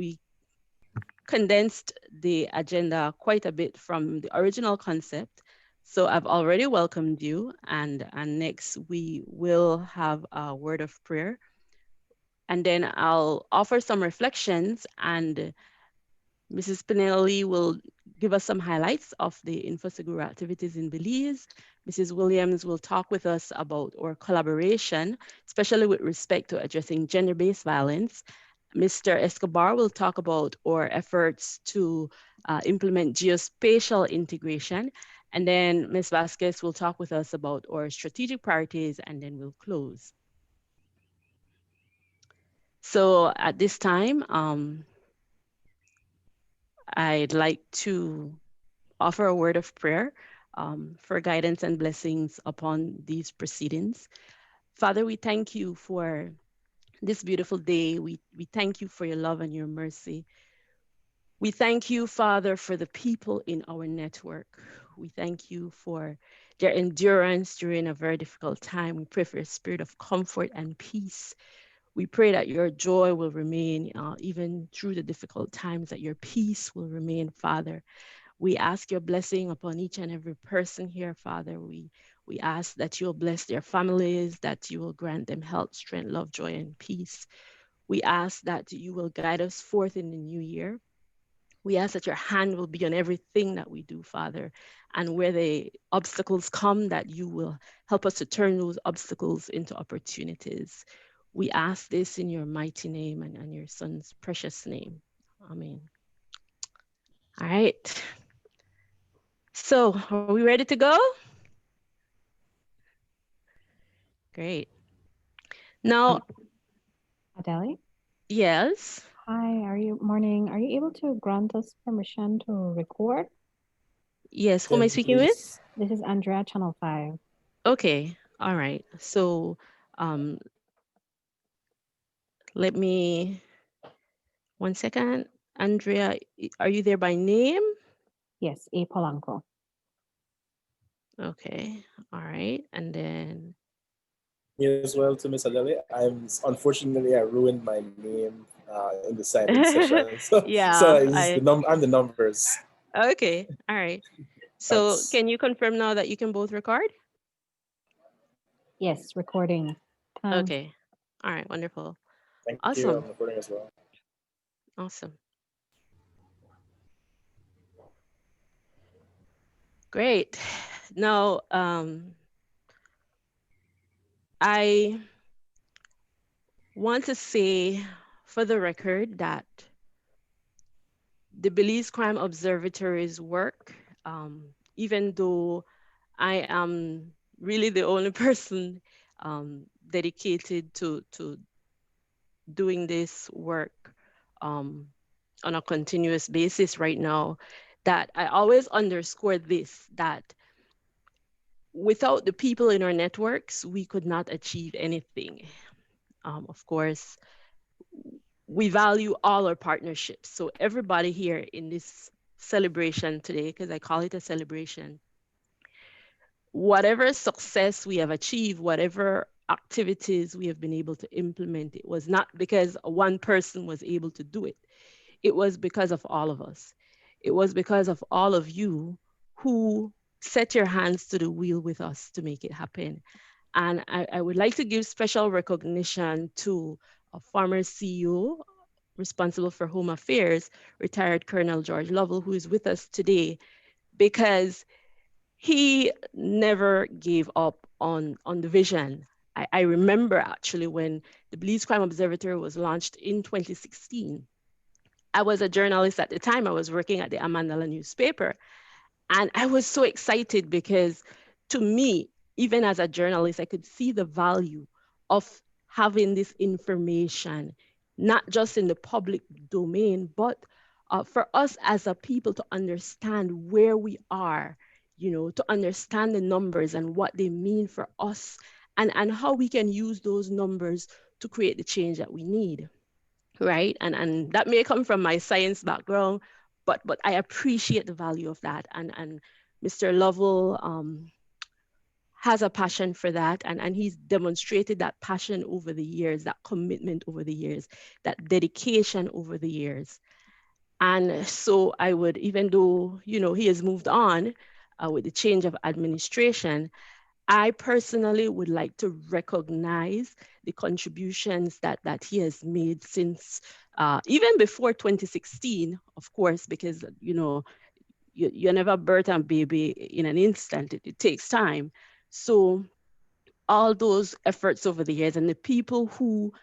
we condensed the agenda quite a bit from the original concept. So I've already welcomed you, and next we will have a word of prayer. And then I'll offer some reflections, and Mrs. Pinelli will give us some highlights of the InfoSeguro activities in Belize. Mrs. Williams will talk with us about our collaboration, especially with respect to addressing gender-based violence. Mr. Escobar will talk about our efforts to implement geospatial integration. And then Ms. Vasquez will talk with us about our strategic priorities, and then we'll close. So at this time, I'd like to offer a word of prayer for guidance and blessings upon these proceedings. Father, we thank you for this beautiful day. We thank you for your love and your mercy. We thank you, Father, for the people in our network. We thank you for their endurance during a very difficult time. We pray for a spirit of comfort and peace. We pray that your joy will remain even through the difficult times, that your peace will remain, Father. We ask your blessing upon each and every person here, Father. We ask that you'll bless their families, that you will grant them health, strength, love, joy, and peace. We ask that you will guide us forth in the new year. We ask that your hand will be on everything that we do, Father, and where the obstacles come, that you will help us to turn those obstacles into opportunities. We ask this in your mighty name and your son's precious name. Amen. All right. So are we ready to go? Great. Now, Adele? yes. Hi, are you able to grant us permission to record? Yes, who am I speaking with? This is Andrea, Channel 5. Okay, all right. So let me, 1 second. Andrea, are you there by name? Yes, A. Polanco. Okay, all right. And then Me as well to Miss Adele. Unfortunately I ruined my name in the signing session. So yeah, I'm the numbers. okay, all right. So Thanks. can you confirm now that you can both record? Yes, recording. Okay, all right, wonderful. Thank you. I'm Awesome. recording as well. Awesome. Great. Now, I want to say for the record that the Belize Crime Observatory's work, even though I am really the only person dedicated to doing this work on a continuous basis right now, that I always underscore this, that without the people in our networks, we could not achieve anything. Of course, we value all our partnerships. So everybody here in this celebration today, because I call it a celebration, whatever success we have achieved, whatever activities we have been able to implement, it was not because one person was able to do it. It was because of all of us. It was because of all of you who set your hands to the wheel with us to make it happen. And I would like to give special recognition to a former CEO responsible for Home Affairs, retired Colonel George Lovell, who is with us today, because he never gave up on the vision. I remember actually when the Belize Crime Observatory was launched in 2016. I was a journalist at the time. I was working at the Amandala newspaper. And I was so excited because to me, even as a journalist, I could see the value of having this information, not just in the public domain, but for us as a people to understand where we are, to understand the numbers and what they mean for us, and how we can use those numbers to create the change that we need. Right. And that may come from my science background, but I appreciate the value of that. And Mr. Lovell has a passion for that, and he's demonstrated that passion over the years, that commitment over the years, that dedication over the years. And so I would, even though, he has moved on with the change of administration, I personally would like to recognize the contributions that he has made since even before 2016, of course, because you never birth a baby in an instant. It takes time. So all those efforts over the years, and the people who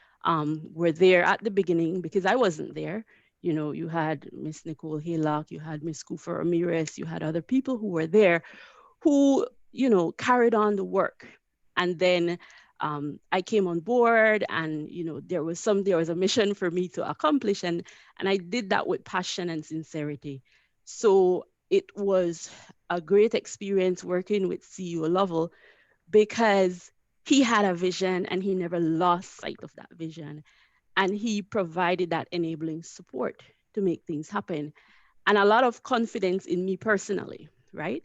were there at the beginning, because I wasn't there. You had Miss Nicole Haylock, you had Miss Kufa Ramirez, you had other people who were there who, carried on the work. And then I came on board, and there was a mission for me to accomplish, and I did that with passion and sincerity. So it was a great experience working with CEO Lovell, because he had a vision and he never lost sight of that vision, and he provided that enabling support to make things happen, and a lot of confidence in me personally, right?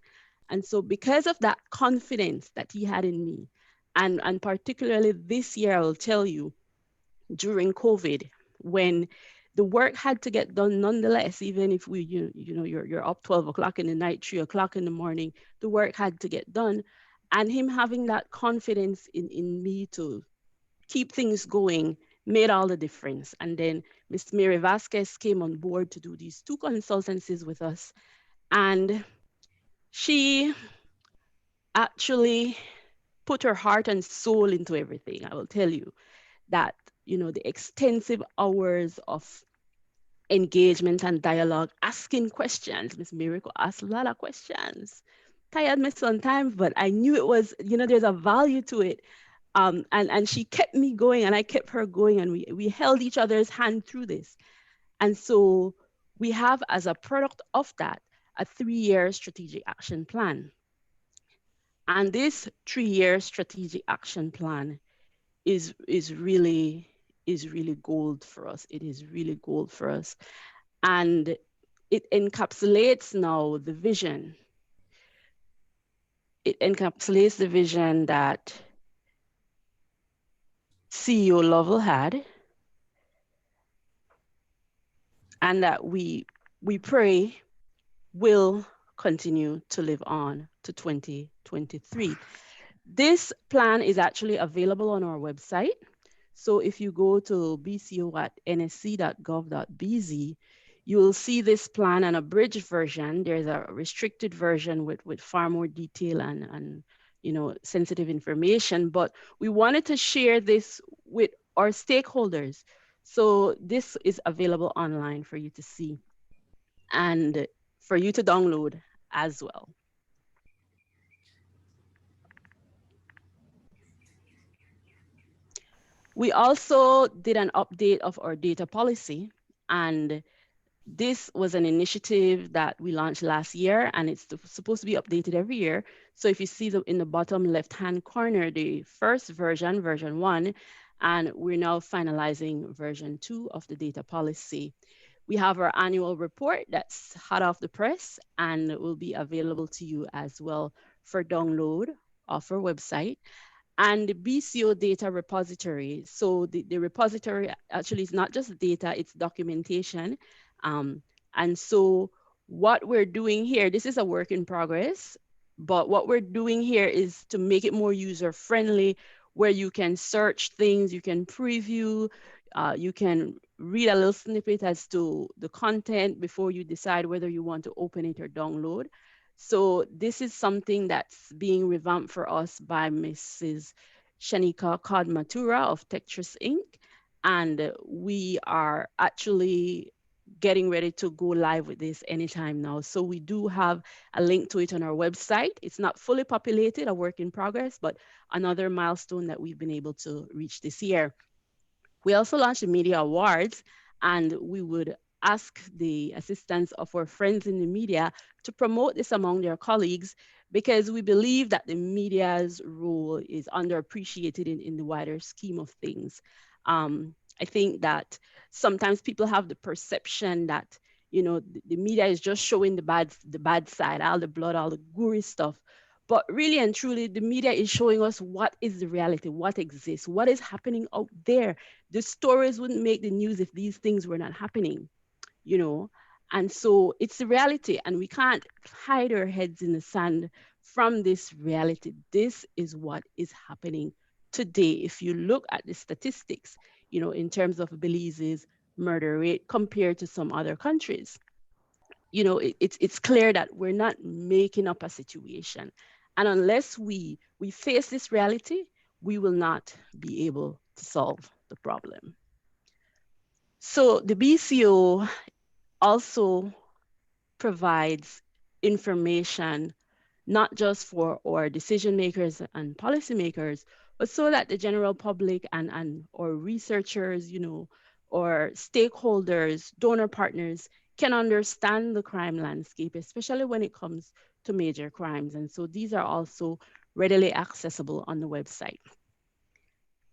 And so because of that confidence that he had in me, and particularly this year, I will tell you, during COVID, when the work had to get done nonetheless, even if you're up 12 o'clock in the night, 3 o'clock in the morning, the work had to get done. And him having that confidence in me to keep things going made all the difference. And then Miss Mary Vasquez came on board to do these two consultancies with us. And she actually put her heart and soul into everything. I will tell you that, the extensive hours of engagement and dialogue, asking questions. Miss Miracle asked a lot of questions. Tired me sometimes, but I knew it was, there's a value to it. And she kept me going, and I kept her going, and we held each other's hand through this. And so we have, as a product of that, a 3-year strategic action plan. And this 3-year strategic action plan is really gold for us. It is really gold for us. And it encapsulates now the vision. It encapsulates the vision that CEO Lovell had, and that we pray will continue to live on to 2023. This plan is actually available on our website. So if you go to bco@nsc.gov.bz, you will see this plan, an abridged version. There's a restricted version with far more detail and sensitive information. But we wanted to share this with our stakeholders. So this is available online for you to see and for you to download as well. We also did an update of our data policy, and this was an initiative that we launched last year, and it's supposed to be updated every year. So if you see in the bottom left-hand corner, the first version, version 1, and we're now finalizing version 2 of the data policy. We have our annual report that's hot off the press, and it will be available to you as well for download off our website. And the BCO data repository. So the repository actually is not just data, it's documentation. And so what we're doing here, this is a work in progress, but what we're doing here is to make it more user friendly, where you can search things, you can preview, you can read a little snippet as to the content before you decide whether you want to open it or download. So this is something that's being revamped for us by Mrs. Shanika Kodmatura of Tetris Inc. And we are actually getting ready to go live with this anytime now. So we do have a link to it on our website. It's not fully populated, a work in progress, but another milestone that we've been able to reach this year. We also launched the Media Awards, and we would ask the assistance of our friends in the media to promote this among their colleagues, because we believe that the media's role is underappreciated in the wider scheme of things. I think that sometimes people have the perception that the media is just showing the bad side, all the blood, all the gory stuff. But really and truly, the media is showing us what is the reality, what exists, what is happening out there. The stories wouldn't make the news if these things were not happening, you know. And so it's the reality, and we can't hide our heads in the sand from this reality. This is what is happening today. If you look at the statistics, in terms of Belize's murder rate compared to some other countries, it's clear that we're not making up a situation. And unless we face this reality, we will not be able to solve the problem. So the BCO also provides information not just for our decision makers and policymakers, but so that the general public and or researchers, or stakeholders, donor partners can understand the crime landscape, especially when it comes to major crimes. And so these are also readily accessible on the website.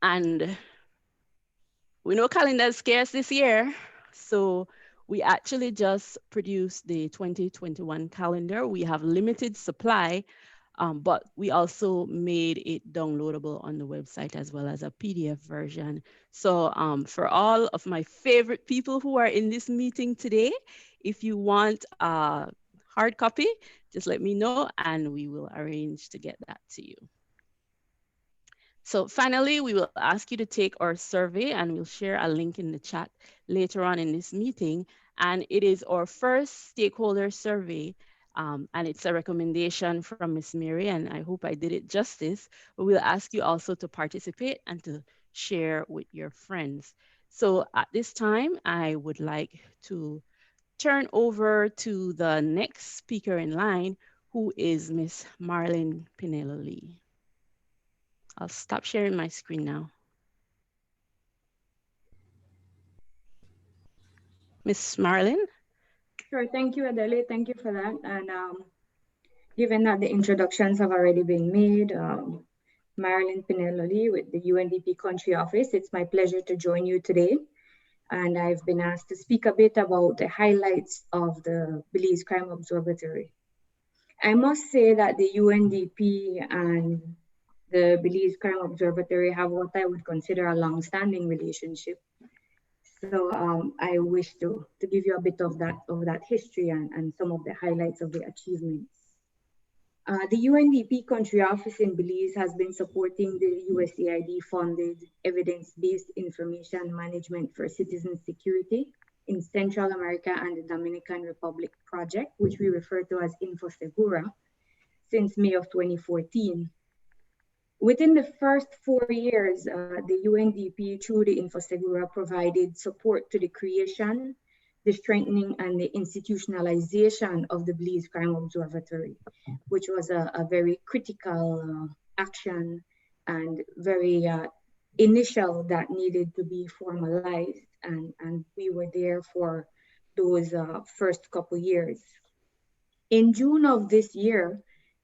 And we know calendar is scarce this year, so we actually just produced the 2021 calendar. We have limited supply, but we also made it downloadable on the website as well as a PDF version. So for all of my favorite people who are in this meeting today, if you want a hard copy, just let me know and we will arrange to get that to you. So finally, we will ask you to take our survey, and we'll share a link in the chat later on in this meeting. And it is our first stakeholder survey, and it's a recommendation from Miss Mary, and I hope I did it justice. But we'll ask you also to participate and to share with your friends. So at this time, I would like to turn over to the next speaker in line, who is Miss Marlene Pinello Lee. I'll stop sharing my screen now. Miss Marlene? Sure. Thank you, Adele. Thank you for that. And given that the introductions have already been made, Marilyn Pinelli with the UNDP Country Office, it's my pleasure to join you today. And I've been asked to speak a bit about the highlights of the Belize Crime Observatory. I must say that the UNDP and the Belize Crime Observatory have what I would consider a long-standing relationship. So I wish to give you a bit of that history and some of the highlights of the achievements. The UNDP country office in Belize has been supporting the USAID-funded evidence-based information management for citizen security in Central America and the Dominican Republic project, which we refer to as InfoSegura, since May of 2014. Within the first 4 years, the UNDP, through the InfoSegura, provided support to the creation, the strengthening, and the institutionalization of the Belize Crime Observatory, which was a very critical action and very initial that needed to be formalized. And we were there for those first couple years. In June of this year,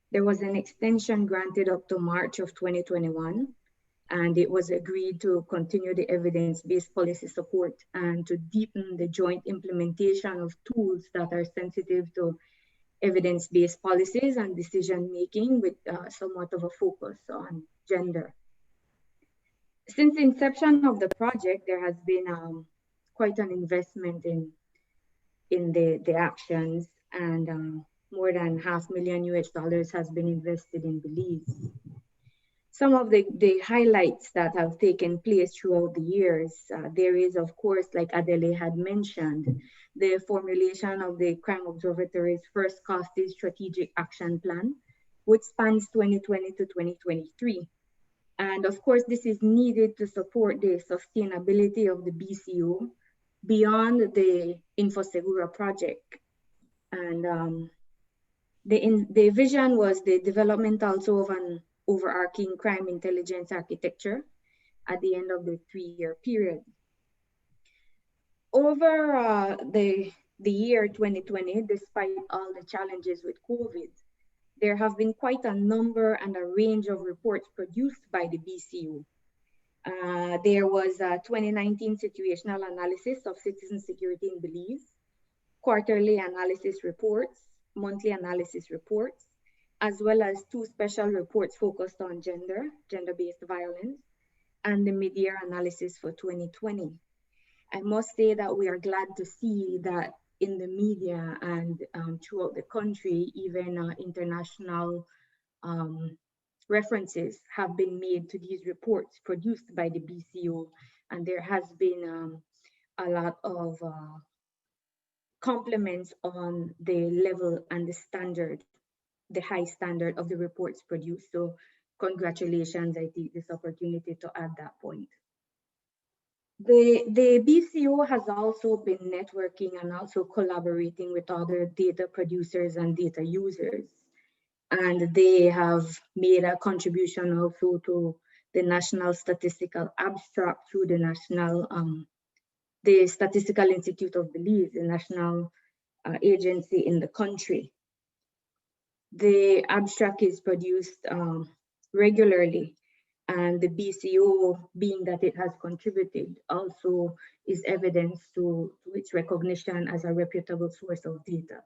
there was an extension granted up to March of 2021, and it was agreed to continue the evidence-based policy support and to deepen the joint implementation of tools that are sensitive to evidence-based policies and decision-making with somewhat of a focus on gender. Since the inception of the project, there has been quite an investment in the actions, and more than $500,000 US has been invested in Belize. Some of the highlights that have taken place throughout the years, there is, of course, like Adele had mentioned, the formulation of the Crime Observatory's first costed strategic action plan, which spans 2020 to 2023. And of course, this is needed to support the sustainability of the BCO beyond the InfoSegura project. And the vision was the development also of an overarching crime intelligence architecture at the end of the 3-year period. Over the year 2020, despite all the challenges with COVID, there have been quite a number and a range of reports produced by the BCO. There was a 2019 situational analysis of citizen security in Belize, quarterly analysis reports, monthly analysis reports, as well as 2 special reports focused on gender-based violence, and the mid-year analysis for 2020. I must say that we are glad to see that in the media and throughout the country, even international um, references have been made to these reports produced by the BCO, and there has been a lot of compliments on the level and the standard, the high standard of the reports produced. So congratulations, I take this opportunity to add that point. The BCO has also been networking and also collaborating with other data producers and data users. And they have made a contribution also to the National Statistical Abstract through the Statistical Institute of Belize, the national agency in the country. The abstract is produced regularly, and the BCO, being that it has contributed, also is evidence to its recognition as a reputable source of data.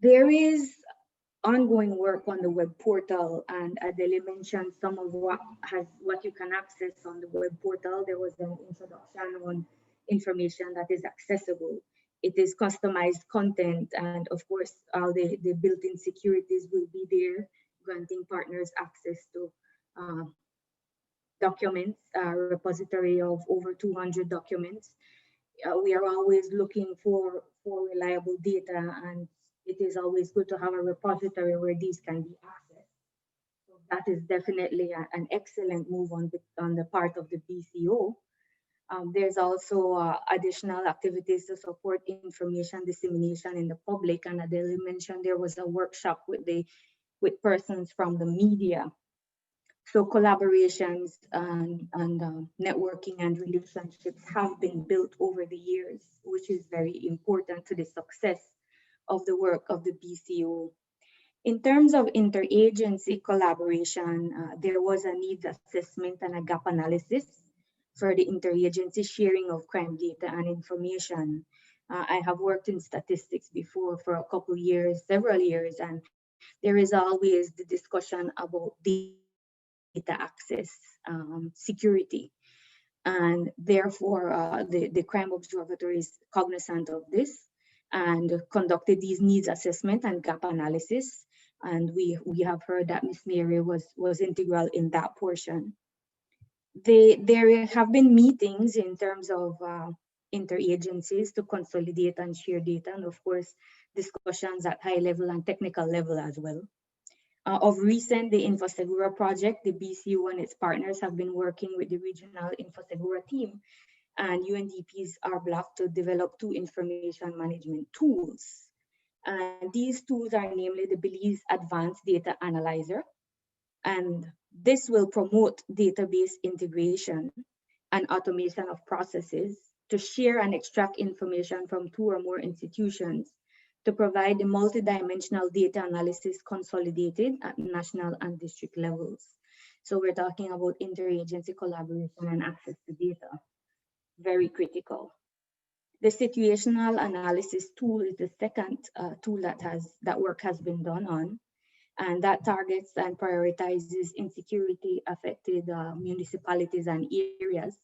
There is ongoing work on the web portal, and Adele mentioned some of what you can access on the web portal. There was an introduction on information that is accessible. It is customized content, and of course, all the built-in securities will be there, granting partners access to uh, documents, a repository of over 200 documents. We are always looking for reliable data, and it is always good to have a repository where these can be accessed. So that is definitely an excellent move on the part of the BCO. There's also additional activities to support information dissemination in the public. And Adele mentioned there was a workshop with persons from the media. So collaborations and networking and relationships have been built over the years, which is very important to the success of the work of the BCO. In terms of interagency collaboration, there was a needs assessment and a gap analysis for the interagency sharing of crime data and information. I have worked in statistics before for a couple years, several years, and there is always the discussion about data access, security. And therefore, the Crime Observatory is cognizant of this and conducted these needs assessment and gap analysis. And we have heard that Ms. Mary was integral in that portion. There have been meetings in terms of interagencies to consolidate and share data, and of course, discussions at high level and technical level as well. Of recent, the InfoSegura project, the BCU and its partners have been working with the regional InfoSegura team and UNDP's R-Block to develop 2 information management tools. And these tools are namely the Belize Advanced Data Analyzer, and this will promote database integration and automation of processes to share and extract information from 2 or more institutions to provide the multidimensional data analysis consolidated at national and district levels. So we're talking about interagency collaboration and access to data, very critical. The situational analysis tool is the second tool that work has been done on, and that targets and prioritizes insecurity affected municipalities and areas,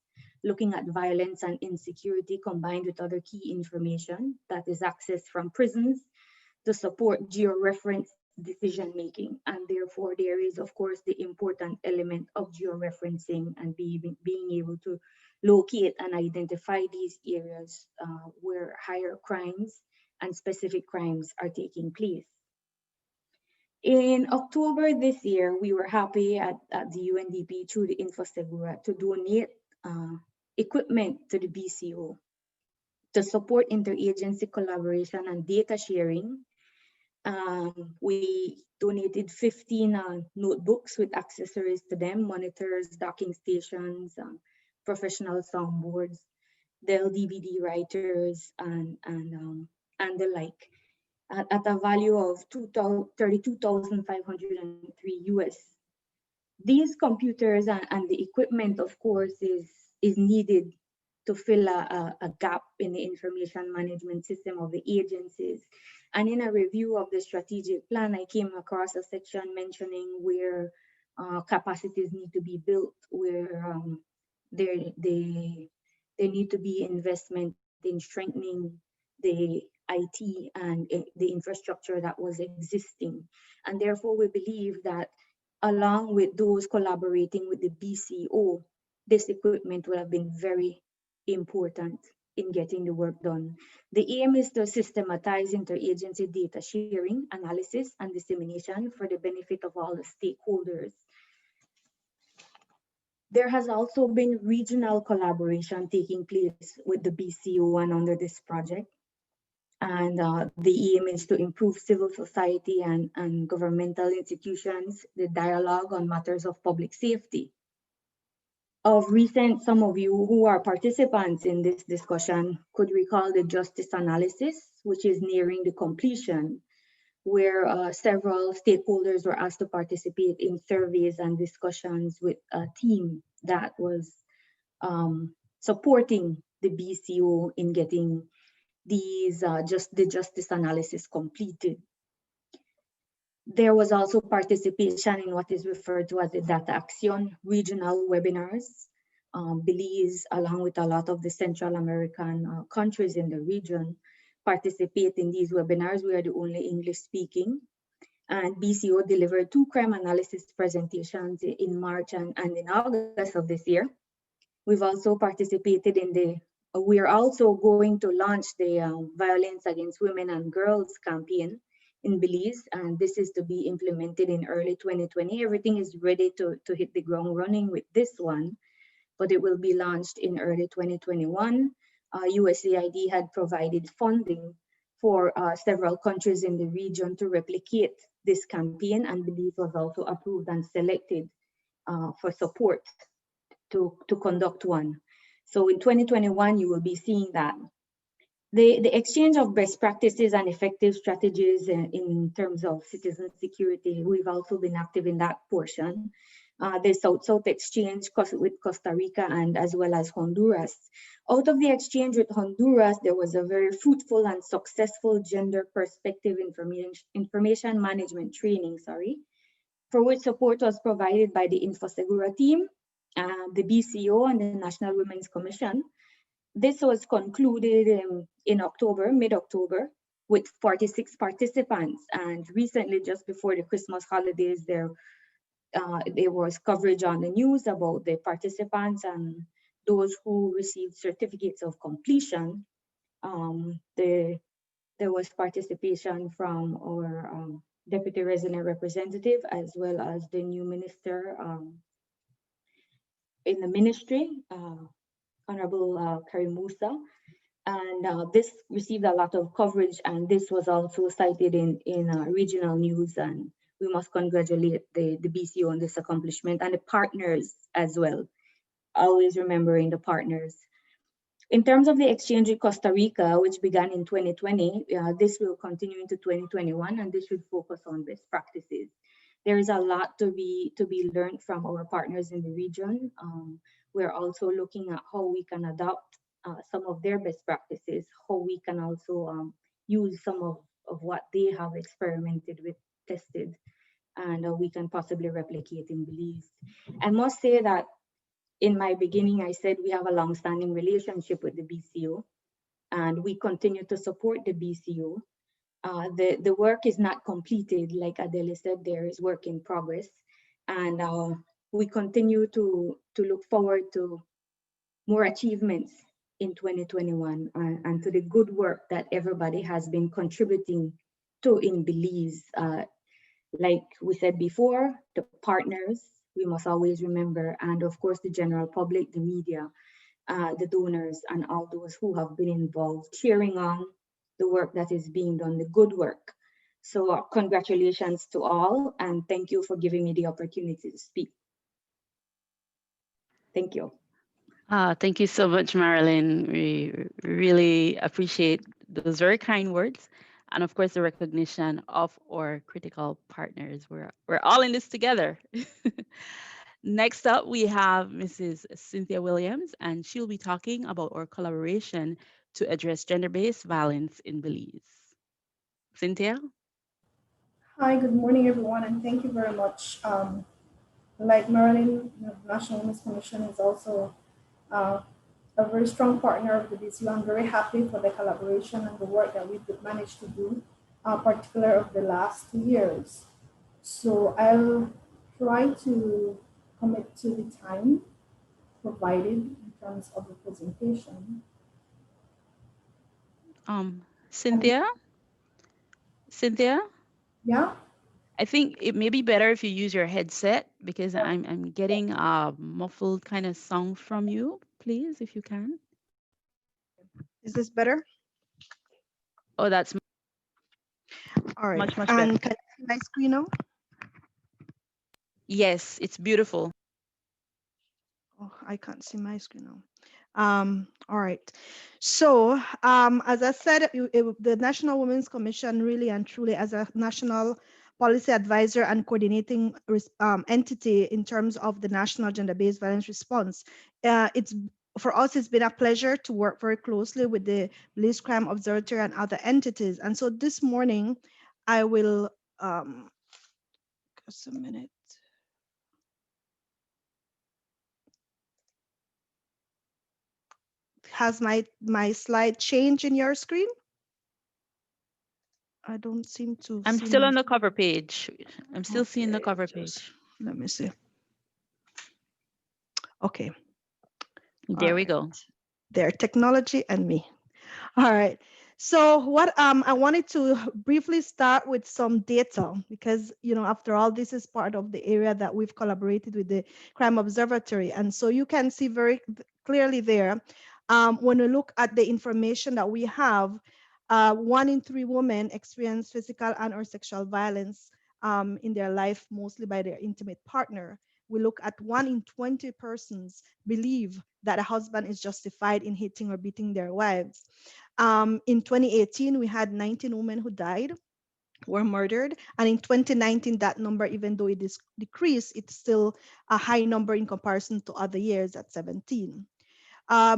looking at violence and insecurity combined with other key information that is accessed from prisons to support geo-reference decision making. And therefore, there is, of course, the important element of geo-referencing and being able to locate and identify these areas where higher crimes and specific crimes are taking place. In October this year, we were happy at the UNDP through the InfoSegura to donate equipment to the BCO to support interagency collaboration and data sharing. We donated 15 notebooks with accessories to them, monitors, docking stations, professional soundboards, Dell DVD writers, and the like, at a value of 32,503 US. These computers and the equipment, of course, is needed to fill a gap in the information management system of the agencies. And in a review of the strategic plan, I came across a section mentioning where capacities need to be built, where there need to be investment in strengthening the IT and the infrastructure that was existing. And therefore, we believe that along with those collaborating with the BCO, this equipment will have been very important in getting the work done. The aim is to systematize interagency data sharing, analysis, and dissemination for the benefit of all the stakeholders. There has also been regional collaboration taking place with the BCO and under this project. And the aim is to improve civil society and governmental institutions, the dialogue on matters of public safety. Of recent, some of you who are participants in this discussion could recall the justice analysis, which is nearing the completion, where several stakeholders were asked to participate in surveys and discussions with a team that was supporting the BCO in getting these the justice analysis completed. There was also participation in what is referred to as the Data Action regional webinars. Belize, along with a lot of the Central American countries in the region, participate in these webinars. We are the only English speaking. And BCO delivered 2 crime analysis presentations in March and in August of this year. We've also participated in we are also going to launch the Violence Against Women and Girls campaign in Belize, and this is to be implemented in early 2020. Everything is ready to hit the ground running with this one, but it will be launched in early 2021. USAID had provided funding for several countries in the region to replicate this campaign, and Belize was also approved and selected for support to conduct one. So in 2021, you will be seeing that. The exchange of best practices and effective strategies in terms of citizen security, we've also been active in that portion. The South-South exchange with Costa Rica and as well as Honduras. Out of the exchange with Honduras, there was a very fruitful and successful gender perspective information management training, for which support was provided by the Infosegura team, the BCO and the National Women's Commission. This was concluded in October, mid-October, with 46 participants. And recently, just before the Christmas holidays, there was coverage on the news about the participants and those who received certificates of completion. There was participation from our Deputy Resident Representative, as well as the new minister in the ministry, Honorable Karim Musa. And this received a lot of coverage, and this was also cited in regional news, and we must congratulate the BCO on this accomplishment and the partners as well, always remembering the partners. In terms of the exchange with Costa Rica, which began in 2020, this will continue into 2021, and this should focus on best practices. There is a lot to be learned from our partners in the region. We're also looking at how we can adopt some of their best practices, how we can also use some of what they have experimented with, tested, and we can possibly replicate in Belize. I must say that in my beginning, I said we have a long-standing relationship with the BCO, and we continue to support the BCO. The work is not completed, like Adele said, there is work in progress, and we continue to look forward to more achievements in 2021 and to the good work that everybody has been contributing to in Belize. Like we said before, the partners, we must always remember, and of course the general public, the media, the donors, and all those who have been involved, cheering on the work that is being done, the good work. So congratulations to all, and thank you for giving me the opportunity to speak. Thank you. Thank you so much, Marilyn. We really appreciate those very kind words. And of course, the recognition of our critical partners. We're all in this together. Next up, we have Mrs. Cynthia Williams, and she'll be talking about our collaboration to address gender-based violence in Belize. Cynthia? Hi, good morning, everyone, and thank you very much. Like Marilyn, the National Women's Commission is also uh, a very strong partner of the BCO. I'm very happy for the collaboration and the work that we've managed to do, particular of the last 2 years. So I'll try to commit to the time provided in terms of the presentation. Cynthia? Cynthia? Yeah. I think it may be better if you use your headset because I'm getting a muffled kind of sound from you, please, if you can. Is this better? Oh, that's All right. much better. And can you see my screen now? Yes, it's beautiful. Oh, I can't see my screen now. All right. So, as I said, the National Women's Commission really and truly as a national policy advisor and coordinating entity in terms of the national gender-based violence response. For us, it's been a pleasure to work very closely with the Police Crime Observatory and other entities. And so this morning, I will, just a minute. Has my slide changed in your screen? I don't seem to. I'm still on the cover page. I'm still seeing the cover page. Let me see. Okay. There we go. There, technology and me. All right. So what I wanted to briefly start with some data because, after all, this is part of the area that we've collaborated with the Crime Observatory. And so you can see very clearly there, when we look at the information that we have, 1 in 3 women experience physical and or sexual violence in their life, mostly by their intimate partner. We look at 1 in 20 persons believe that a husband is justified in hitting or beating their wives. In 2018, we had 19 women who died, were murdered. And in 2019, that number, even though it is decreased, it's still a high number in comparison to other years at 17.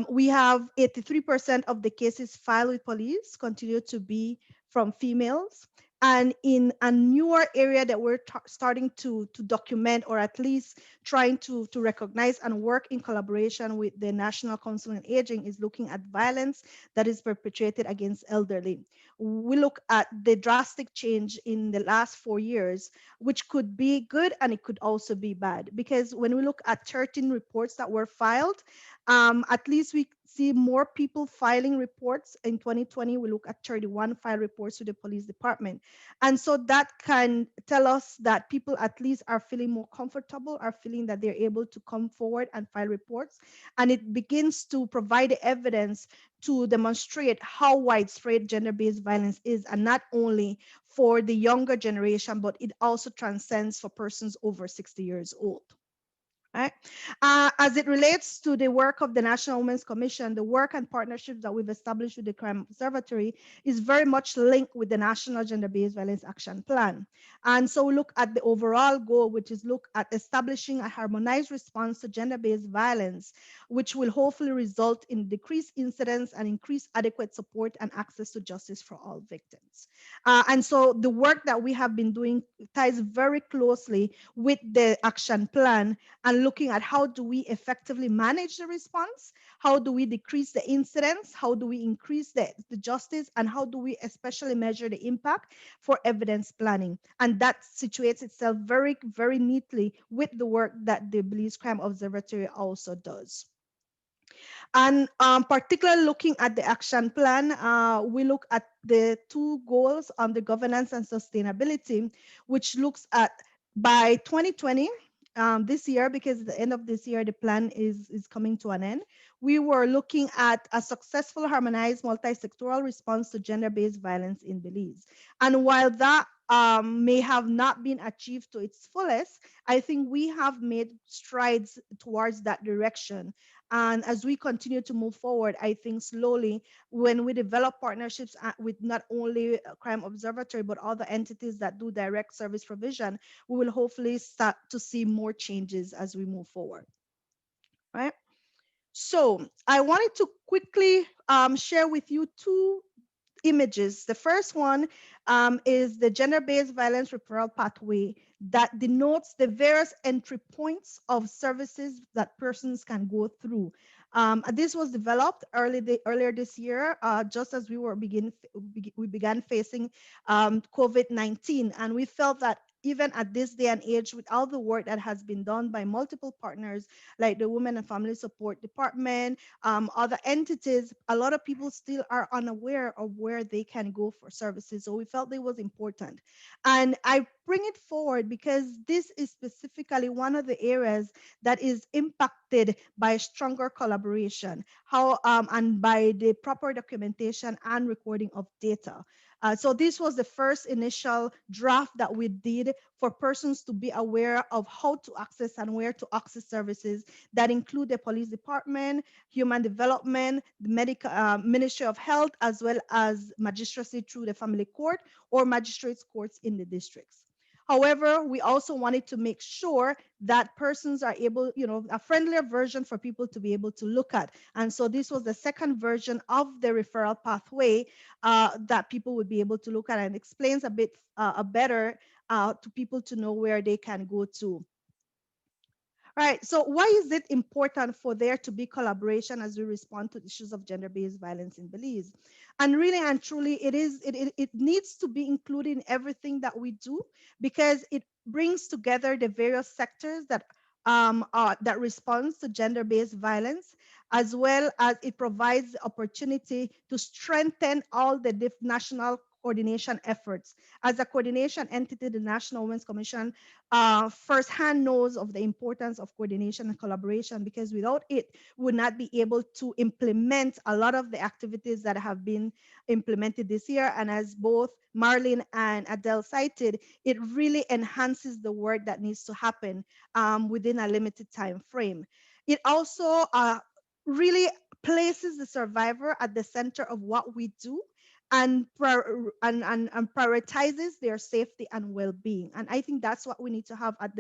We have 83% of the cases filed with police continue to be from females. And in a newer area that we're starting to document, or at least trying to recognize and work in collaboration with the National Council on Aging, is looking at violence that is perpetrated against elderly. We look at the drastic change in the last 4 years, which could be good and it could also be bad. Because when we look at 13 reports that were filed, at least we see more people filing reports. In 2020, we look at 31 file reports to the police department. And so that can tell us that people at least are feeling more comfortable, are feeling that they're able to come forward and file reports. And it begins to provide the evidence to demonstrate how widespread gender-based violence is, and not only for the younger generation, but it also transcends for persons over 60 years old. Right. As it relates to the work of the National Women's Commission, the work and partnerships that we've established with the Crime Observatory is very much linked with the National Gender-Based Violence Action Plan. And so we look at the overall goal, which is look at establishing a harmonized response to gender-based violence, which will hopefully result in decreased incidence and increased adequate support and access to justice for all victims. And so the work that we have been doing ties very closely with the action plan, and looking at how do we effectively manage the response, how do we decrease the incidence, how do we increase the justice, and how do we especially measure the impact for evidence planning. And that situates itself very, very neatly with the work that the Belize Crime Observatory also does. And particularly looking at the action plan, we look at the 2 goals on the governance and sustainability, which looks at by 2020, this year, because at the end of this year, the plan is coming to an end. We were looking at a successful, harmonized, multi-sectoral response to gender-based violence in Belize. And while that may have not been achieved to its fullest, I think we have made strides towards that direction. And as we continue to move forward, I think slowly, when we develop partnerships with not only Crime Observatory, but other entities that do direct service provision, we will hopefully start to see more changes as we move forward, right? So I wanted to quickly share with you two images. The first one is the gender-based violence referral pathway that denotes the various entry points of services that persons can go through. This was developed earlier this year, just as we began facing COVID-19, and we felt that even at this day and age, with all the work that has been done by multiple partners like the Women and Family Support Department, other entities, a lot of people still are unaware of where they can go for services. So we felt it was important. And I bring it forward because this is specifically one of the areas that is impacted by stronger collaboration, how and by the proper documentation and recording of data. So this was the first initial draft that we did for persons to be aware of how to access and where to access services that include the police department, human development, the medical Ministry of Health, as well as magistracy through the family court or magistrates courts in the districts. However, we also wanted to make sure that persons are able, a friendlier version for people to be able to look at. And so this was the second version of the referral pathway that people would be able to look at, and explains a bit better to people to know where they can go to. Right. So why is it important for there to be collaboration as we respond to issues of gender-based violence in Belize? And really and truly, it needs to be included in everything that we do, because it brings together the various sectors that responds to gender-based violence, as well as it provides the opportunity to strengthen all the national coordination efforts. As a coordination entity, the National Women's Commission firsthand knows of the importance of coordination and collaboration, because without it, we would not be able to implement a lot of the activities that have been implemented this year. And as both Marlene and Adele cited, it really enhances the work that needs to happen within a limited time frame. It also really places the survivor at the center of what we do, and prioritizes their safety and well-being. And I think that's what we need to have at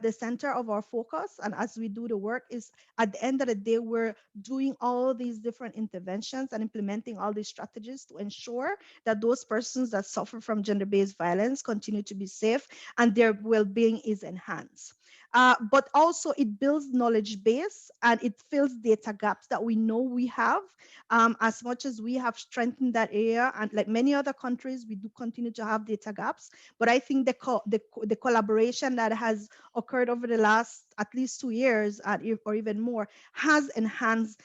the center of our focus. And as we do the work, is at the end of the day, we're doing all these different interventions and implementing all these strategies to ensure that those persons that suffer from gender-based violence continue to be safe and their well-being is enhanced. But also it builds knowledge base and it fills data gaps that we know we have. As much as we have strengthened that area, and like many other countries, we do continue to have data gaps. But I think the collaboration that has occurred over the last at least 2 years or even more has enhanced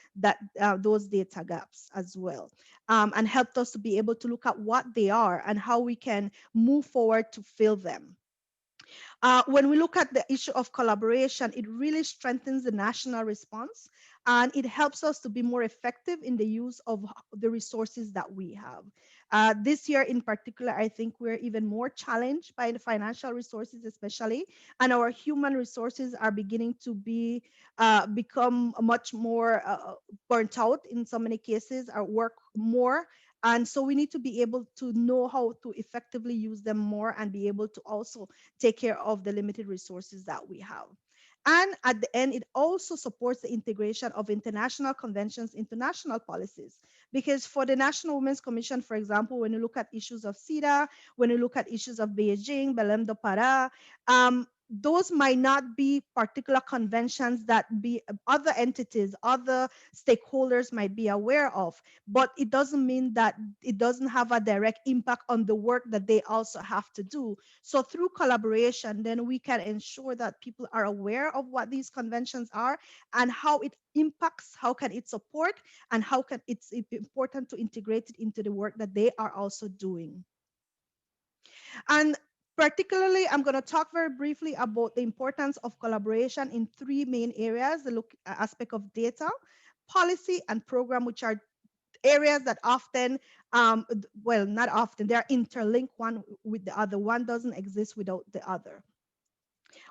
those data gaps as well, and helped us to be able to look at what they are and how we can move forward to fill them. When we look at the issue of collaboration, it really strengthens the national response, and it helps us to be more effective in the use of the resources that we have. This year in particular, I think we're even more challenged by the financial resources, especially, and our human resources are beginning to become much more burnt out in so many cases, or work more. And so we need to be able to know how to effectively use them more and be able to also take care of the limited resources that we have. And at the end, it also supports the integration of international conventions into national policies. Because for the National Women's Commission, for example, when you look at issues of CEDA, when you look at issues of Beijing, Belém do Pará, those might not be particular conventions that other entities, other stakeholders might be aware of, but it doesn't mean that it doesn't have a direct impact on the work that they also have to do. So through collaboration, then we can ensure that people are aware of what these conventions are and how it impacts, how can it support, and how can it's important to integrate it into the work that they are also doing. And particularly, I'm going to talk very briefly about the importance of collaboration in three main areas: the aspect of data, policy, and program, which are areas that often, well, not often, they're interlinked one with the other. One doesn't exist without the other.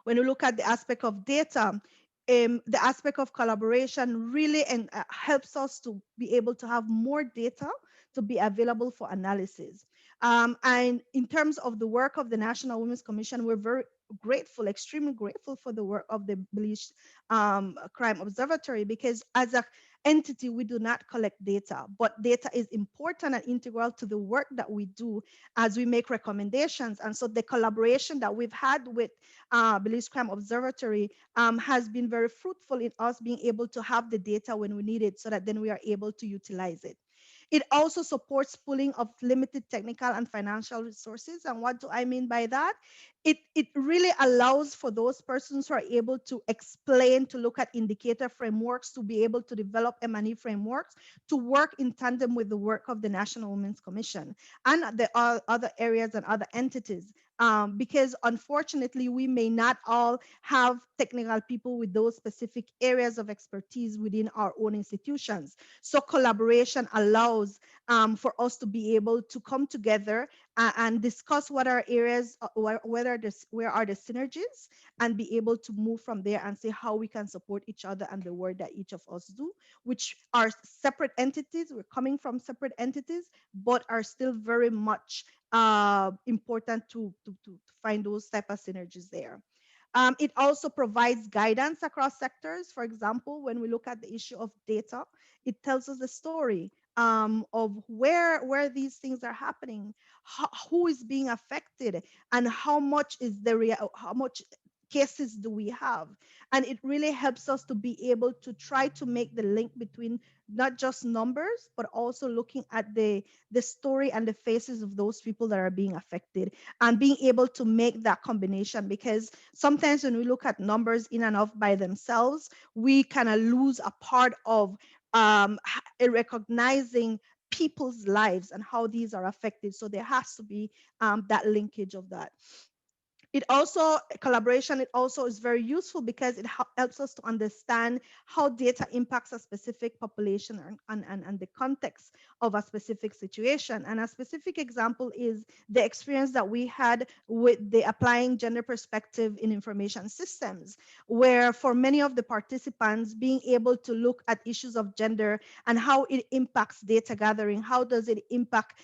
When you look at the aspect of data, the aspect of collaboration really helps us to be able to have more data to be available for analysis. And in terms of the work of the National Women's Commission, we're very grateful, extremely grateful for the work of the Bleach Crime Observatory, because as a entity, we do not collect data, but data is important and integral to the work that we do as we make recommendations. And so the collaboration that we've had with Belize Crime Observatory has been very fruitful in us being able to have the data when we need it, so that then we are able to utilize it. It also supports pooling of limited technical and financial resources. And what do I mean by that? It really allows for those persons who are able to explain, to look at indicator frameworks, to be able to develop M&E frameworks, to work in tandem with the work of the National Women's Commission and the other areas and other entities. Because unfortunately, we may not all have technical people with those specific areas of expertise within our own institutions. So collaboration allows for us to be able to come together and discuss what are areas, where are the synergies, and be able to move from there and see how we can support each other and the work that each of us do, which are separate entities. We're coming from separate entities, but are still very much important to find those type of synergies there. It also provides guidance across sectors. For example, when we look at the issue of data, it tells us the story of where these things are happening, who is being affected, and how much is how much cases do we have. And it really helps us to be able to try to make the link between not just numbers, but also looking at the story and the faces of those people that are being affected, and being able to make that combination. Because sometimes when we look at numbers in and of by themselves, we kind of lose a part of recognizing people's lives and how these are affected. So there has to be that linkage of that. It also, collaboration, it also is very useful because it helps us to understand how data impacts a specific population and the context of a specific situation. And a specific example is the experience that we had with the applying gender perspective in information systems, where for many of the participants, being able to look at issues of gender and how it impacts data gathering, how does it impact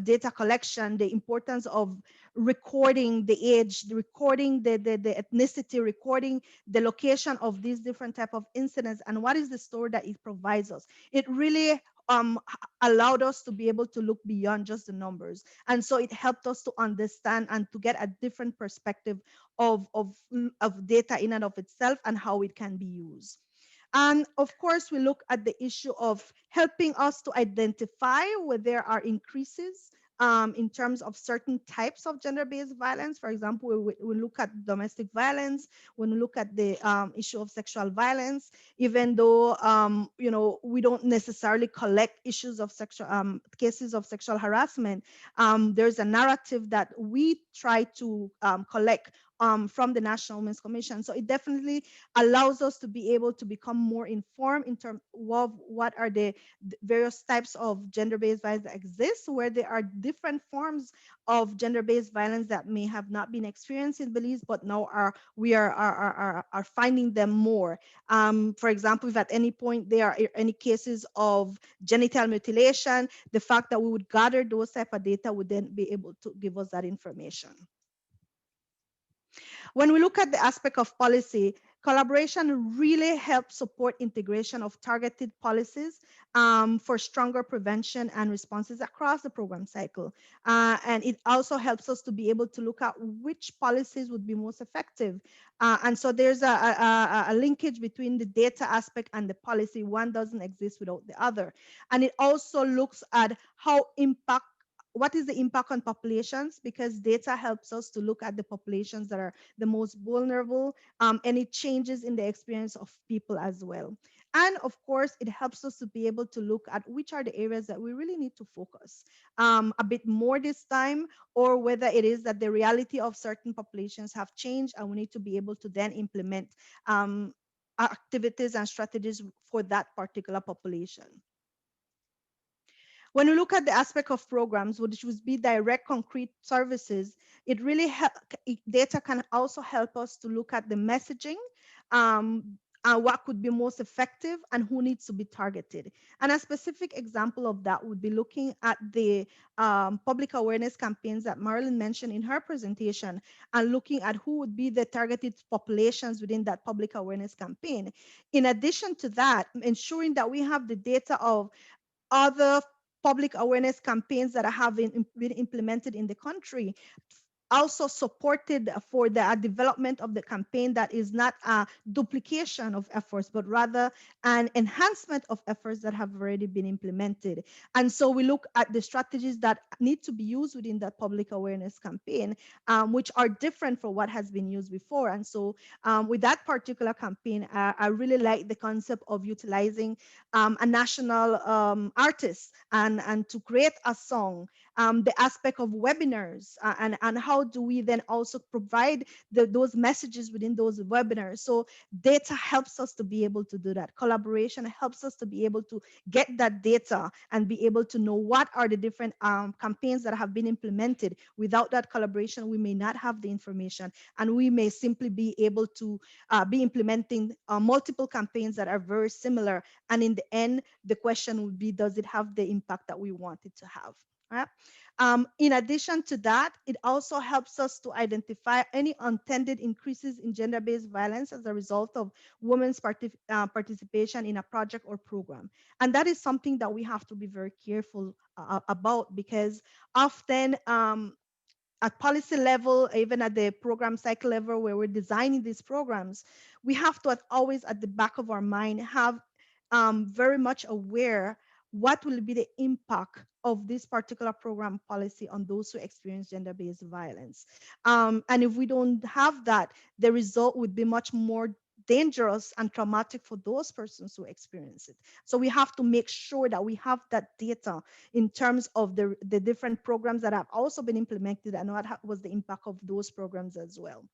data collection, the importance of recording the age, recording the ethnicity, recording the location of these different type of incidents, and what is the story that it provides us. It really allowed us to be able to look beyond just the numbers. And so it helped us to understand and to get a different perspective of data in and of itself and how it can be used. And of course, we look at the issue of helping us to identify where there are increases in terms of certain types of gender-based violence. For example, we look at domestic violence, when we look at the issue of sexual violence, even though we don't necessarily collect issues of sexual cases of sexual harassment, there's a narrative that we try to collect from the National Women's Commission. So it definitely allows us to be able to become more informed in terms of what are the various types of gender-based violence that exist, where there are different forms of gender-based violence that may have not been experienced in Belize, but now are finding them more. For example, if at any point there are any cases of genital mutilation, the fact that we would gather those type of data would then be able to give us that information. When we look at the aspect of policy, collaboration really helps support integration of targeted policies for stronger prevention and responses across the program cycle. And it also helps us to be able to look at which policies would be most effective. And so there's a linkage between the data aspect and the policy. One doesn't exist without the other. And it also looks at what is the impact on populations, because data helps us to look at the populations that are the most vulnerable, any changes in the experience of people as well. And of course, it helps us to be able to look at which are the areas that we really need to focus a bit more this time, or whether it is that the reality of certain populations have changed and we need to be able to then implement activities and strategies for that particular population. When we look at the aspect of programs, which would be direct concrete services, it really data can also help us to look at the messaging what could be most effective, and who needs to be targeted. And a specific example of that would be looking at the public awareness campaigns that Marilyn mentioned in her presentation, and looking at who would be the targeted populations within that public awareness campaign. In addition to that, ensuring that we have the data of other public awareness campaigns that have been implemented in the country, also supported for the development of the campaign that is not a duplication of efforts, but rather an enhancement of efforts that have already been implemented. And so we look at the strategies that need to be used within that public awareness campaign, which are different from what has been used before. And so with that particular campaign, I really like the concept of utilizing a national artist and to create a song, the aspect of webinars, and how do we then also provide those messages within those webinars. So data helps us to be able to do that. Collaboration helps us to be able to get that data and be able to know what are the different campaigns that have been implemented. Without that collaboration, we may not have the information, and we may simply be able to be implementing multiple campaigns that are very similar. And in the end, the question would be, does it have the impact that we want it to have? Right? In addition to that, it also helps us to identify any unintended increases in gender-based violence as a result of women's participation in a project or program. And that is something that we have to be very careful about, because often at policy level, even at the program cycle level where we're designing these programs, we have to always at the back of our mind have very much aware what will be the impact of this particular program policy on those who experience gender-based violence. And if we don't have that, the result would be much more dangerous and traumatic for those persons who experience it. So we have to make sure that we have that data in terms of the different programs that have also been implemented, and what was the impact of those programs as well.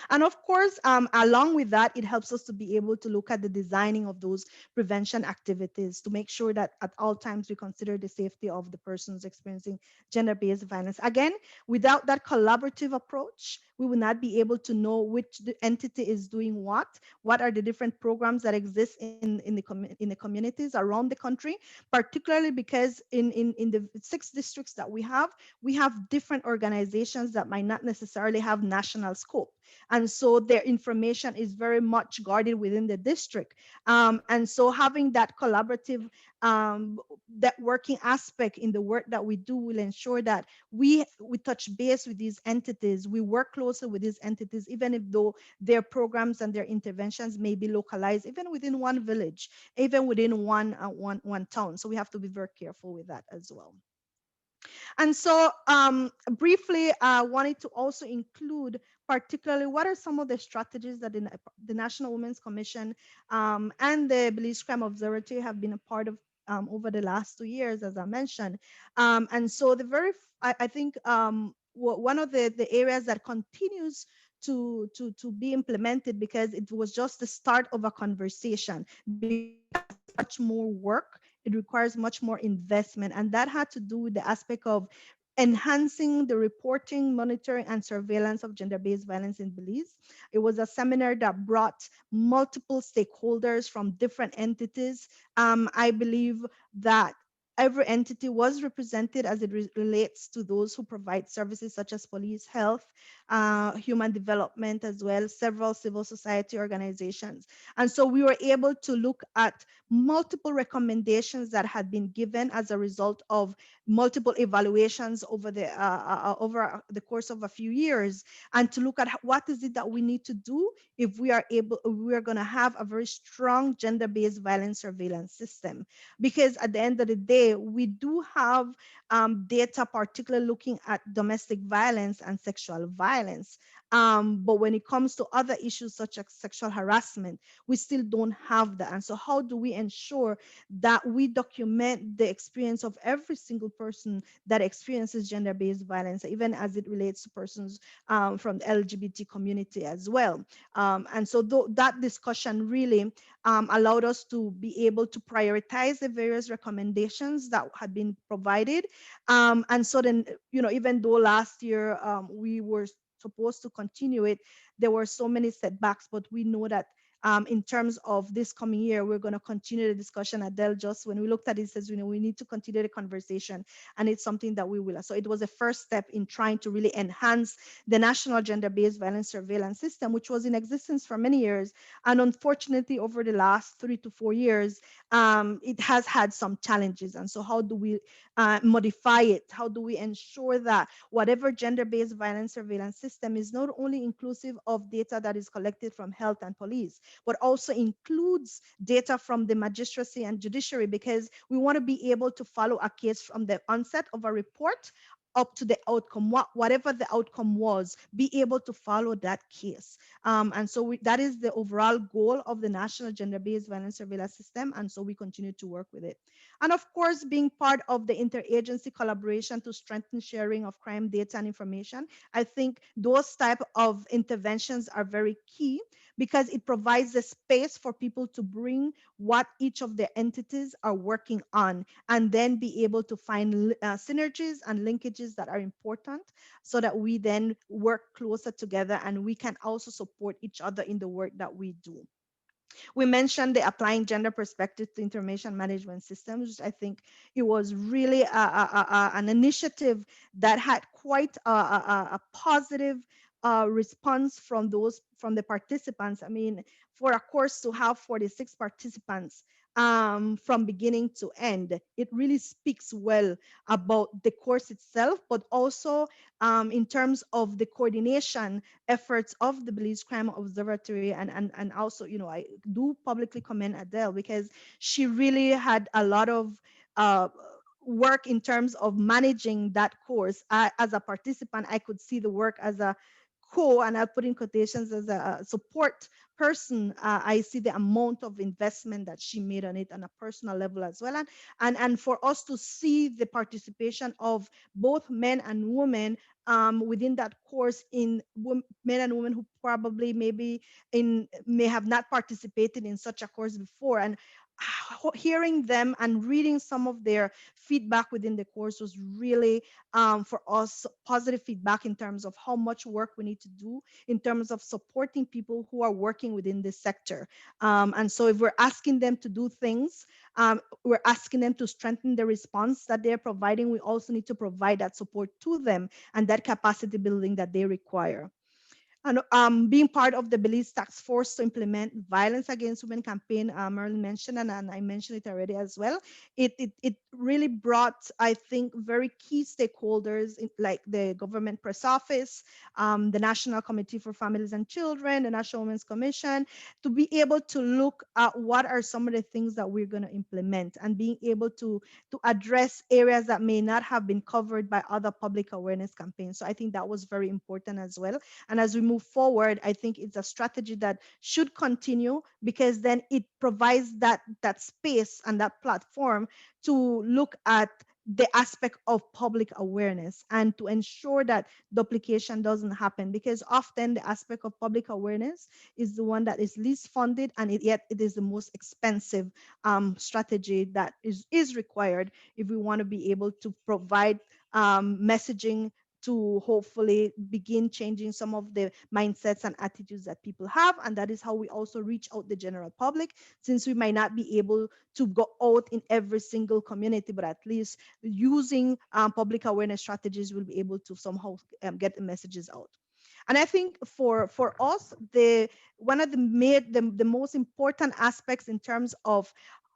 And of course, along with that, it helps us to be able to look at the designing of those prevention activities to make sure that at all times we consider the safety of the persons experiencing gender-based violence. Again, without that collaborative approach, we will not be able to know which entity is doing what are the different programs that exist in the communities around the country, particularly because in the 6 districts that we have different organizations that might not necessarily have national scope. And so their information is very much guarded within the district. And so having that collaborative, that working aspect in the work that we do will ensure that we touch base with these entities, we work closely with these entities, even if though their programs and their interventions may be localized, even within one village, even within one town. So we have to be very careful with that as well. And so briefly, I wanted to also include particularly what are some of the strategies that the National Women's Commission and the Belize Crime Observatory have been a part of over the last 2 years, as I mentioned. And so I think one of the areas that continues to be implemented, because it was just the start of a conversation, because it requires much more work, it requires much more investment, and that had to do with the aspect of enhancing the reporting, monitoring, and surveillance of gender-based violence in Belize. It was a seminar that brought multiple stakeholders from different entities. I believe that every entity was represented as it relates to those who provide services such as police, health, human development, as well, several civil society organizations. And so we were able to look at multiple recommendations that had been given as a result of multiple evaluations over the course of a few years, and to look at what is it that we need to do if we are going to have a very strong gender-based violence surveillance system. Because at the end of the day, we do have data particularly looking at domestic violence and sexual violence. But when it comes to other issues such as sexual harassment, we still don't have that. And so how do we ensure that we document the experience of every single person that experiences gender-based violence, even as it relates to persons from the LGBT community as well? And so that discussion really allowed us to be able to prioritize the various recommendations that had been provided. And so then, even though last year we were supposed to continue it, there were so many setbacks, but we know that in terms of this coming year, we're going to continue the discussion. Adele, just when we looked at it, says, we need to continue the conversation, and it's something that we will. So it was a first step in trying to really enhance the national gender-based violence surveillance system, which was in existence for many years. And unfortunately, over the last 3 to 4 years, it has had some challenges. And so how do we modify it? How do we ensure that whatever gender-based violence surveillance system is not only inclusive of data that is collected from health and police, but also includes data from the magistracy and judiciary, because we want to be able to follow a case from the onset of a report up to the outcome, whatever the outcome was, be able to follow that case. And so that is the overall goal of the National Gender-Based Violence Surveillance System. And so we continue to work with it. And of course, being part of the interagency collaboration to strengthen sharing of crime data and information, I think those type of interventions are very key, because it provides a space for people to bring what each of the entities are working on, and then be able to find synergies and linkages that are important, so that we then work closer together and we can also support each other in the work that we do. We mentioned the applying gender perspective to information management systems, which I think it was really an initiative that had quite a positive response from the participants. I mean, for a course to have 46 participants from beginning to end, it really speaks well about the course itself, but also in terms of the coordination efforts of the Belize Crime Observatory, and also, I do publicly commend Adele, because she really had a lot of uh, work in terms of managing that course. As a participant, I could see the work as a and I'll put in quotations, as a support person. I see the amount of investment that she made on it on a personal level as well. And for us to see the participation of both men and women within that course, in men and women who probably may have not participated in such a course before, and hearing them and reading some of their feedback within the course was really for us positive feedback in terms of how much work we need to do in terms of supporting people who are working within this sector. And so if we're asking them to do things, we're asking them to strengthen the response that they're providing, we also need to provide that support to them and that capacity building that they require. And being part of the Belize Task Force to implement violence against women campaign, Marilyn mentioned, and I mentioned it already as well. It really brought, I think, very key stakeholders like the government press office, the National Committee for Families and Children, the National Women's Commission, to be able to look at what are some of the things that we're going to implement, and being able to address areas that may not have been covered by other public awareness campaigns. So I think that was very important as well. And as we move forward, I think it's a strategy that should continue, because then it provides that space and that platform to look at the aspect of public awareness and to ensure that duplication doesn't happen, because often the aspect of public awareness is the one that is least funded, and yet it is the most expensive strategy that is required if we want to be able to provide messaging to hopefully begin changing some of the mindsets and attitudes that people have. And that is how we also reach out the general public, since we might not be able to go out in every single community, but at least using public awareness strategies, we'll be able to somehow get the messages out. And I think for us, one of the most important aspects in terms of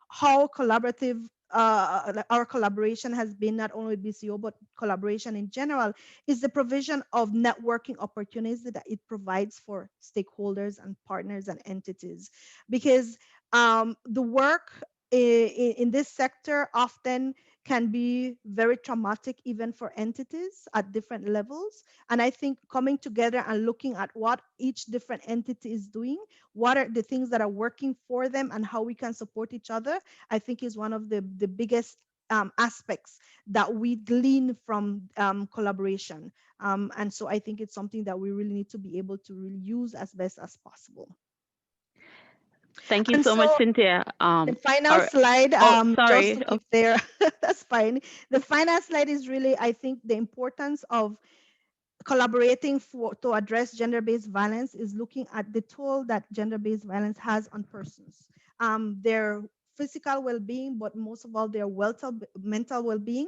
how collaborative our collaboration has been, not only with BCO, but collaboration in general, is the provision of networking opportunities that it provides for stakeholders and partners and entities. Because the work in this sector often can be very traumatic, even for entities at different levels. And I think coming together and looking at what each different entity is doing, what are the things that are working for them, and how we can support each other, I think is one of the biggest aspects that we glean from collaboration. And so I think it's something that we really need to be able to really use as best as possible. Thank you And so much, so Cynthia. the final Or slide, oh, just sorry. to Oh, keep there, that's fine. The final slide is really, I think, the importance of collaborating to address gender-based violence is looking at the toll that gender-based violence has on persons, their physical well-being, but most of all their mental well-being,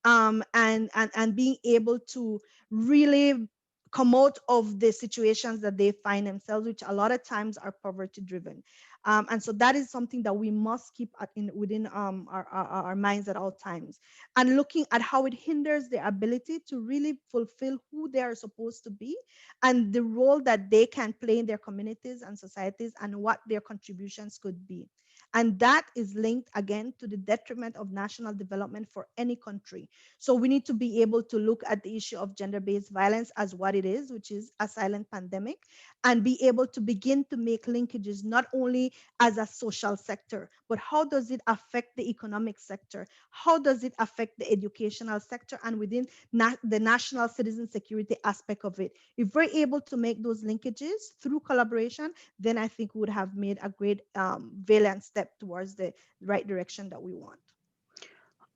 and being able to really come out of the situations that they find themselves, which a lot of times are poverty driven. And so that is something that we must keep within our minds at all times, and looking at how it hinders their ability to really fulfill who they are supposed to be and the role that they can play in their communities and societies and what their contributions could be. And that is linked again to the detriment of national development for any country. So we need to be able to look at the issue of gender-based violence as what it is, which is a silent pandemic, and be able to begin to make linkages not only as a social sector, but how does it affect the economic sector? How does it affect the educational sector and within the national citizen security aspect of it? If we're able to make those linkages through collaboration, then I think we would have made a great valiant step towards the right direction that we want.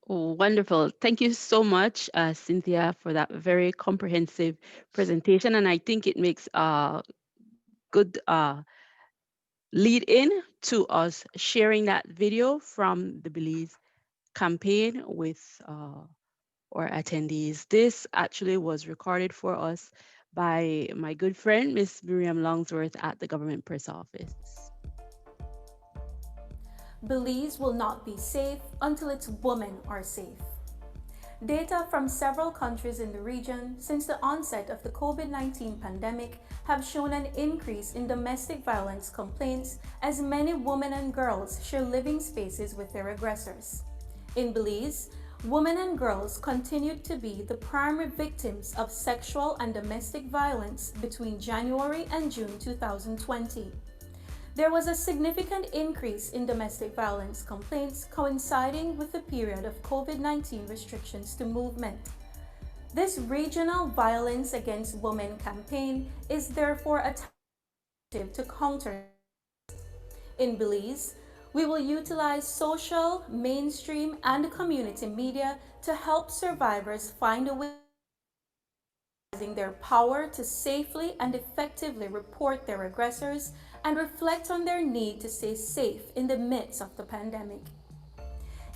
Oh, wonderful. Thank you so much, Cynthia, for that very comprehensive presentation. And I think it makes a good lead in to us sharing that video from the Belize campaign with our attendees. This actually was recorded for us by my good friend, Miss Miriam Longsworth at the Government Press Office. Belize will not be safe until its women are safe. Data from several countries in the region since the onset of the COVID-19 pandemic have shown an increase in domestic violence complaints as many women and girls share living spaces with their aggressors. In Belize, women and girls continued to be the primary victims of sexual and domestic violence between January and June 2020. There was a significant increase in domestic violence complaints coinciding with the period of COVID-19 restrictions to movement. This regional violence against women campaign is therefore a tactic to counter. In Belize, we will utilize social, mainstream, and community media to help survivors find a way their power to safely and effectively report their aggressors and reflect on their need to stay safe in the midst of the pandemic.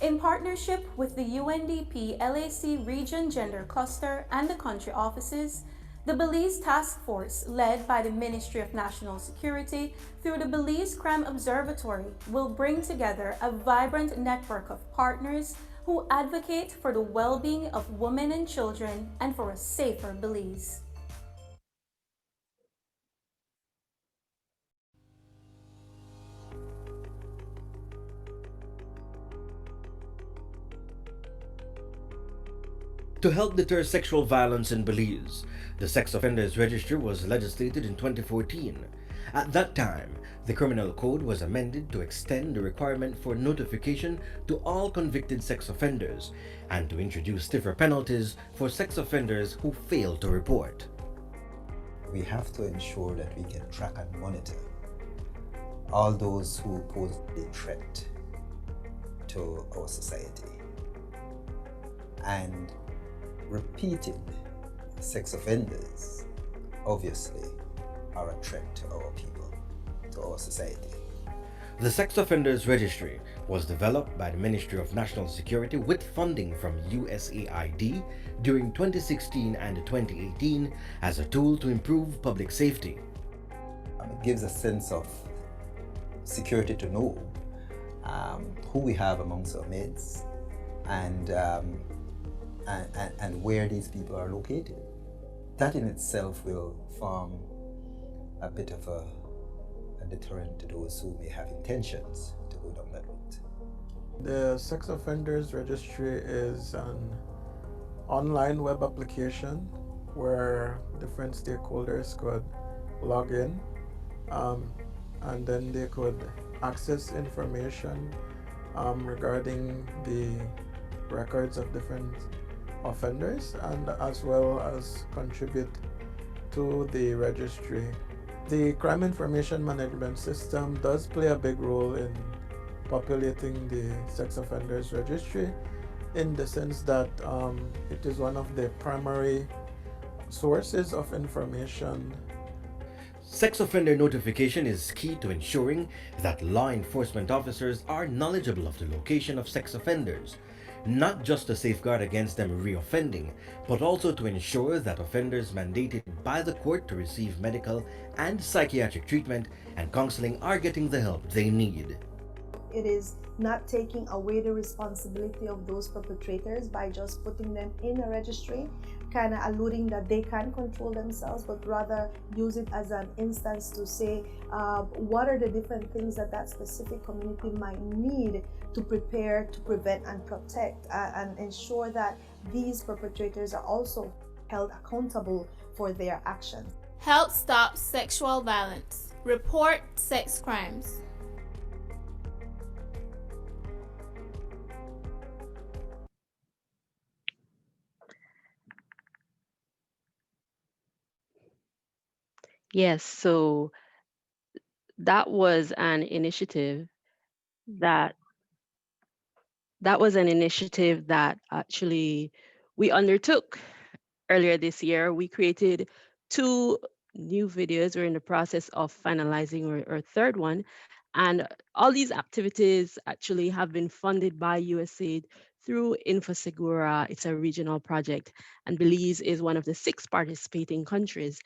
In partnership with the UNDP LAC Region Gender Cluster and the country offices, the Belize Task Force, led by the Ministry of National Security through the Belize Crime Observatory, will bring together a vibrant network of partners who advocate for the well-being of women and children and for a safer Belize. To help deter sexual violence in Belize, the Sex Offenders Registry was legislated in 2014. At that time, the Criminal Code was amended to extend the requirement for notification to all convicted sex offenders and to introduce stiffer penalties for sex offenders who fail to report. We have to ensure that we can track and monitor all those who pose a threat to our society. And repeated sex offenders obviously are a threat to our people, to our society. The Sex Offenders Registry was developed by the Ministry of National Security with funding from USAID during 2016 and 2018 as a tool to improve public safety. It gives a sense of security to know who we have amongst our midst and where these people are located. That in itself will form a bit of a deterrent to those who may have intentions to go down that route. The Sex Offenders Registry is an online web application where different stakeholders could log in and then they could access information regarding the records of different offenders and as well as contribute to the registry. The Crime Information Management System does play a big role in populating the Sex Offenders Registry in the sense that it is one of the primary Sources of information. Sex offender notification is key to ensuring that law enforcement officers are knowledgeable of the location of sex offenders, not just to safeguard against them reoffending, but also to ensure that offenders mandated by the court to receive medical and psychiatric treatment and counseling are getting the help they need. It is not taking away the responsibility of those perpetrators by just putting them in a registry, kind of alluding that they can control themselves, but rather use it as an instance to say what are the different things that that specific community might need to prepare, to prevent, and protect, and ensure that these perpetrators are also held accountable for their actions. Help stop sexual violence. Report sex crimes. Yes, so that was an initiative that that actually we undertook earlier this year. We created two new videos. We're in the process of finalizing our third one. And all these activities actually have been funded by USAID through Infosegura. It's a regional project, and Belize is one of the 6 participating countries.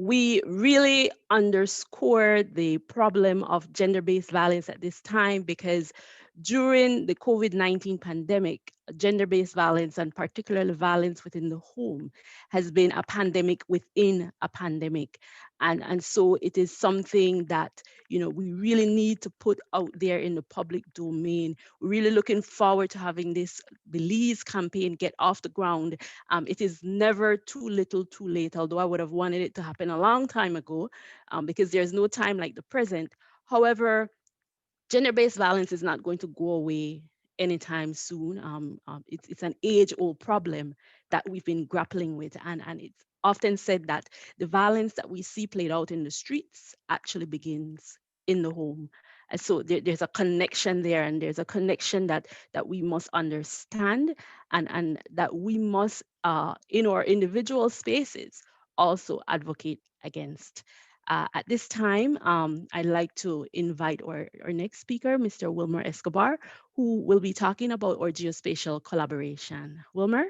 We really underscore the problem of gender-based violence at this time because during the COVID-19 pandemic, gender-based violence and particularly violence within the home has been a pandemic within a pandemic. And so it is something that, we really need to put out there in the public domain. We're really looking forward to having this Belize campaign get off the ground. It is never too little too late, although I would have wanted it to happen a long time ago because there's no time like the present. However, gender-based violence is not going to go away anytime soon. It's an age-old problem that we've been grappling with, and it's often said that the violence that we see played out in the streets actually begins in the home. And so there's a connection there, and there's a connection that we must understand, and that we must, in our individual spaces, also advocate against. At this time, I'd like to invite our next speaker, Mr. Wilmer Escobar, who will be talking about our geospatial collaboration. Wilmer?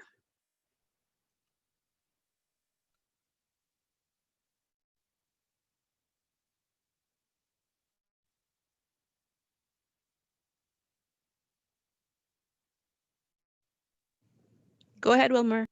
Go ahead, Wilmer.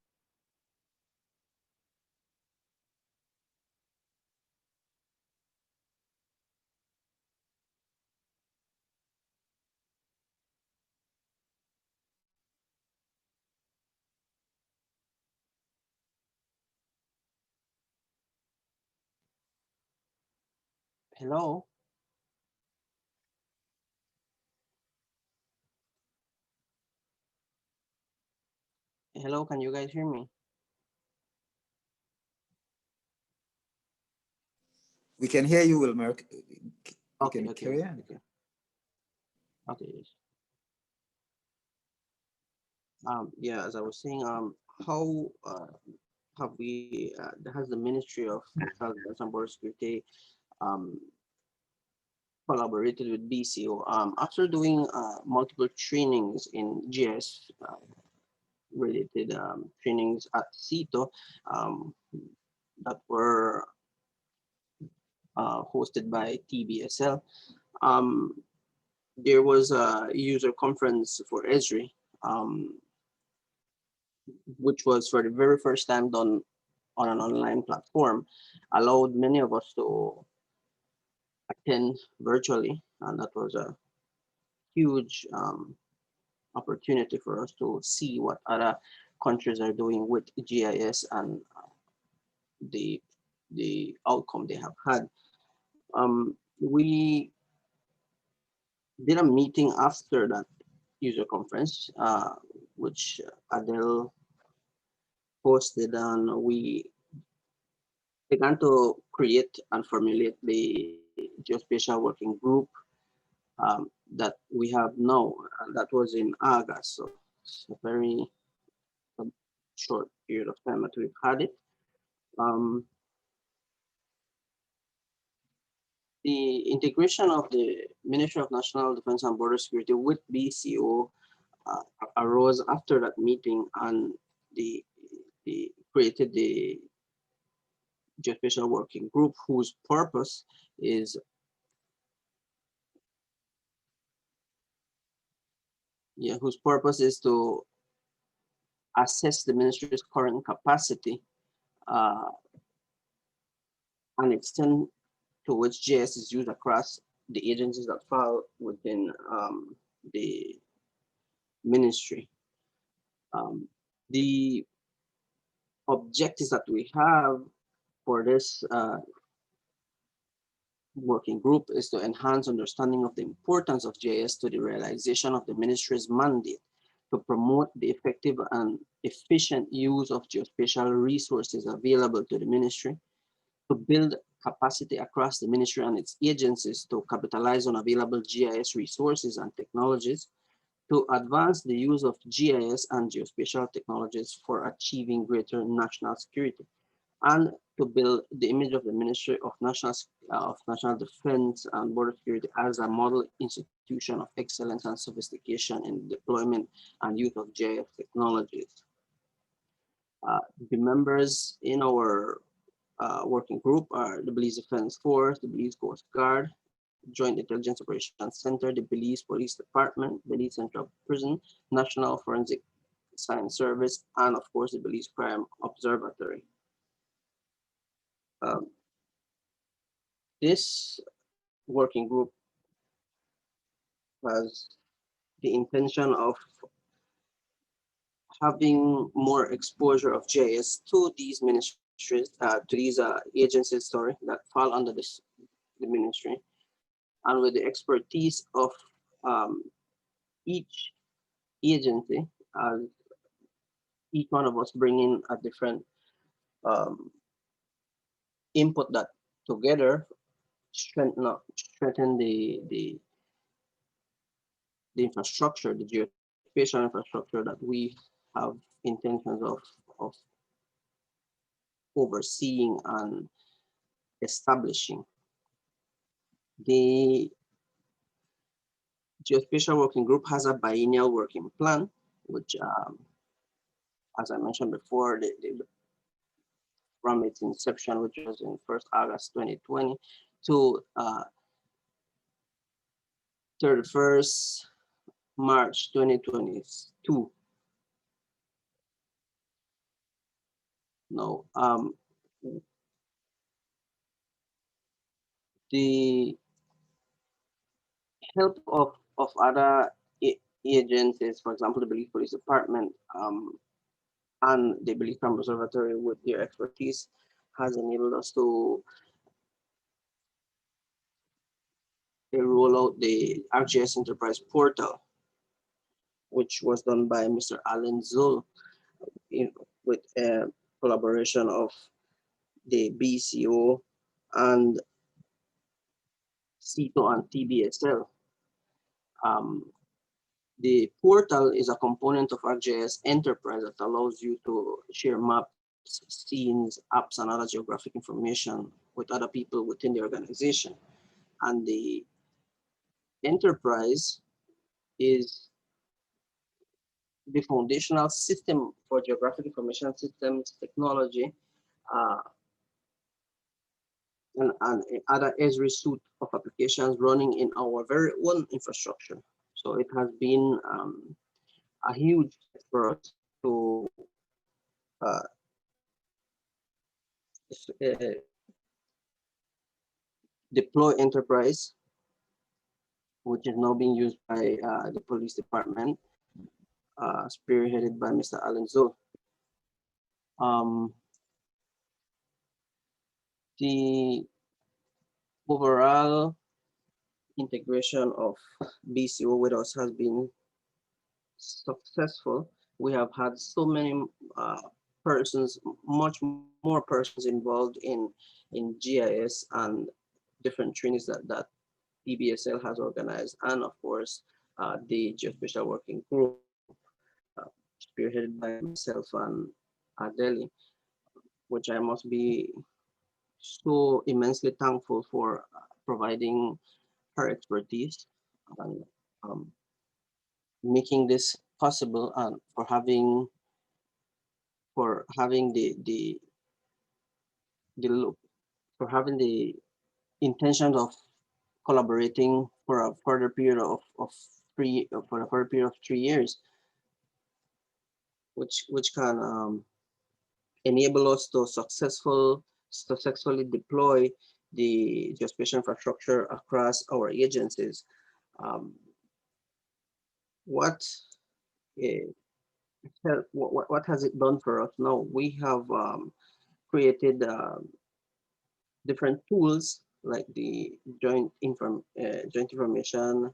Hello. Hello, can you guys hear me? We can hear you, Wilmer. Okay, can okay, carry on. okay. Okay, yes. Yeah, as I was saying, how have we, has the Ministry of Child Affairs and Border Security um, collaborated with BCO? After doing multiple trainings in GS related trainings at CITO that were hosted by TBSL, there was a user conference for Esri, which was for the very first time done on an online platform, allowed many of us to attend virtually, and that was a huge opportunity for us to see what other countries are doing with GIS and the outcome they have had. We did a meeting after that user conference, which Adele hosted, and we began to create and formulate the geospatial working group that we have now. That was in August, so it's a very short period of time that we've had it. The integration of the Ministry of National Defense and Border Security with BCO arose after that meeting, and they created the geospatial working group, whose purpose is to assess the ministry's current capacity uh, and extent to which GIS is used across the agencies that fall within the ministry. The objectives that we have for this working group is to enhance understanding of the importance of GIS to the realization of the ministry's mandate, to promote the effective and efficient use of geospatial resources available to the ministry, to build capacity across the ministry and its agencies to capitalize on available GIS resources and technologies, to advance the use of GIS and geospatial technologies for achieving greater national security, and to build the image of the Ministry of National Defense and Border Security as a model institution of excellence and sophistication in deployment and use of GIS technologies. The members in our working group are the Belize Defense Force, the Belize Coast Guard, Joint Intelligence Operations Center, the Belize Police Department, Belize Central Prison, National Forensic Science Service, and of course the Belize Crime Observatory. This working group has the intention of having more exposure of GIS to these ministries, to these agencies, sorry, that fall under the ministry, and with the expertise of each agency, each one of us bringing a different input that together strengthen the infrastructure, the geospatial infrastructure that we have intentions of overseeing and establishing. The geospatial working group has a biennial working plan, which, as I mentioned before, from its inception, which was in 1st August 2020, to 31st March 2022. No, the help of other agencies, for example, the Belize Police Department and the Belize Crime Observatory with their expertise has enabled us to roll out the RGS Enterprise Portal, which was done by Mr. Alan Zoll with a collaboration of the BCO and CETO and TBSL. The portal is a component of ArcGIS Enterprise that allows you to share maps, scenes, apps, and other geographic information with other people within the organization. And the enterprise is the foundational system for geographic information systems technology and other Esri suite of applications running in our very own infrastructure. So it has been a huge step for us to deploy enterprise, which is now being used by the police department, spearheaded by Mr. Alan Zoll. The overall integration of BCO with us has been successful. We have had so many persons, much more persons involved in GIS and different trainings that PBSL has organized, and of course the geospatial working group spearheaded by myself and Delhi, which I must be so immensely thankful for providing her expertise and um, making this possible, and for having the look for having the intention of collaborating for a further period of for a further period of 3 years, which can enable us to successfully deploy the geospatial infrastructure across our agencies. Um, what eh, what has it done for us? Now we have created different tools like the joint information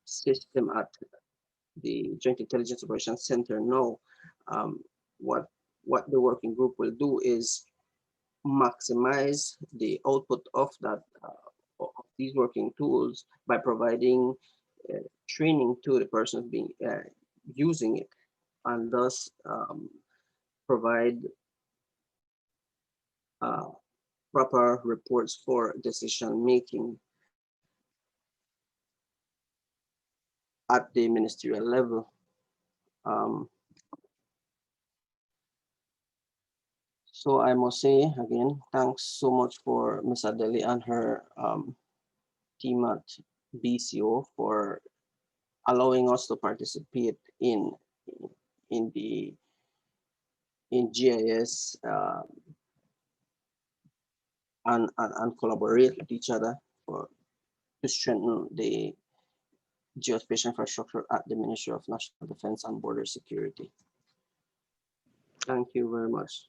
system at the Joint Intelligence Operations Center. Now, um, what the working group will do is maximize the output of of these working tools by providing training to the persons being using it, and thus provide uh, proper reports for decision making at the ministerial level. Um, so I must say again, thanks so much for Ms. Adeli and her team at BCO for allowing us to participate in the in GIS and collaborate with each other for to strengthen the geospatial infrastructure at the Ministry of National Defense and Border Security. Thank you very much.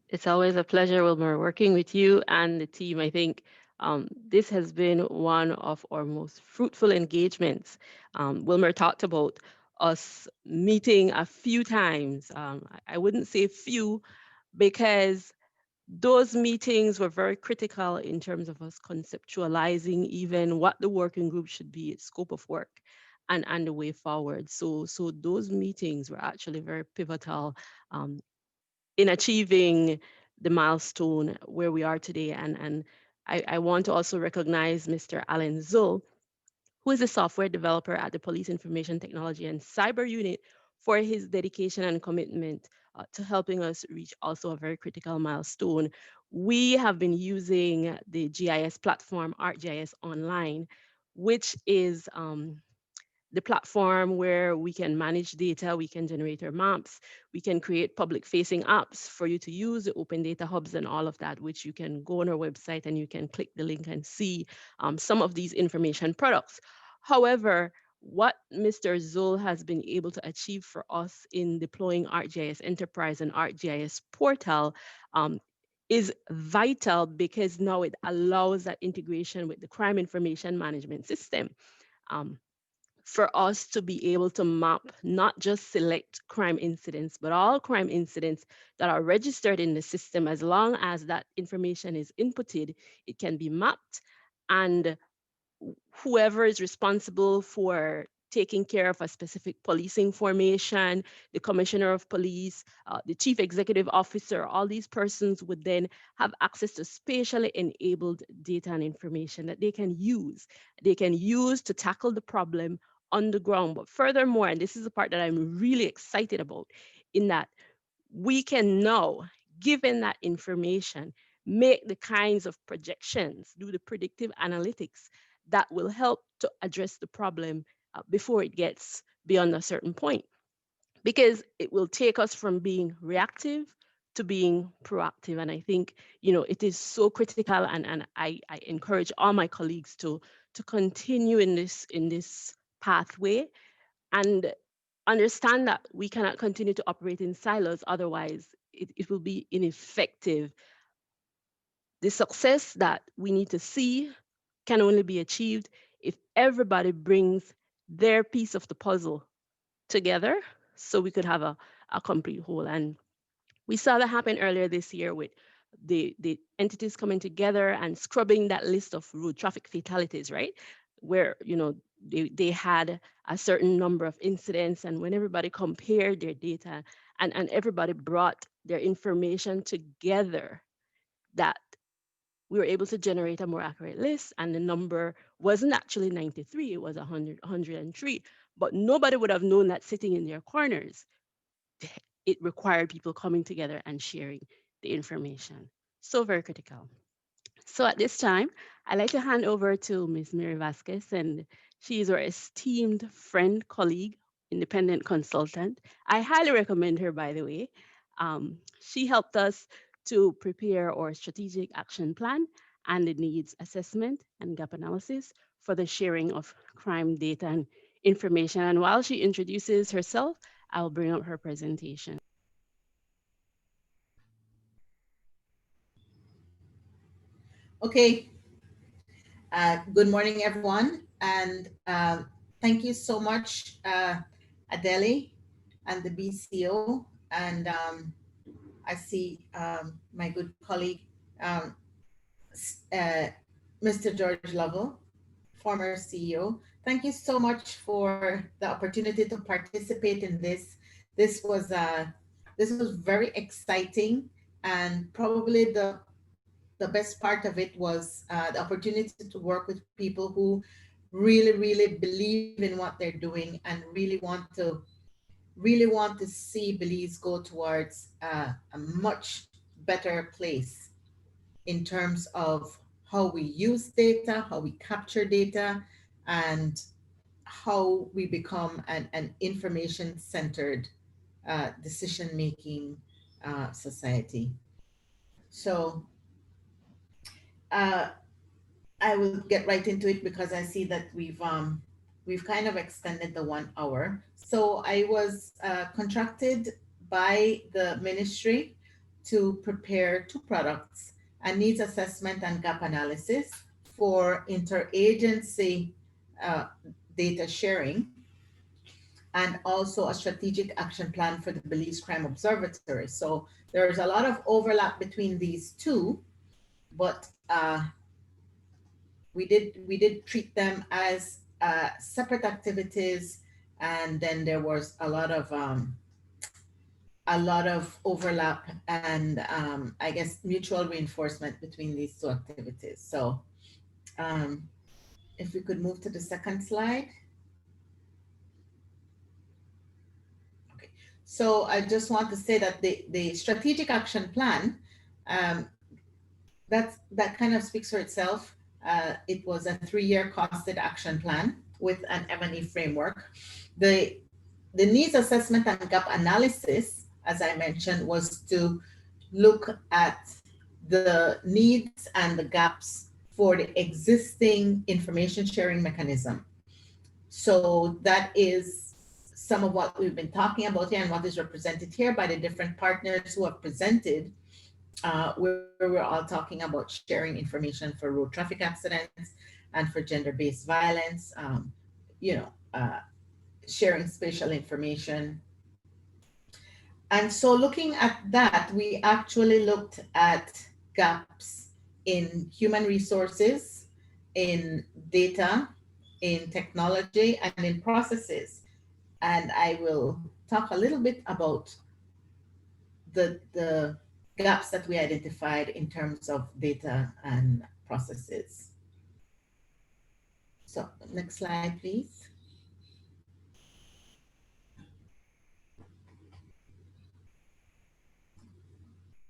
It's always a pleasure, Wilmer, working with you and the team. I think this has been one of our most fruitful engagements. Wilmer talked about us meeting a few times. I wouldn't say few because those meetings were very critical in terms of us conceptualizing even what the working group should be, its scope of work, and the way forward. So those meetings were actually very pivotal um, in achieving the milestone where we are today. And I want to also recognize Mr. Alan Zull, who is a software developer at the Police Information Technology and Cyber Unit, for his dedication and commitment to helping us reach also a very critical milestone. We have been using the GIS platform, ArcGIS Online, which is the platform where we can manage data, we can generate our maps, we can create public facing apps for you to use, the open data hubs and all of that, which you can go on our website and you can click the link and see some of these information products. However, what Mr. Zoll has been able to achieve for us in deploying ArcGIS Enterprise and ArcGIS Portal is vital because now it allows that integration with the crime information management system. For us to be able to map not just select crime incidents, but all crime incidents that are registered in the system. As long as that information is inputted, it can be mapped, and whoever is responsible for taking care of a specific policing formation, the commissioner of police, the chief executive officer, all these persons would then have access to spatially enabled data and information that they can use. They can use to tackle the problem on the ground. But furthermore, and this is the part that I'm really excited about, in that we can now, given that information, make the kinds of projections, do the predictive analytics that will help to address the problem before it gets beyond a certain point. Because it will take us from being reactive to being proactive. And I think, it is so critical, and I encourage all my colleagues to continue in this pathway and understand that we cannot continue to operate in silos, otherwise it will be ineffective. The success that we need to see can only be achieved if everybody brings their piece of the puzzle together so we could have a complete whole. And we saw that happen earlier this year with the entities coming together and scrubbing that list of road traffic fatalities, right? Where, they had a certain number of incidents, and when everybody compared their data and everybody brought their information together, that we were able to generate a more accurate list. And the number wasn't actually 93, it was 100, 103. But nobody would have known that sitting in their corners. It required people coming together and sharing the information. So very critical. So at this time, I'd like to hand over to Ms. Mary Vasquez, and she is our esteemed friend, colleague, independent consultant. I highly recommend her, by the way. She helped us to prepare our strategic action plan and the needs assessment and gap analysis for the sharing of crime data and information. And while she introduces herself, I'll bring up her presentation. Okay. Good morning, everyone, and thank you so much, Adele and the BCO. And I see my good colleague, um, Mr. George Lovell, former CEO. Thank you so much for the opportunity to participate in this. This was very exciting, and probably the best part of it was the opportunity to work with people who really believe in what they're doing and really want to see Belize go towards a much better place in terms of how we use data, how we capture data, and how we become an information centered decision making society. So uh, I will get right into it because I see that we've kind of extended the 1 hour. So I was contracted by the ministry to prepare two products: a needs assessment and gap analysis for interagency uh, data sharing, and also a strategic action plan for the Belize Crime Observatory. So there's a lot of overlap between these two, but we did treat them as separate activities, and then there was a lot of overlap and I guess mutual reinforcement between these two activities. So um, if we could move to the second slide. Okay. So I just want to say that the strategic action plan, um, that kind of speaks for itself. It was a 3-year costed action plan with an M&E framework. The needs assessment and gap analysis, as I mentioned, was to look at the needs and the gaps for the existing information sharing mechanism. So that is some of what we've been talking about here and what is represented here by the different partners who have presented, where we're all talking about sharing information for road traffic accidents and for gender-based violence, you know, uh, sharing spatial information. And so looking at that, we actually looked at gaps in human resources, in data, in technology, and in processes. And I will talk a little bit about the gaps that we identified in terms of data and processes. So next slide, please.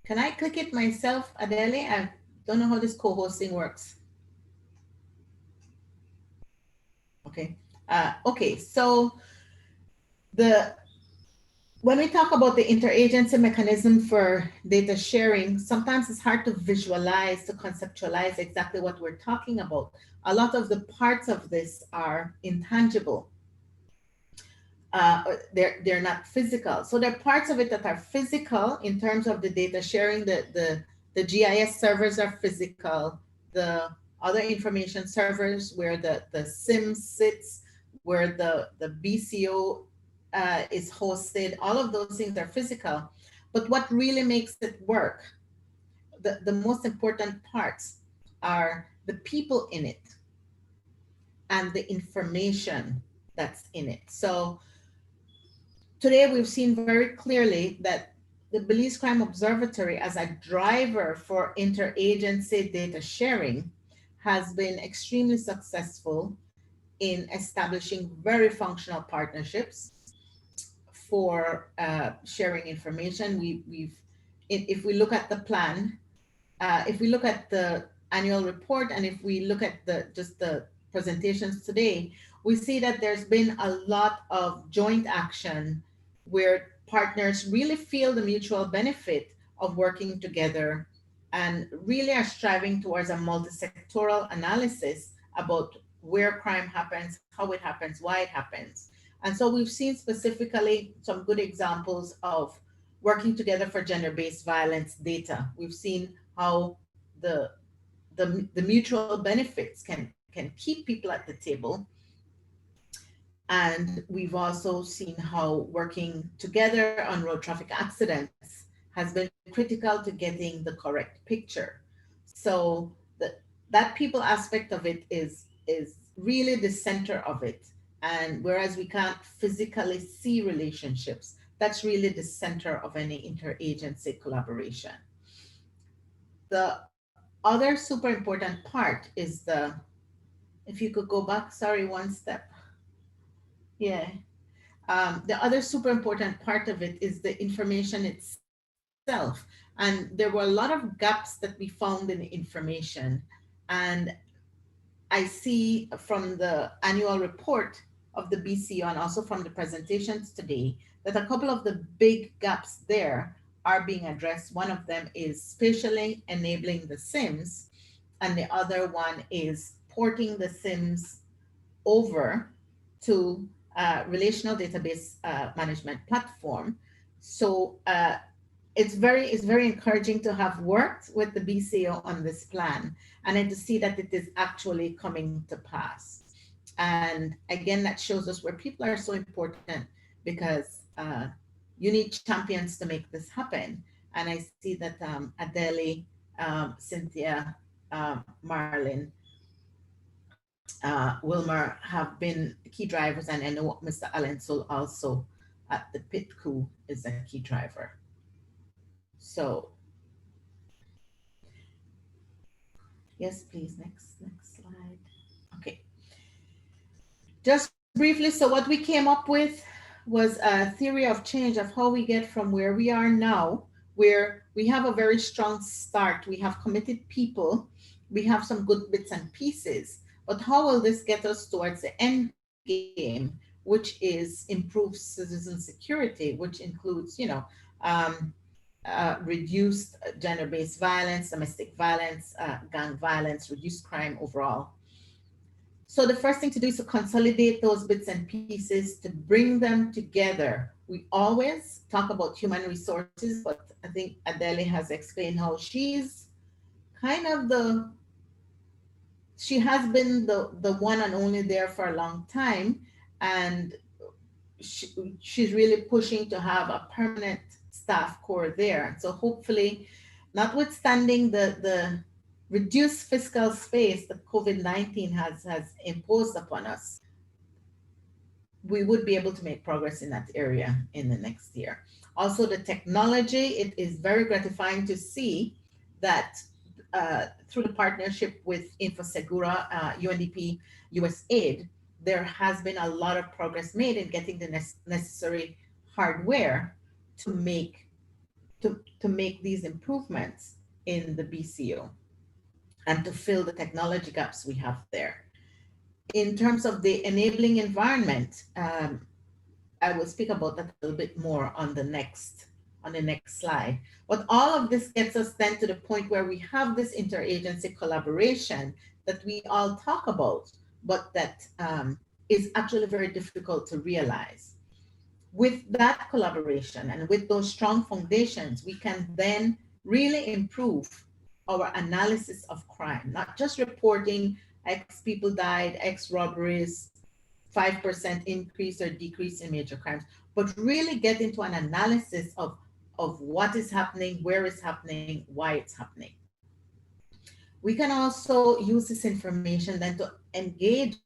Can I click it myself, Adele? I don't know how this co-hosting works. Okay. Okay. So when we talk about the interagency mechanism for data sharing, sometimes it's hard to visualize, to conceptualize exactly what we're talking about. A lot of the parts of this are intangible. They're not physical. So there are parts of it that are physical in terms of the data sharing. The GIS servers are physical. The other information servers where the SIM sits, where the BCO is hosted, all of those things are physical. But what really makes it work, the most important parts are the people in it and the information that's in it. So today we've seen very clearly that the Belize Crime Observatory as a driver for interagency data sharing has been extremely successful in establishing very functional partnerships for sharing information. If we look at the plan, if we look at the annual report, and if we look at the presentations today, we see that there's been a lot of joint action where partners really feel the mutual benefit of working together and really are striving towards a multi-sectoral analysis about where crime happens, how it happens, why it happens. And so we've seen specifically some good examples of working together for gender-based violence data. We've seen how the mutual benefits can keep people at the table. And we've also seen how working together on road traffic accidents has been critical to getting the correct picture. So that people aspect of it is really the center of it. And whereas we can't physically see relationships, that's really the center of any interagency collaboration. The other super important part is if you could go back, sorry, one step. Yeah. The other super important part of it is the information itself. And there were a lot of gaps that we found in the information. And I see from the annual report of the BCO and also from the presentations today that a couple of the big gaps there are being addressed. One of them is spatially enabling the SIMs, and the other one is porting the SIMs over to relational database management platform. So it's very encouraging to have worked with the BCO on this plan and then to see that it is actually coming to pass. And again, that shows us where people are so important because you need champions to make this happen. And I see that Adele, Cynthia, Marlin, Wilmer have been key drivers, and I know Mr. Allen Sol also at the pit crew is a key driver. So, yes, please, next slide. Okay. Just briefly, so what we came up with was a theory of change of how we get from where we are now, where we have a very strong start, we have committed people, we have some good bits and pieces, but how will this get us towards the end game, which is improved citizen security, which includes, reduced gender-based violence, domestic violence, gang violence, reduced crime overall. So the first thing to do is to consolidate those bits and pieces to bring them together. We always talk about human resources, but I think Adele has explained how she's kind of she has been the one and only there for a long time. And she's really pushing to have a permanent staff core there. So hopefully, notwithstanding the reduced fiscal space that COVID-19 has imposed upon us, we would be able to make progress in that area in the next year. Also, the technology, it is very gratifying to see that through the partnership with InfoSegura, UNDP, USAID, there has been a lot of progress made in getting the necessary hardware to make these improvements in the BCO and to fill the technology gaps we have there. In terms of the enabling environment, I will speak about that a little bit more on the next slide. But all of this gets us then to the point where we have this interagency collaboration that we all talk about, but that is actually very difficult to realize. With that collaboration and with those strong foundations, we can then really improve our analysis of crime, not just reporting X people died, X robberies, 5% increase or decrease in major crimes, but really get into an analysis of what is happening, where it's happening, why it's happening. We can also use this information then to engage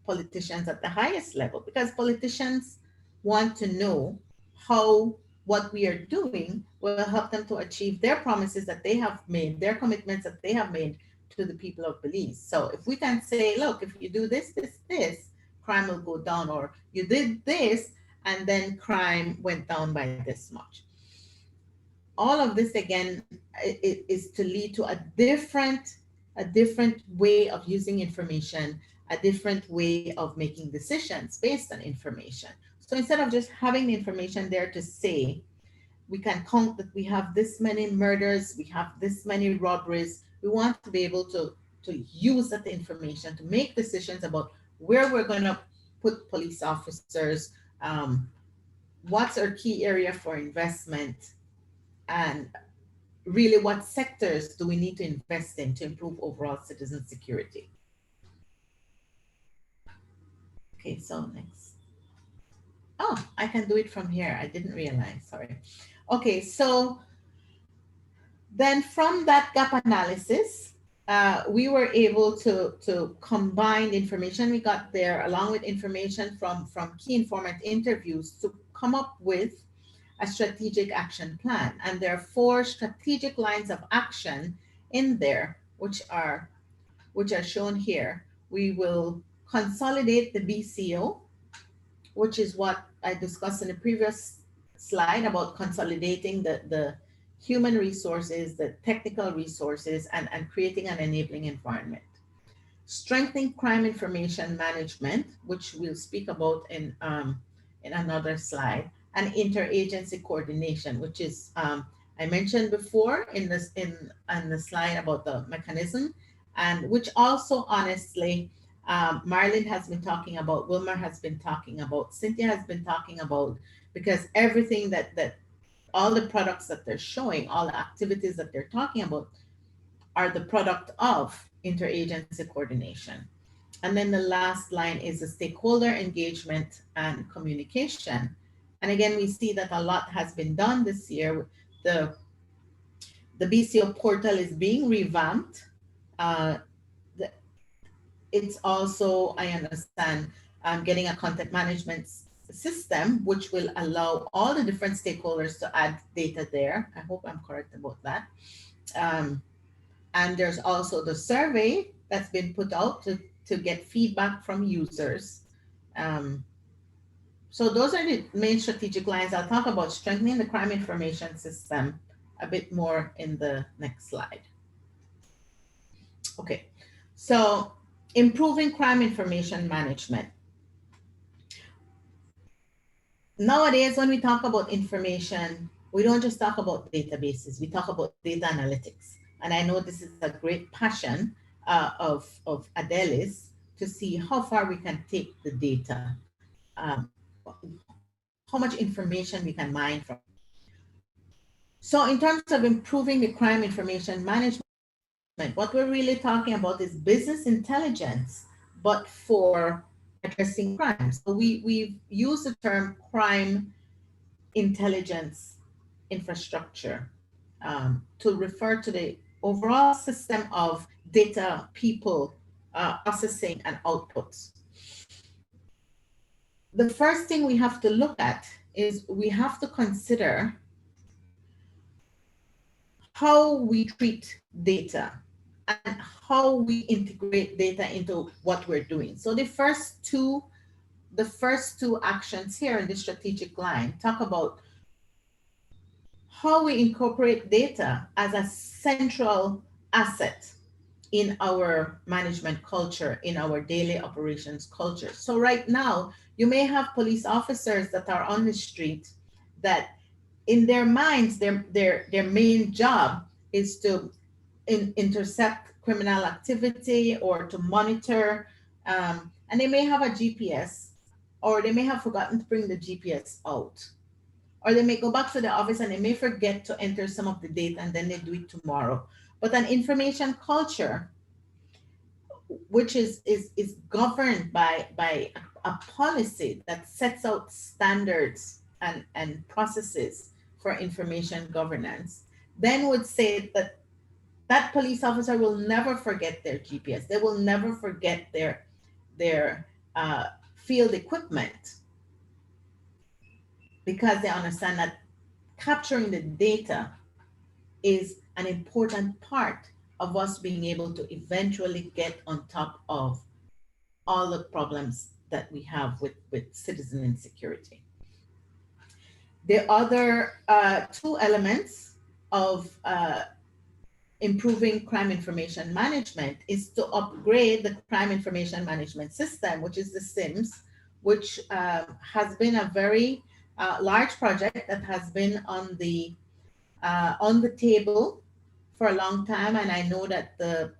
politicians at the highest level, because politicians want to know how what we are doing will help them to achieve their promises that they have made, their commitments that they have made to the people of Belize. So if we can say, look, if you do this, crime will go down, or you did this and then crime went down by this much. All of this again is to lead to a different way of using information, a different way of making decisions based on information. So instead of just having the information there to say, we can count that we have this many murders, we have this many robberies, we want to be able to use that information to make decisions about where we're going to put police officers, what's our key area for investment, and really what sectors do we need to invest in to improve overall citizen security. Okay, so next. Oh, I can do it from here. I didn't realize, sorry. Okay, so then from that gap analysis, we were able to combine the information we got there along with information from key informant interviews to come up with a strategic action plan. And there are 4 strategic lines of action in there, which are shown here. We will consolidate the BCO, which is what I discussed in the previous slide about consolidating the human resources, the technical resources, and creating an enabling environment. Strengthening crime information management, which we'll speak about in another slide, and interagency coordination, which is I mentioned before in the slide about the mechanism, and which also honestly Marlene has been talking about, Wilmer has been talking about, Cynthia has been talking about, because everything that all the products that they're showing, all the activities that they're talking about are the product of interagency coordination. And then the last line is the stakeholder engagement and communication. And again, we see that a lot has been done this year. The BCO portal is being revamped. It's also, I understand, getting a content management system, which will allow all the different stakeholders to add data there. I hope I'm correct about that. And there's also the survey that's been put out to get feedback from users. So those are the main strategic lines. I'll talk about strengthening the crime information system a bit more in the next slide. Okay, so improving crime information management. Nowadays, when we talk about information, we don't just talk about databases, we talk about data analytics. And I know this is a great passion of Adele's, to see how far we can take the data, how much information we can mine from. So in terms of improving the crime information management, what we're really talking about is business intelligence, but for addressing crime. So we've used the term crime intelligence infrastructure to refer to the overall system of data, people, processing, and outputs. The first thing we have to look at is we have to consider how we treat data and how we integrate data into what we're doing. So the first two actions here in the strategic line talk about how we incorporate data as a central asset in our management culture, in our daily operations culture. So right now, you may have police officers that are on the street that in their minds, their main job is to intercept criminal activity or to monitor, and they may have a GPS, or they may have forgotten to bring the GPS out, or they may go back to the office and they may forget to enter some of the data and then they do it tomorrow. But an information culture, which is governed by a policy that sets out standards and processes for information governance, then would say that that police officer will never forget their GPS. They will never forget their field equipment. because they understand that capturing the data is an important part of us being able to eventually get on top of all the problems that we have with citizen insecurity. The other two elements of improving crime information management is to upgrade the crime information management system, which is the SIMS, which has been a very large project that has been on the table for a long time. And I know that the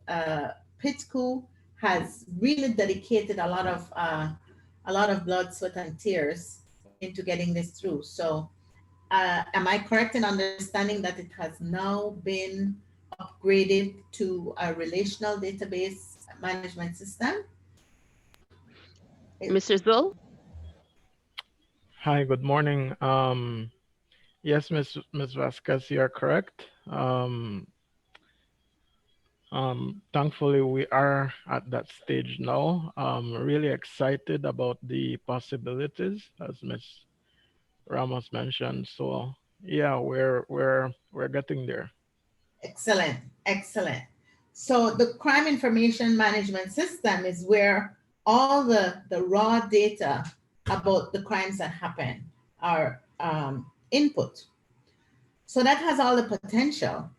PITCU has really dedicated a lot of blood, sweat, and tears into getting this through. So am I correct in understanding that it has now been upgraded to a relational database management system? Mr. Zoll? Hi, good morning. Yes, Ms. Vasquez, you are correct. Thankfully, we are at that stage now. Really excited about the possibilities, as Ms. Ramos mentioned. So yeah, we're getting there. Excellent, excellent. So the crime information management system is where all the raw data about the crimes that happen are input. So that has all the potential.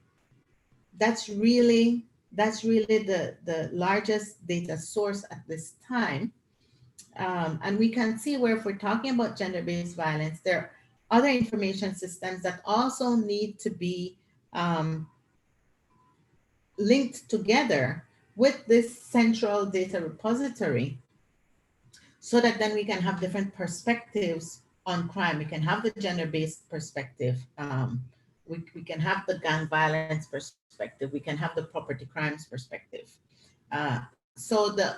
That's really the largest data source at this time. And we can see where if we're talking about gender-based violence, there are other information systems that also need to be linked together with this central data repository so that then we can have different perspectives on crime. We can have the gender-based perspective. We can have the gang violence perspective. We can have the property crimes perspective. So the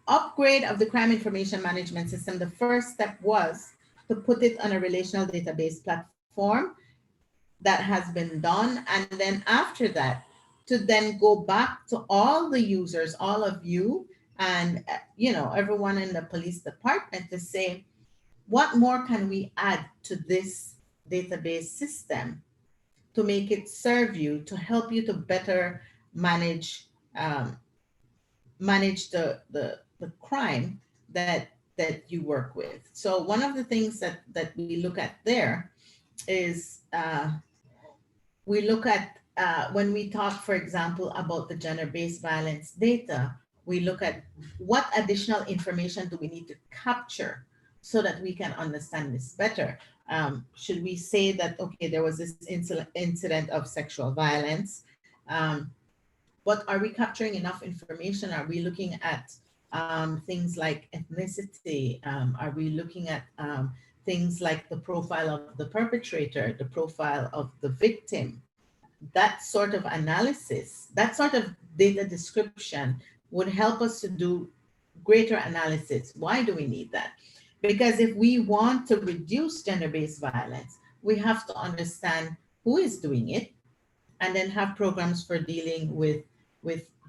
upgrade of the crime information management system, the first step was to put it on a relational database platform. That has been done. And then after that, to then go back to all the users, all of you, and everyone in the police department to say, what more can we add to this database system to make it serve you, to help you to better manage the crime that you work with. So one of the things that we look at there is we look at when we talk, for example, about the gender-based violence data, we look at what additional information do we need to capture so that we can understand this better. Should we say that, okay, there was this incident of sexual violence, but are we capturing enough information? Are we looking at things like ethnicity? Are we looking at things like the profile of the perpetrator, the profile of the victim? That sort of analysis, that sort of data description would help us to do greater analysis. Why do we need that? Because if we want to reduce gender-based violence, we have to understand who is doing it and then have programs for dealing with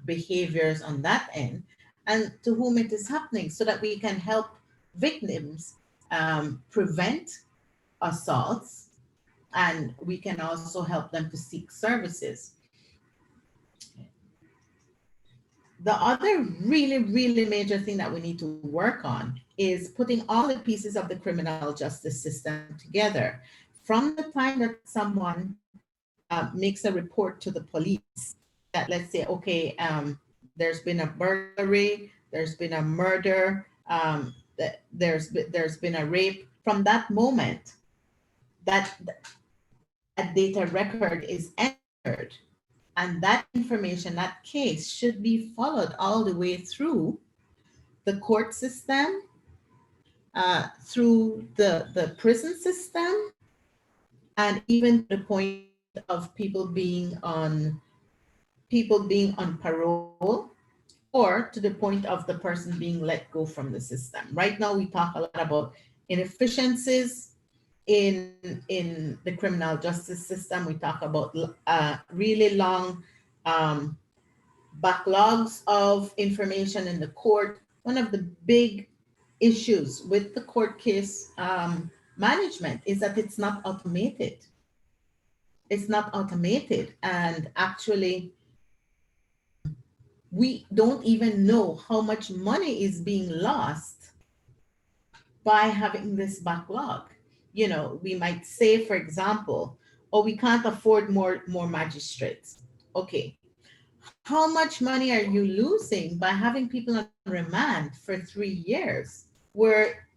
behaviors on that end and to whom it is happening so that we can help victims prevent assaults, and we can also help them to seek services. The other really major thing that we need to work on is putting all the pieces of the criminal justice system together. From the time that someone makes a report to the police, that let's say, okay, there's been a burglary, there's been a murder, there's been a rape. From that moment, that data record is entered, and that information, that case should be followed all the way through the court system, through the prison system, and even to the point of people being on parole, or to the point of the person being let go from the system. Right now, we talk a lot about inefficiencies in the criminal justice system. We talk about really long backlogs of information in the court. One of the big issues with the court case management is that it's not automated. It's not automated, and actually we don't even know how much money is being lost by having this backlog. You know, we might say, for example, oh, we can't afford more magistrates. Okay, how much money are you losing by having people on remand for 3 years, where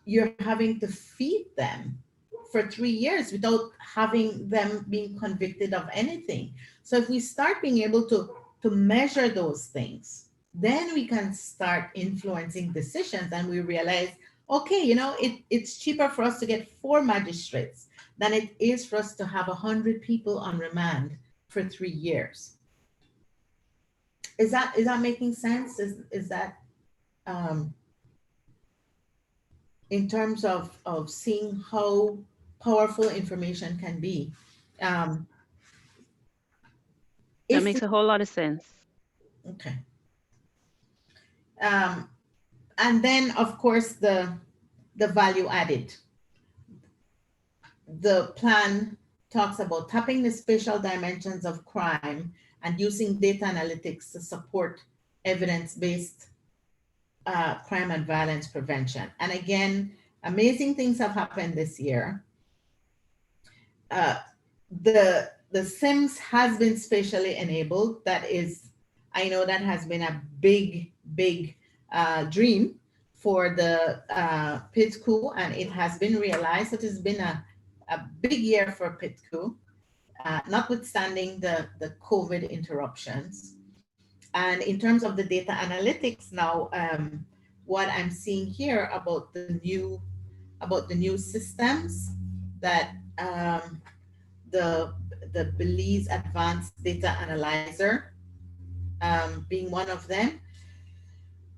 you're having to feed them for 3 years without having them being convicted of anything? So if we start being able to measure those things, then we can start influencing decisions, and we realize, okay, you know, it's cheaper for us to get 4 magistrates than it is for us to have 100 people on remand for 3 years. Is that making sense? Is that in terms of seeing how powerful information can be? Um, That if makes a whole lot of sense. Okay. Um, and then, of course, the value added. The plan talks about tapping the spatial dimensions of crime and using data analytics to support evidence-based crime and violence prevention. And again, amazing things have happened this year. The SIMS has been spatially enabled. That is, I know that has been a big dream for the PITCU, and it has been realized. It has been a big year for PITCU, notwithstanding the COVID interruptions. And in terms of the data analytics now, what I'm seeing here about the new systems that the Belize Advanced Data Analyzer being one of them.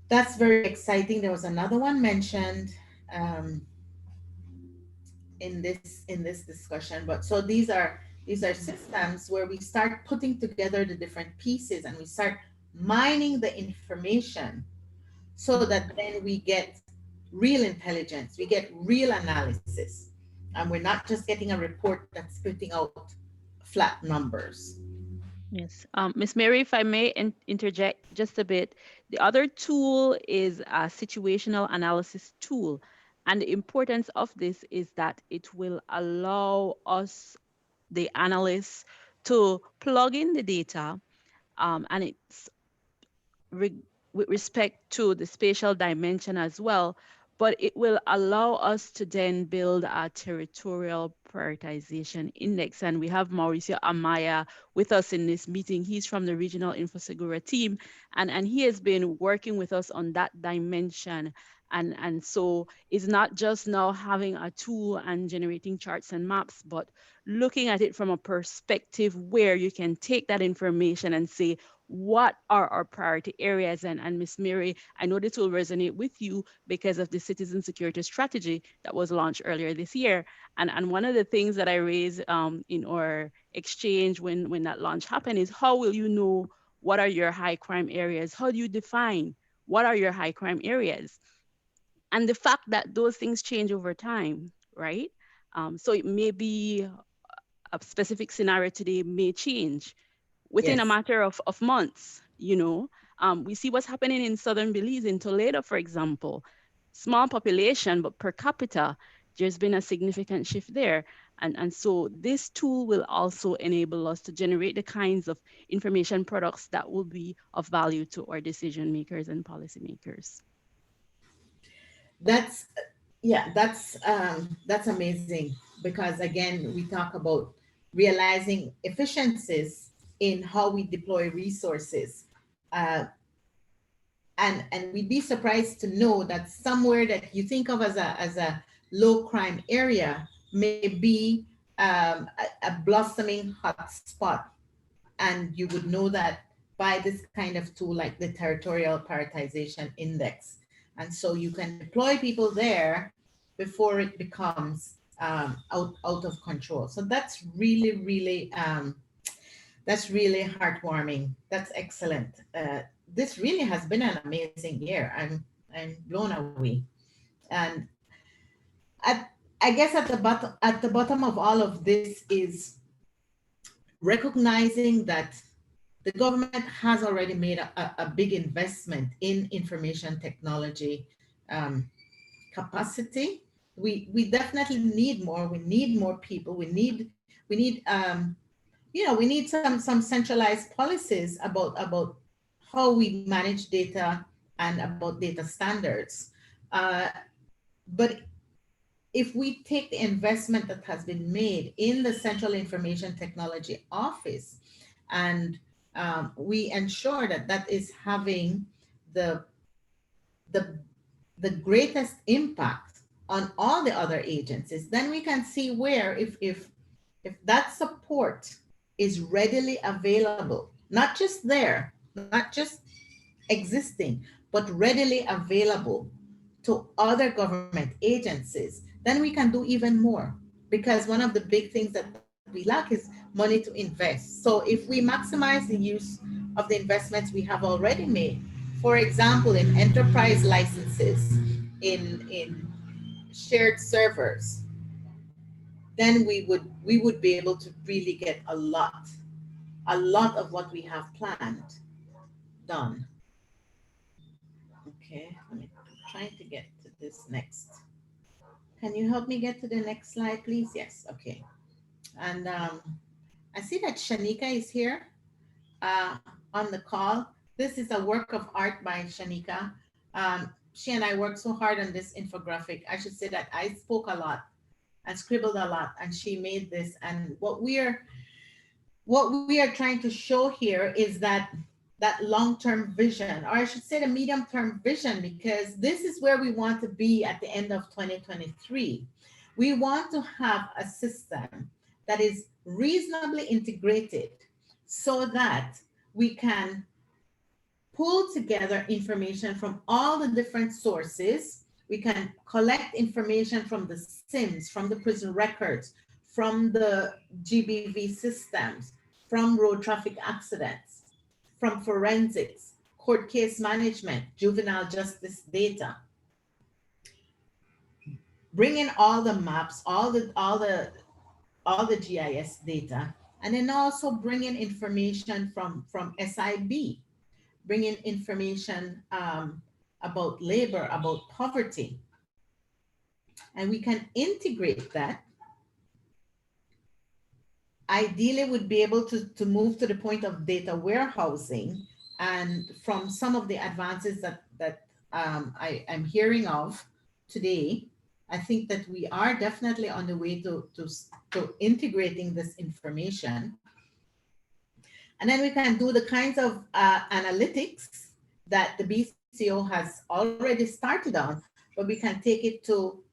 That's very exciting. There was another one mentioned in this discussion, but so these are systems where we start putting together the different pieces and we start mining the information so that then we get real intelligence, we get real analysis, and we're not just getting a report that's spitting out flat numbers. Yes. Miss Mary, if I may interject just a bit, the other tool is a situational analysis tool. And the importance of this is that it will allow us, the analysts, to plug in the data, and it's with respect to the spatial dimension as well, but it will allow us to then build a territorial prioritization index. And we have Mauricio Amaya with us in this meeting. He's from the Regional Infosegura team, and he has been working with us on that dimension. And so it's not just now having a tool and generating charts and maps, but looking at it from a perspective where you can take that information and say, what are our priority areas? And Ms. Mary, I know this will resonate with you because of the citizen security strategy that was launched earlier this year. And one of the things that I raised in our exchange when that launch happened is, how will you know what are your high crime areas? How do you define what are your high crime areas? And the fact that those things change over time, right? So it may be a specific scenario today may change within a Yes. matter of months, you know. We see what's happening in southern Belize, in Toledo, for example. Small population, but per capita, there's been a significant shift there. And so this tool will also enable us to generate the kinds of information products that will be of value to our decision makers and policymakers. That's that's amazing, because again we talk about realizing efficiencies in how we deploy resources, uh, and we'd be surprised to know that somewhere that you think of as a low crime area may be a blossoming hot spot, and you would know that by this kind of tool like the territorial prioritization index. And so you can deploy people there before it becomes out of control. So that's really heartwarming. That's excellent. This really has been an amazing year. I'm blown away. And I guess at the bottom of all of this is recognizing that the government has already made a big investment in information technology capacity. We definitely need more. We need more people. We need we need some centralized policies about how we manage data and about data standards. But if we take the investment that has been made in the Central Information Technology Office and we ensure that that is having the, the, the greatest impact on all the other agencies, then we can see where if that support is readily available, not just there, not just existing, but readily available to other government agencies, then we can do even more. Because one of the big things that we lack is money to invest. So if we maximize the use of the investments we have already made, for example, in enterprise licenses, in shared servers, then we would be able to really get a lot of what we have planned done. Okay, I'm trying to get to this next. Can you help me get to the next slide, please? Yes, okay. And I see that Shanika is here on the call. This is a work of art by Shanika. She and I worked so hard on this infographic. I should say that I spoke a lot and scribbled a lot, and she made this. And what we are trying to show here is that long-term vision, or I should say the medium-term vision, because this is where we want to be at the end of 2023. We want to have a system that is reasonably integrated so that we can pull together information from all the different sources. We can collect information from the SIMS, from the prison records, from the GBV systems, from road traffic accidents, from forensics, court case management, juvenile justice data. Bring in all the maps, all the GIS data, and then also bring in information from SIB, bring in information about labor, about poverty. And we can integrate that. Ideally, would be able to move to the point of data warehousing, and from some of the advances that I'm hearing of today, I think that we are definitely on the way to integrating this information. And then we can do the kinds of analytics that the BCO has already started on, but we can take it to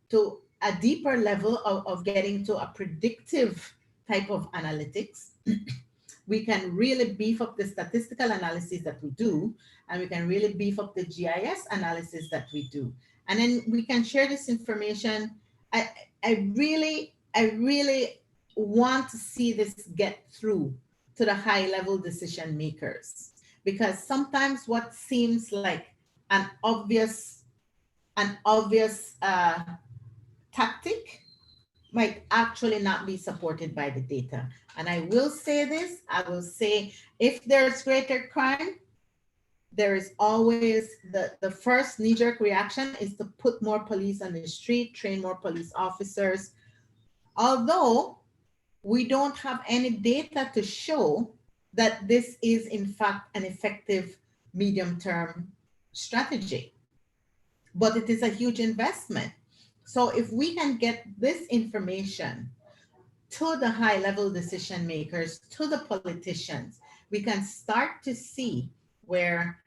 a deeper level of getting to a predictive type of analytics. We can really beef up the statistical analysis that we do, and we can really beef up the GIS analysis that we do. And then we can share this information. I really want to see this get through to the high level decision makers, because sometimes what seems like an obvious tactic might actually not be supported by the data. And I will say this, I will say, if there's greater crime, there is always the first knee-jerk reaction is to put more police on the street, train more police officers. Although we don't have any data to show that this is in fact an effective medium-term strategy, but it is a huge investment. So if we can get this information to the high-level decision makers, to the politicians, we can start to see where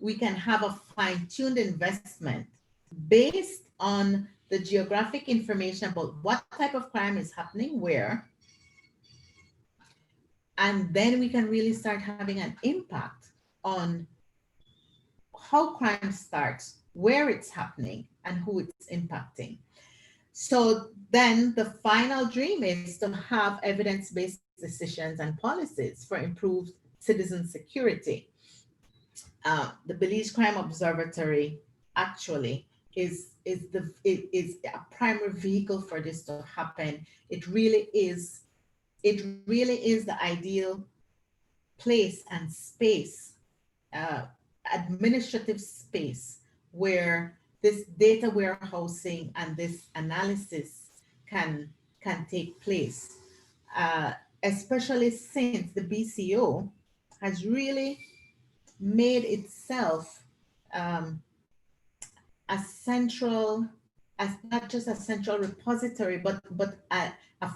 we can have a fine-tuned investment based on the geographic information about what type of crime is happening where. And then we can really start having an impact on how crime starts, where it's happening, and who it's impacting. So then the final dream is to have evidence-based decisions and policies for improved citizen security. The Belize Crime Observatory actually is a primary vehicle for this to happen. It really is the ideal place and space, uh, administrative space, where this data warehousing and this analysis can can take place, uh, especially since the BCO has really made itself um, a central, as not just a central repository, but a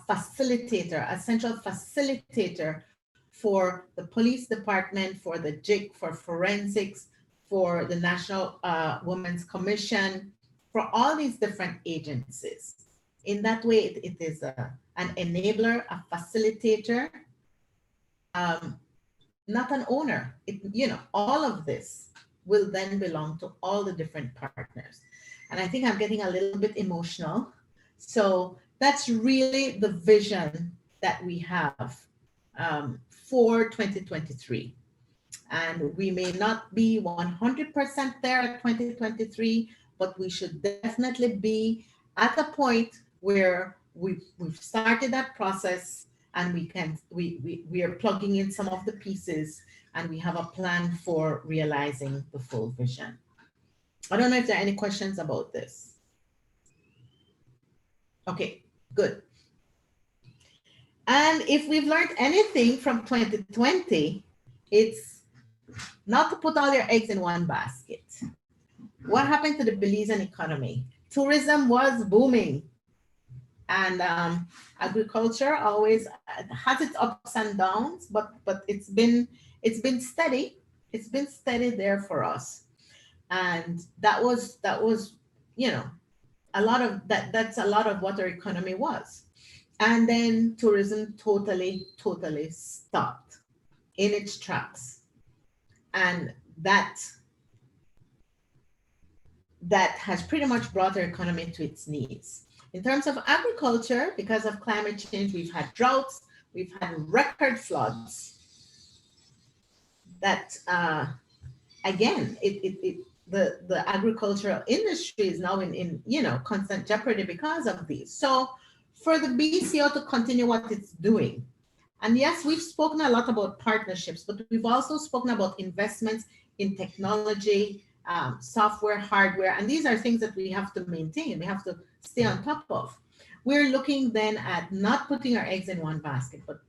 facilitator, a central facilitator for the police department, for the JIC, for forensics, for the National Women's Commission, for all these different agencies. In that way, it is an enabler, a facilitator, um, not an owner. All of this will then belong to all the different partners. And I think I'm getting a little bit emotional. So that's really the vision that we have for 2023. And we may not be 100% there at 2023, but we should definitely be at a point where we've started that process, and we are plugging in some of the pieces, and we have a plan for realizing the full vision. I don't know if there are any questions about this. Okay, good. And if we've learned anything from 2020, it's not to put all your eggs in one basket. What happened to the Belizean economy? Tourism was booming, and agriculture always has its ups and downs, but it's been steady. It's been steady there for us, and that was a lot of that. That's a lot of what our economy was, and then tourism totally stopped in its tracks, and that has pretty much brought our economy to its knees. In terms of agriculture, because of climate change, we've had droughts, we've had record floods. That again, the agricultural industry is now in constant jeopardy because of these. So for the BCO to continue what it's doing, and yes, we've spoken a lot about partnerships, but we've also spoken about investments in technology, software, hardware, and these are things that we have to maintain, we have to stay on top of. We're looking then at not putting our eggs in one basket, but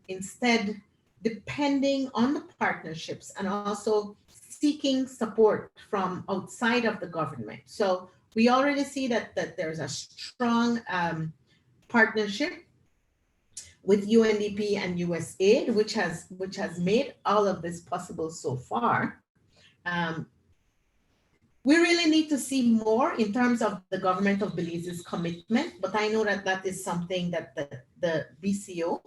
instead depending on the partnerships and also seeking support from outside of the government. So we already see that there's a strong partnership with UNDP and USAID, which has made all of this possible so far. We really need to see more in terms of the government of Belize's commitment, but I know that is something that the BCO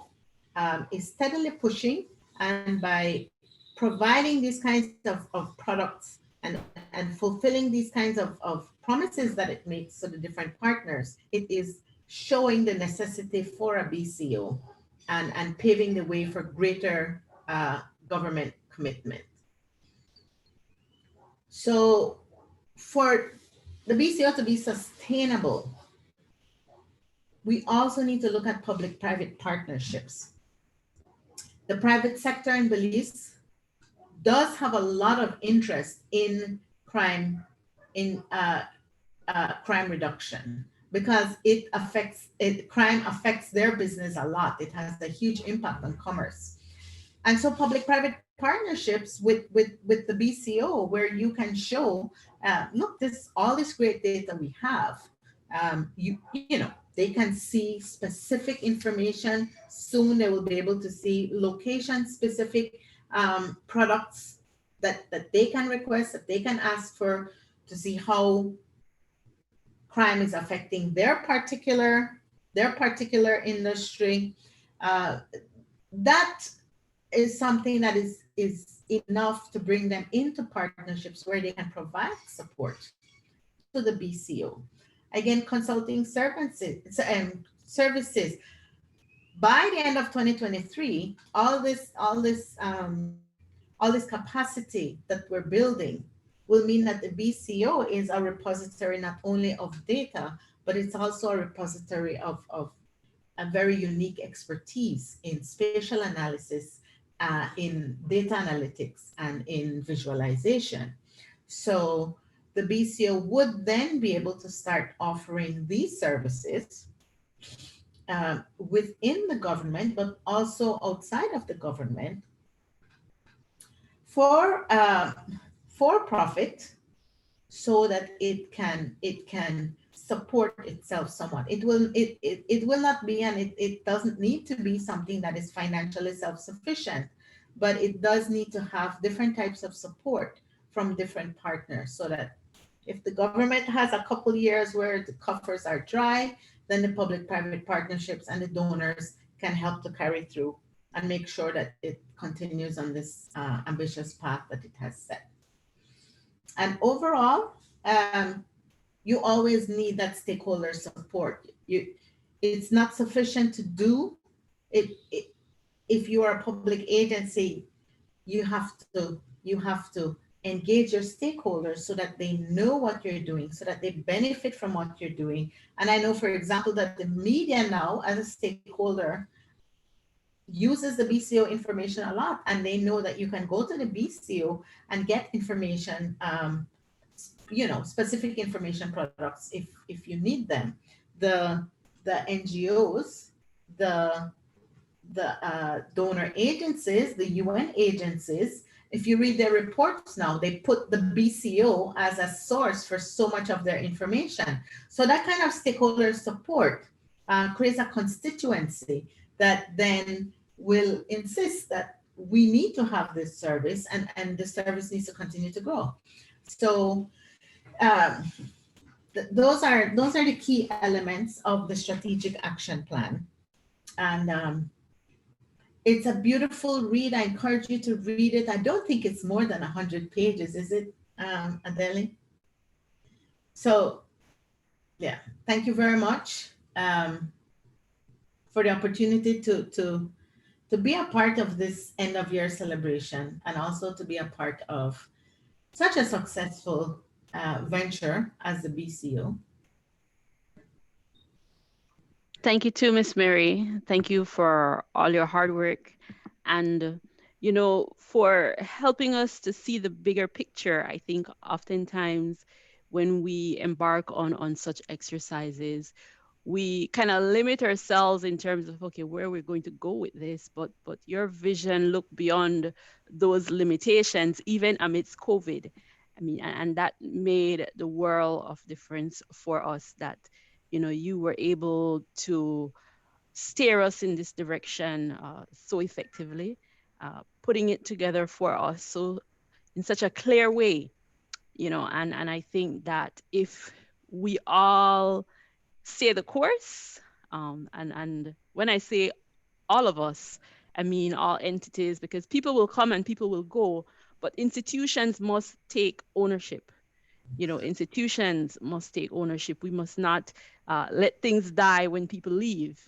is steadily pushing, and by providing these kinds of products and fulfilling these kinds of promises that it makes to the different partners, it is showing the necessity for a BCO and paving the way for greater government commitment. So for the BCO to be sustainable, we also need to look at public-private partnerships. The private sector in Belize does have a lot of interest in crime, crime reduction, because crime affects their business a lot. It has a huge impact on commerce. And so public-private partnerships with the BCO, where you can show, look, all this great data we have, they can see specific information. Soon they will be able to see location-specific products that they can request, that they can ask for, to see how crime is affecting their particular industry. That is something that is enough to bring them into partnerships where they can provide support to the BCO. Again, consulting services. By the end of 2023, all this capacity that we're building will mean that the BCO is a repository not only of data, but it's also a repository of a very unique expertise in spatial analysis, in data analytics, and in visualization. So the BCO would then be able to start offering these services within the government, but also outside of the government for profit, so that it can support itself somewhat. It will not be, and it doesn't need to be something that is financially self-sufficient, but it does need to have different types of support from different partners, so that if the government has a couple years where the coffers are dry, then the public-private partnerships and the donors can help to carry through and make sure that it continues on this ambitious path that it has set. And overall, you always need that stakeholder support. It's not sufficient to do it. If you are a public agency, you have to engage your stakeholders so that they know what you're doing, so that they benefit from what you're doing. And I know, for example, that the media now, as a stakeholder, uses the BCO information a lot, and they know that you can go to the BCO and get information, specific information products if you need them. The NGOs, the donor agencies, the UN agencies, if you read their reports now, they put the BCO as a source for so much of their information. So that kind of stakeholder support creates a constituency that then will insist that we need to have this service, and the service needs to continue to grow. So those are the key elements of the strategic action plan. And it's a beautiful read. I encourage you to read it. I don't think it's more than 100 pages, is it, Adele? So, yeah, thank you very much for the opportunity to be a part of this end of year celebration, and also to be a part of such a successful venture as the BCO. Thank you too, Miss Mary. Thank you for all your hard work and, for helping us to see the bigger picture. I think oftentimes when we embark on such exercises, we kind of limit ourselves in terms of, okay, where we're going to go with this, but your vision looked beyond those limitations, even amidst COVID. I mean, and that made the world of difference for us, that you were able to steer us in this direction so effectively, putting it together for us so in such a clear way, and I think that if we all stay the course, and when I say all of us, I mean all entities, because people will come and people will go, but institutions must take ownership. Institutions must take ownership. We must not let things die when people leave,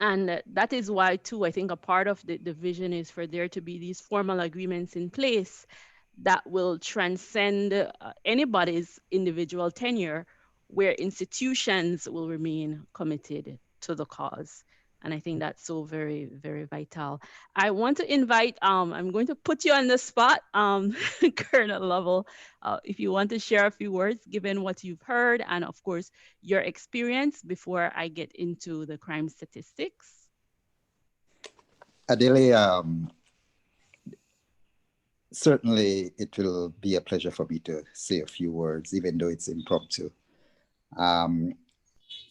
and that is why too, I think a part of the vision is for there to be these formal agreements in place that will transcend anybody's individual tenure, where institutions will remain committed to the cause. And I think that's so very, very vital. I want to invite, I'm going to put you on the spot, Colonel Lovell, if you want to share a few words, given what you've heard and of course, your experience, before I get into the crime statistics. Adele, certainly it will be a pleasure for me to say a few words, even though it's impromptu.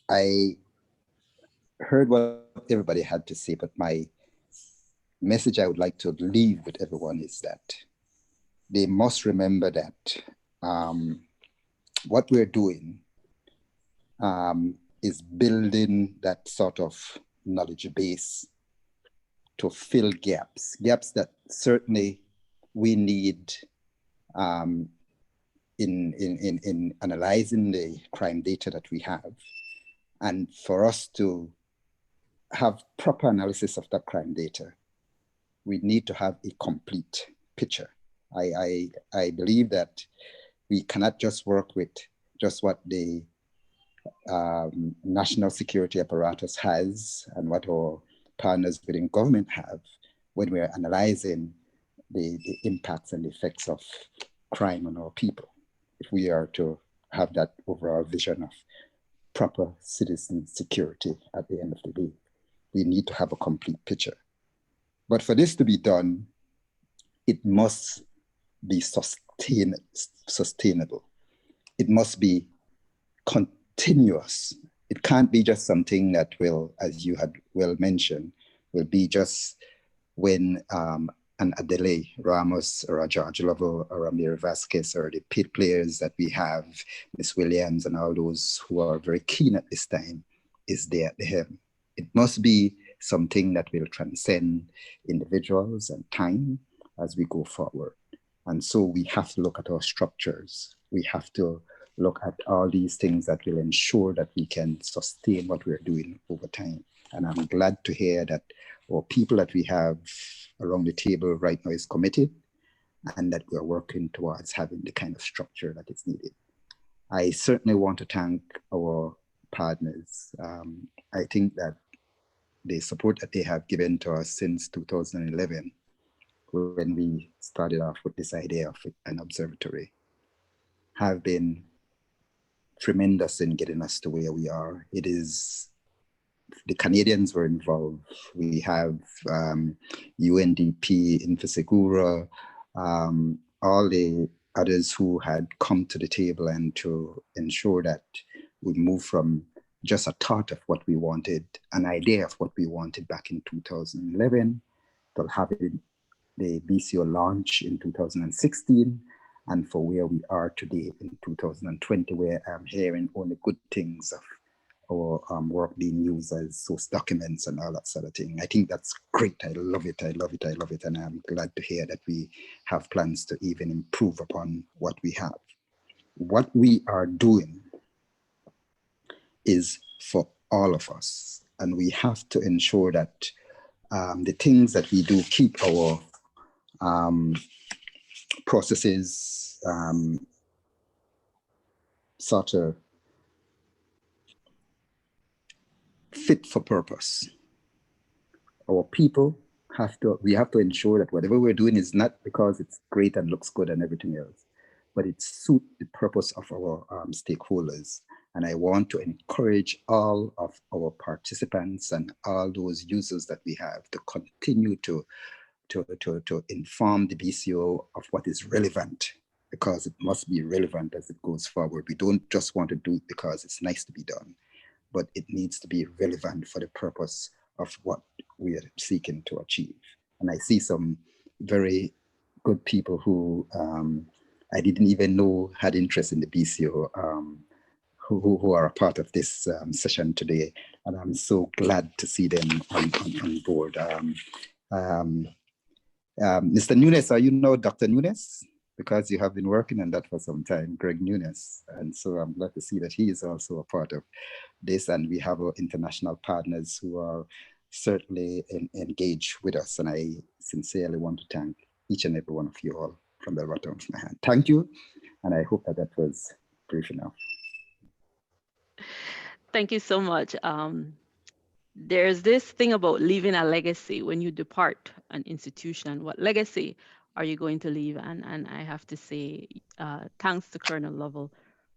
I heard what everybody had to say, but my message I would like to leave with everyone is that they must remember that what we're doing is building that sort of knowledge base to fill gaps that certainly we need in analyzing the crime data that we have, and for us to have proper analysis of that crime data, we need to have a complete picture. I believe that we cannot just work with just what the national security apparatus has and what our partners within government have when we're analyzing the impacts and effects of crime on our people. If we are to have that overall vision of proper citizen security at the end of the day, we need to have a complete picture. But for this to be done, it must be sustainable. It must be continuous. It can't be just something that will, as you had well mentioned, will be just when an Adele Ramos or a George Lovell or a Mira Vasquez or the pit players that we have, Miss Williams and all those who are very keen at this time, is there at the helm. It must be something that will transcend individuals and time as we go forward. And so we have to look at our structures. We have to look at all these things that will ensure that we can sustain what we're doing over time. And I'm glad to hear that our people that we have around the table right now is committed and that we're working towards having the kind of structure that is needed. I certainly want to thank our partners. I think that the support that they have given to us since 2011, when we started off with this idea of an observatory, have been tremendous in getting us to where we are. It is, the Canadians were involved. We have UNDP, Infosegura, all the others who had come to the table and to ensure that we move from just a thought of what we wanted, an idea of what we wanted back in 2011, to having the BCO launch in 2016, and for where we are today in 2020, where I'm hearing only good things of our work being used as source documents and all that sort of thing. I think that's great. I love it. I love it. I love it. And I'm glad to hear that we have plans to even improve upon what we have. What we are doing is for all of us. And we have to ensure that the things that we do keep our processes sort of fit for purpose. Our people we have to ensure that whatever we're doing is not because it's great and looks good and everything else, but it suits the purpose of our stakeholders. And I want to encourage all of our participants and all those users that we have to continue to inform the BCO of what is relevant, because it must be relevant as it goes forward. We don't just want to do it because it's nice to be done, but it needs to be relevant for the purpose of what we are seeking to achieve. And I see some very good people who I didn't even know had interest in the BCO, who are a part of this session today. And I'm so glad to see them on board. Mr. Nunes, are you know Dr. Nunes? Because you have been working on that for some time, Greg Nunes. And so I'm glad to see that he is also a part of this. And we have our international partners who are certainly engaged with us. And I sincerely want to thank each and every one of you all from the bottom of my hand. Thank you. And I hope that was brief enough. Thank you so much. There's this thing about leaving a legacy when you depart an institution. What legacy are you going to leave? And I have to say, thanks to Colonel Lovell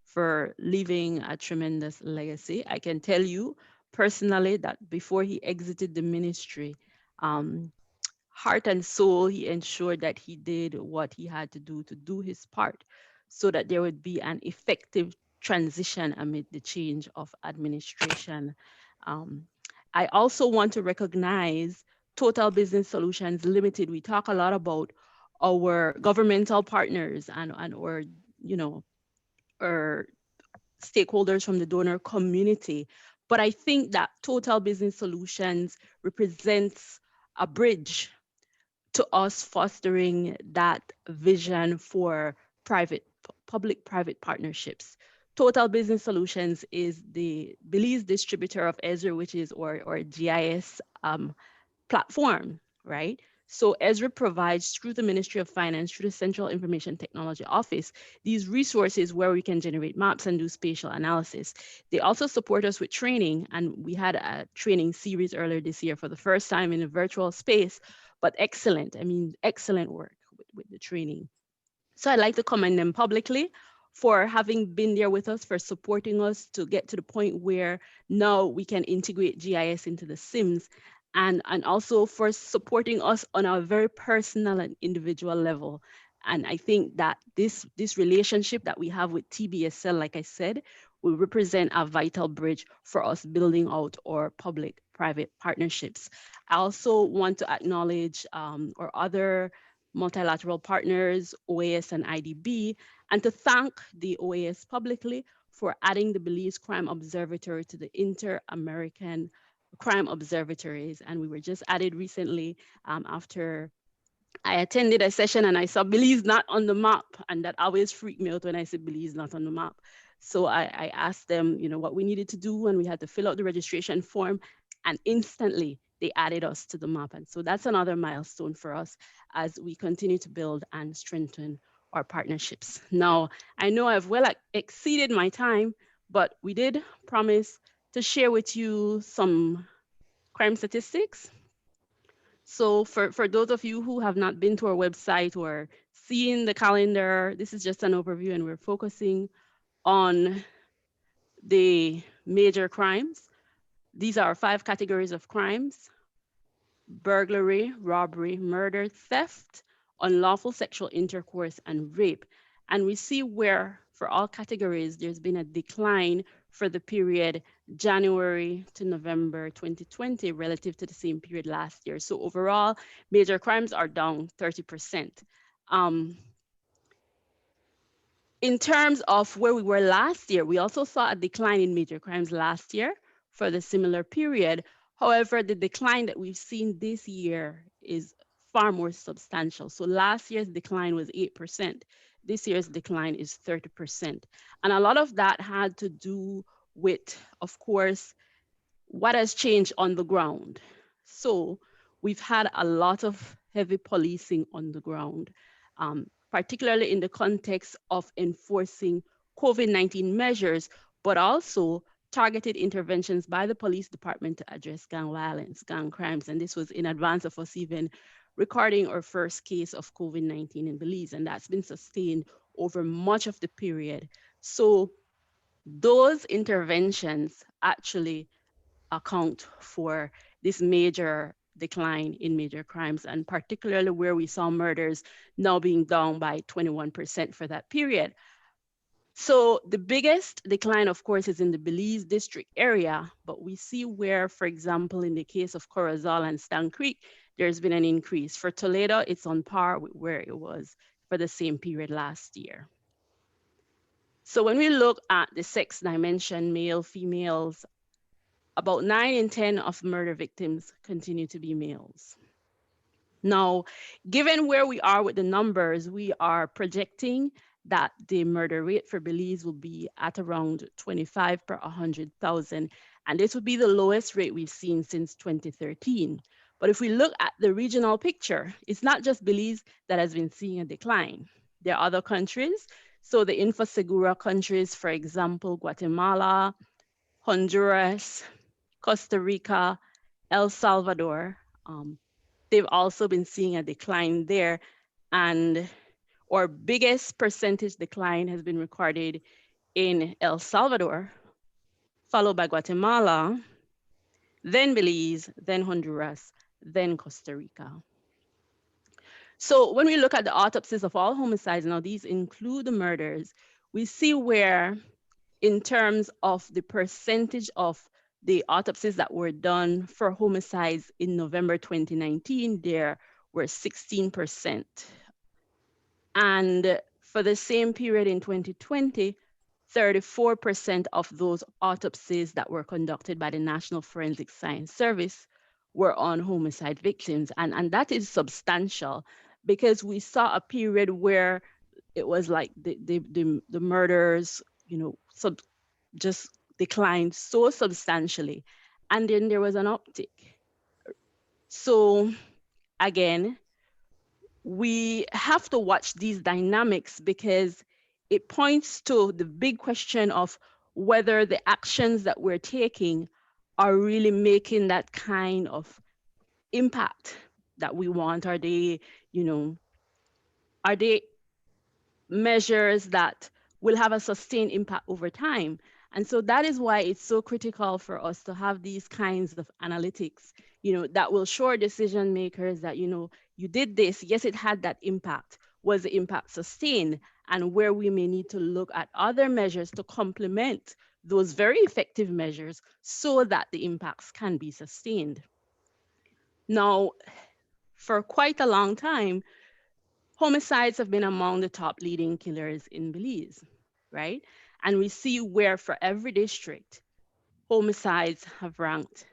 for leaving a tremendous legacy. I can tell you personally that before he exited the ministry, heart and soul, he ensured that he did what he had to do his part so that there would be an effective transition amid the change of administration. I also want to recognize Total Business Solutions Limited. We talk a lot about our governmental partners and our, our stakeholders from the donor community. But I think that Total Business Solutions represents a bridge to us fostering that vision for public-private partnerships. Total Business Solutions is the Belize distributor of Ezra, which is or GIS platform, right? So Ezra provides through the Ministry of Finance, through the Central Information Technology Office, these resources where we can generate maps and do spatial analysis. They also support us with training, and we had a training series earlier this year for the first time in a virtual space, but excellent. I mean, excellent work with the training. So I'd like to commend them publicly for having been there with us, for supporting us to get to the point where now we can integrate GIS into the SIMS, and also for supporting us on a very personal and individual level. And I think that this relationship that we have with TBSL, like I said, will represent a vital bridge for us building out our public-private partnerships. I also want to acknowledge our other multilateral partners, OAS and IDB, and to thank the OAS publicly for adding the Belize Crime Observatory to the Inter-American Crime Observatories. And we were just added recently after I attended a session and I saw Belize not on the map, and that always freaked me out when I said Belize not on the map. So I asked them, what we needed to do, and we had to fill out the registration form, and instantly they added us to the map. And so that's another milestone for us as we continue to build and strengthen our partnerships. Now, I know I've well exceeded my time, but we did promise to share with you some crime statistics. So for those of you who have not been to our website or seen the calendar, this is just an overview, and we're focusing on the major crimes. These are 5 categories of crimes: burglary, robbery, murder, theft, unlawful sexual intercourse, and rape. And we see where, for all categories, there's been a decline for the period January to November 2020 relative to the same period last year. So overall, major crimes are down 30%. In terms of where we were last year, we also saw a decline in major crimes last year for the similar period. However, the decline that we've seen this year is far more substantial. So last year's decline was 8%. This year's decline is 30%. And a lot of that had to do with, of course, what has changed on the ground. So we've had a lot of heavy policing on the ground, particularly in the context of enforcing COVID-19 measures, but also targeted interventions by the police department to address gang violence, gang crimes. And this was in advance of us even recording our first case of COVID-19 in Belize, and that's been sustained over much of the period. So those interventions actually account for this major decline in major crimes, and particularly where we saw murders now being down by 21% for that period. So the biggest decline, of course, is in the Belize district area, but we see where, for example, in the case of Corozal and Stan Creek, there's been an increase. For Toledo, it's on par with where it was for the same period last year. So when we look at the sex dimension, male, females, about 9 in 10 of murder victims continue to be males. Now, given where we are with the numbers, we are projecting that the murder rate for Belize will be at around 25 per 100,000, and this would be the lowest rate we've seen since 2013. But if we look at the regional picture, it's not just Belize that has been seeing a decline. There are other countries. So the Infosegura countries, for example, Guatemala, Honduras, Costa Rica, El Salvador, they've also been seeing a decline there. And our biggest percentage decline has been recorded in El Salvador, followed by Guatemala, then Belize, then Honduras, then Costa Rica. So when we look at the autopsies of all homicides, now these include the murders, we see where, in terms of the percentage of the autopsies that were done for homicides in November 2019, there were 16%. And for the same period in 2020, 34% of those autopsies that were conducted by the National Forensic Science Service were on homicide victims. And that is substantial, because we saw a period where it was like the murders, just declined so substantially. And then there was an uptick. So again, we have to watch these dynamics because it points to the big question of whether the actions that we're taking are really making that kind of impact that we want. Are they, you know, are they measures that will have a sustained impact over time? And so that is why it's so critical for us to have these kinds of analytics, that will show decision makers that, you did this, yes, it had that impact. Was the impact sustained? And where we may need to look at other measures to complement those very effective measures so that the impacts can be sustained. Now, for quite a long time, homicides have been among the top leading killers in Belize, right? And we see where for every district, homicides have ranked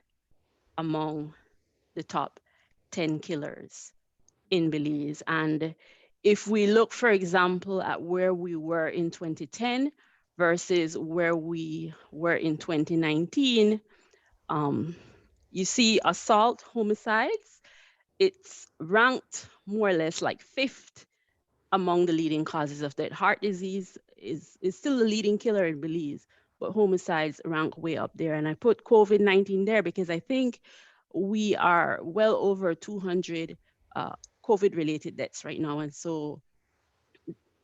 among the top 10 killers in Belize. And if we look, for example, at where we were in 2010 versus where we were in 2019, you see assault homicides, it's ranked more or less like fifth among the leading causes of death. Heart disease is still the leading killer in Belize, but homicides rank way up there. And I put COVID-19 there because I think we are well over 200 COVID-related deaths right now. And so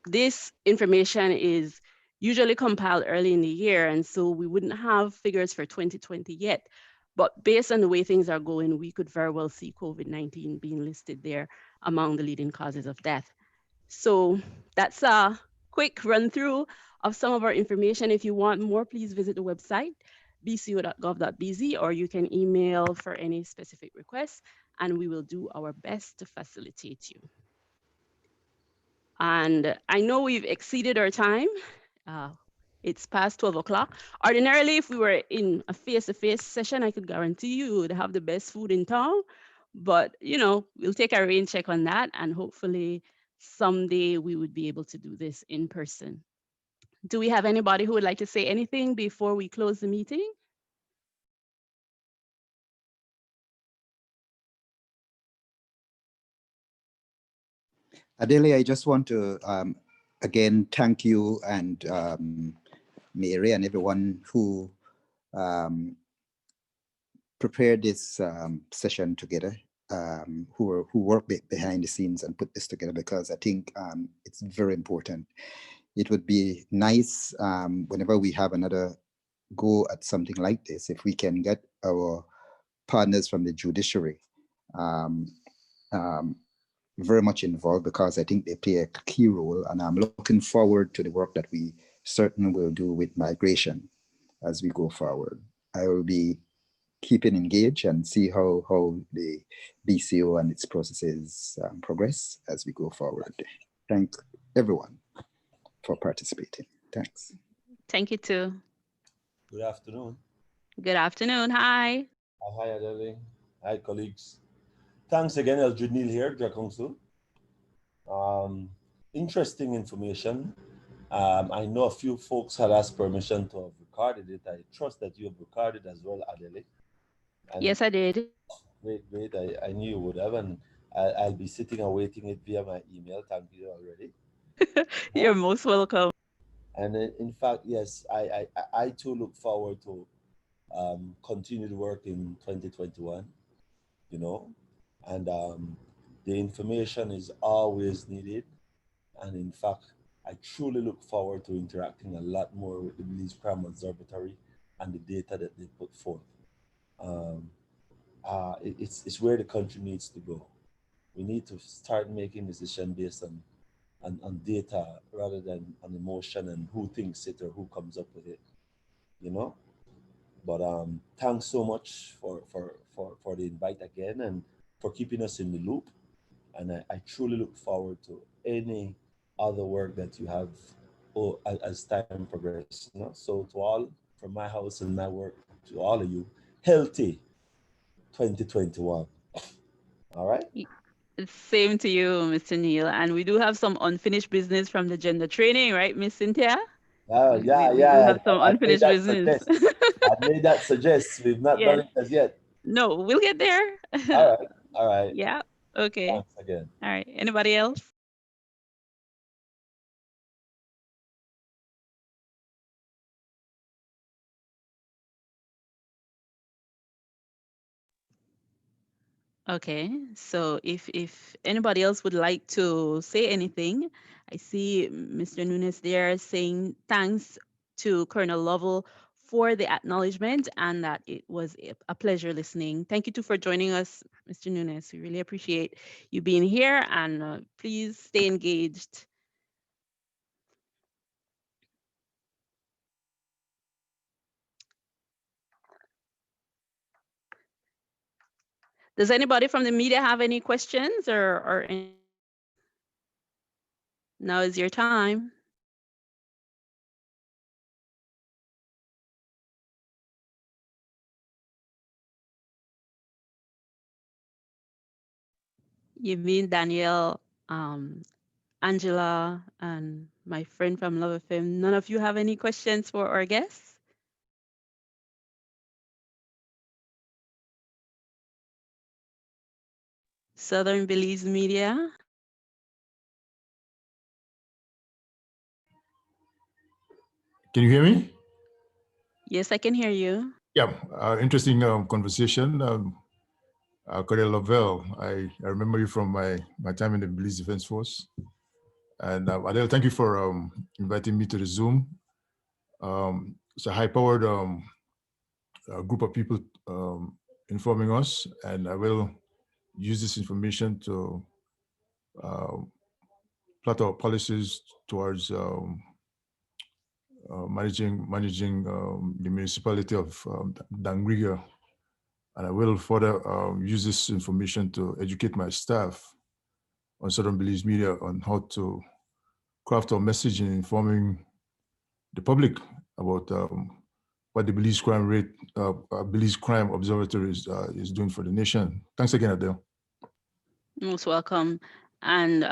this information is usually compiled early in the year, and so we wouldn't have figures for 2020 yet. But based on the way things are going, we could very well see COVID-19 being listed there among the leading causes of death. So that's a quick run through of some of our information. If you want more, please visit the website, bco.gov.bz, or you can email for any specific requests, and we will do our best to facilitate you. And I know we've exceeded our time. It's past 12 o'clock. Ordinarily, if we were in a face-to-face session, I could guarantee you would have the best food in town. But, we'll take a rain check on that, and hopefully someday we would be able to do this in person. Do we have anybody who would like to say anything before we close the meeting? Adele, I just want to again thank you and Mary and everyone who prepared this session together, who worked behind the scenes and put this together, because I think it's very important. It would be nice whenever we have another go at something like this, if we can get our partners from the judiciary very much involved, because I think they play a key role, and I'm looking forward to the work that we certainly will do with migration as we go forward. I will be keeping engaged and see how the BCO and its processes progress as we go forward. Thank everyone for participating. Thanks. Thank you too. Good afternoon. Good afternoon. Hi. Hi, Adele. Hi, colleagues. Thanks again, Eldred Neil here, Drug Council. Interesting information. I know a few folks had asked permission to have recorded it. I trust that you have recorded as well, Adele. And yes, I did. Great. I knew you would have, and I'll be sitting awaiting it via my email. Thank you already. You're most welcome. And in fact, yes, I too look forward to continued work in 2021, and the information is always needed. And in fact, I truly look forward to interacting a lot more with the Belize Crime Observatory and the data that they put forth. It's where the country needs to go. We need to start making decisions based on data rather than on emotion and who thinks it or who comes up with it, But thanks so much for the invite again and for keeping us in the loop. And I truly look forward to any other work that you have as time progresses. So to all from my house and my work, to all of you, healthy 2021. All right? Same to you, Mr. Neil. And we do have some unfinished business from the gender training, right, Miss Cynthia? Oh, We do have some unfinished business. I made that suggest. We've not done it as yet. No, we'll get there. All right. Yeah. Okay. Thanks again. All right. Anybody else? Okay, so if anybody else would like to say anything, I see Mr. Nunes there saying thanks to Colonel Lovell for the acknowledgement and that it was a pleasure listening. Thank you too for joining us, Mr. Nunes. We really appreciate you being here and please stay engaged. Does anybody from the media have any questions or any? Now is your time. You mean Danielle, Angela, and my friend from Love FM. None of you have any questions for our guests? Southern Belize Media. Can you hear me? Yes, I can hear you. Yeah, interesting conversation. Corey Lavelle, I remember you from my time in the Belize Defense Force. And Adele, thank you for inviting me to the Zoom. It's a high-powered group of people informing us, and I will use this information to plot our policies towards managing the municipality of Dangriga. And I will further use this information to educate my staff on Southern Belize Media on how to craft our message in informing the public about what the Belize Crime Observatory is doing for the nation. Thanks again, Adele. Most welcome. And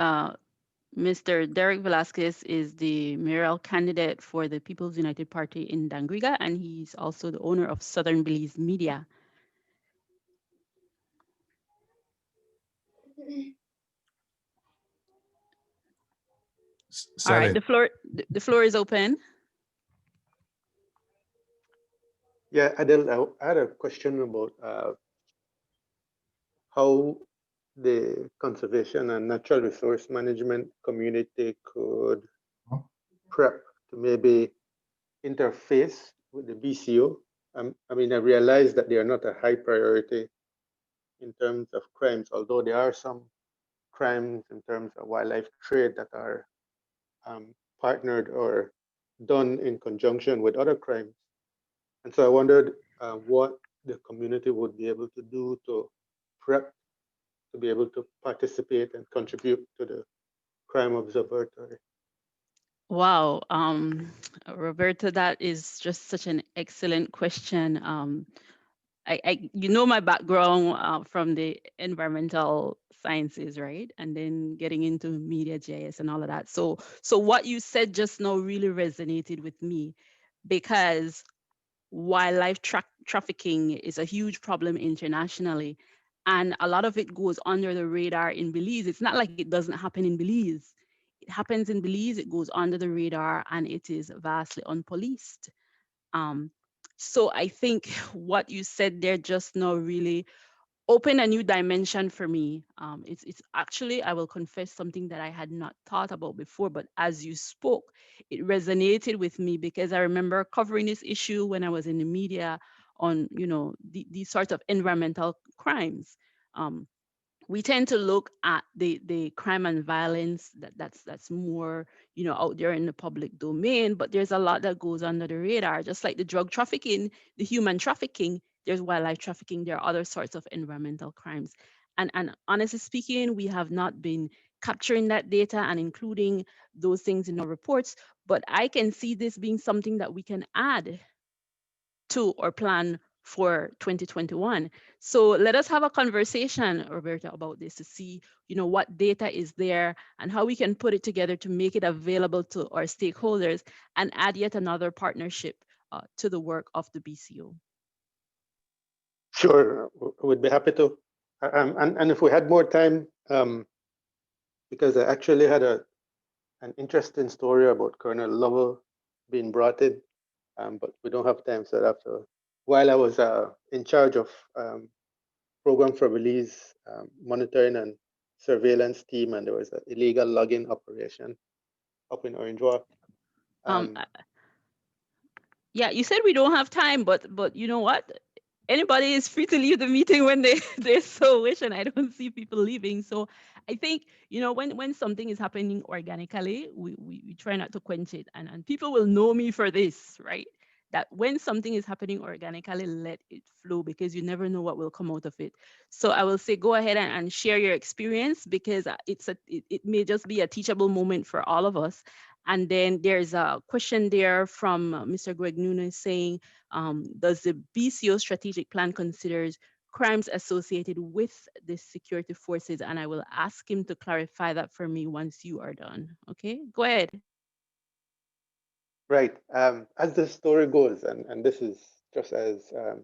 Mr. Derek Velasquez is the mayoral candidate for the People's United Party in Dangriga, and he's also the owner of Southern Belize Media. All right, the floor is open. Yeah, Adele, I had a question about how the conservation and natural resource management community could prep to maybe interface with the BCO. I mean, I realize that they are not a high priority in terms of crimes, although there are some crimes in terms of wildlife trade that are partnered or done in conjunction with other crimes. And so I wondered what the community would be able to do to prep to be able to participate and contribute to the crime observatory. Wow, Roberta, that is just such an excellent question. You know my background from the environmental sciences, right? And then getting into media GIS and all of that. So what you said just now really resonated with me because wildlife trafficking is a huge problem internationally. And a lot of it goes under the radar in Belize. It's not like it doesn't happen in Belize. It happens in Belize, it goes under the radar, and it is vastly unpoliced. So I think what you said there just now really opened a new dimension for me. It's actually, I will confess, something that I had not thought about before, but as you spoke, it resonated with me because I remember covering this issue when I was in the media on, these sorts of environmental crimes. We tend to look at the crime and violence that's more out there in the public domain, but there's a lot that goes under the radar, just like the drug trafficking, the human trafficking, there's wildlife trafficking, there are other sorts of environmental crimes. And honestly speaking, we have not been capturing that data and including those things in our reports, but I can see this being something that we can add to our plan for 2021. So let us have a conversation, Roberta, about this to see, what data is there and how we can put it together to make it available to our stakeholders and add yet another partnership to the work of the BCO. Sure, we'd be happy to. and if we had more time, because I actually had an interesting story about Colonel Lovell being brought in, but we don't have time, so after. While I was in charge of program for release monitoring and surveillance team, and there was an illegal logging operation up in Orange Walk. Yeah, you said we don't have time, but you know what? Anybody is free to leave the meeting when they so wish, and I don't see people leaving. So I think, when something is happening organically, we try not to quench it, and people will know me for this, right? That when something is happening organically, let it flow, because you never know what will come out of it. So I will say, go ahead and share your experience, because it may just be a teachable moment for all of us. And then there's a question there from Mr. Greg Nunes saying, does the BCO strategic plan considers crimes associated with the security forces? And I will ask him to clarify that for me once you are done. Okay, go ahead. Right. As the story goes, and this is just as the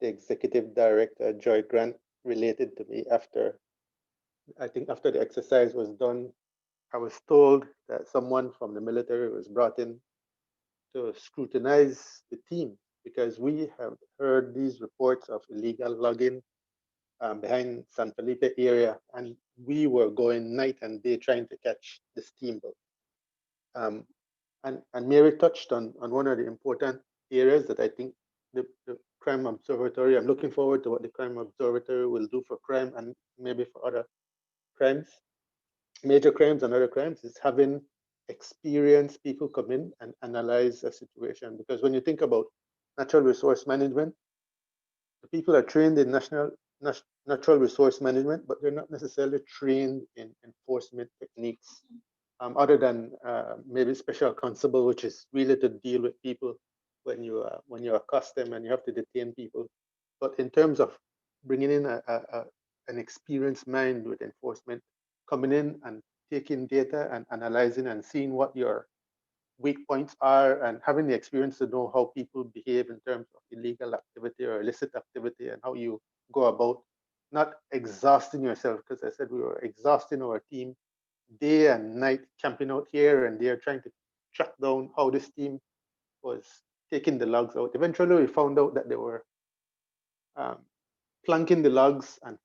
executive director, Joy Grant, related to me I think after the exercise was done, I was told that someone from the military was brought in to scrutinize the team, because we have heard these reports of illegal logging behind San Felipe area, and we were going night and day trying to catch this team. And Mary touched on one of the important areas that I think the Crime Observatory, I'm looking forward to what the Crime Observatory will do for crime and maybe for other crimes, major crimes and other crimes, is having experienced people come in and analyze a situation. Because when you think about natural resource management, the people are trained in natural resource management, but they're not necessarily trained in enforcement techniques, other than maybe special constable, which is really to deal with people when you accost them and you have to detain people. But in terms of bringing in an experienced mind with enforcement, coming in and taking data and analyzing and seeing what your weak points are, and having the experience to know how people behave in terms of illegal activity or illicit activity, and how you go about not exhausting yourself, because I said we were exhausting our team day and night, camping out here and there, trying to track down how this team was taking the logs out. Eventually, we found out that they were plunking the logs and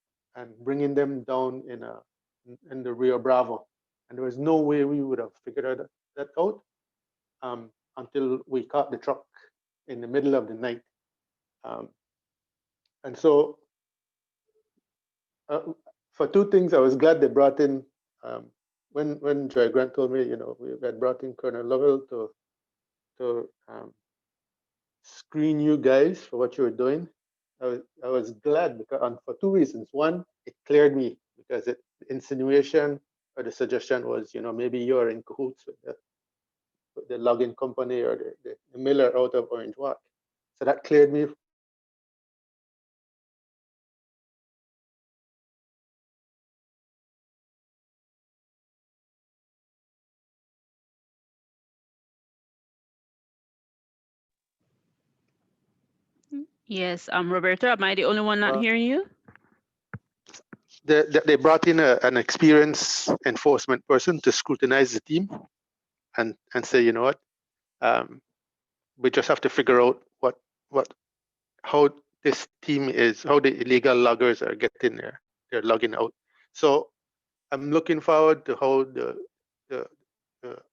bringing them down in the Rio Bravo. And there was no way we would have figured that out until we caught the truck in the middle of the night. And so for two things, I was glad they brought in, when Joy Grant told me, we had brought in Colonel Lovell to screen you guys for what you were doing. I was glad because, for two reasons. One, it cleared me, because the insinuation or the suggestion was, maybe you're in cahoots with the logging company or the miller out of Orange Walk. So that cleared me. Yes, Roberto, am I the only one not hearing you? They brought in an experienced enforcement person to scrutinize the team and say, you know what, we just have to figure out how this team is, how the illegal loggers are getting they're logging out. So I'm looking forward to how the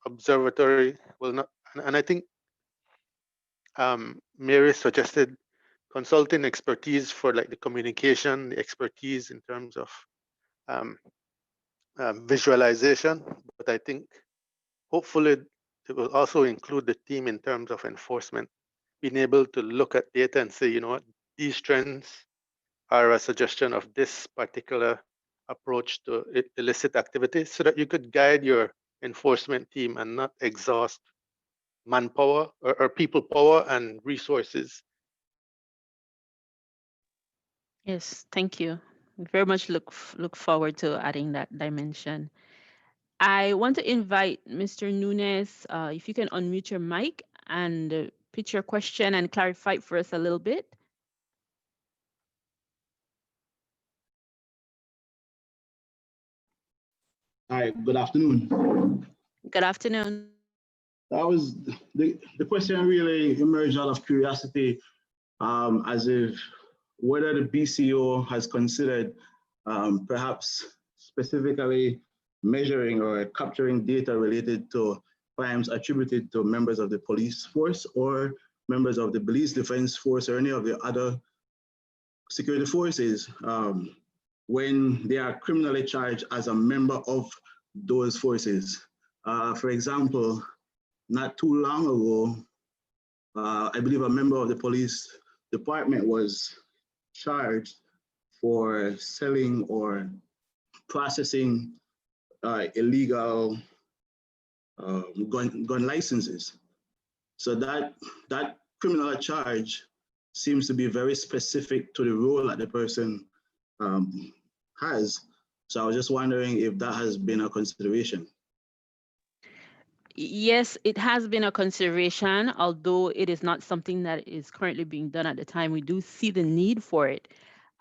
observatory will not, and I think Mary suggested consulting expertise for like the communication, the expertise in terms of visualization, but I think hopefully it will also include the team in terms of enforcement, being able to look at data and say, you know what, these trends are a suggestion of this particular approach to illicit activities, so that you could guide your enforcement team and not exhaust manpower or people power and resources. Yes, thank you. Very much look forward to adding that dimension. I want to invite Mr. Nunes, if you can unmute your mic and pitch your question and clarify it for us a little bit. Hi, good afternoon. Good afternoon. That was the question really emerged out of curiosity, as if whether the BCO has considered perhaps specifically measuring or capturing data related to crimes attributed to members of the police force or members of the police defense force or any of the other security forces when they are criminally charged as a member of those forces. For example, not too long ago, I believe a member of the police department was charged for selling or processing illegal gun licenses. So that criminal charge seems to be very specific to the role that the person has. So I was just wondering if that has been a consideration. Yes, it has been a consideration, although it is not something that is currently being done at the time. We do see the need for it.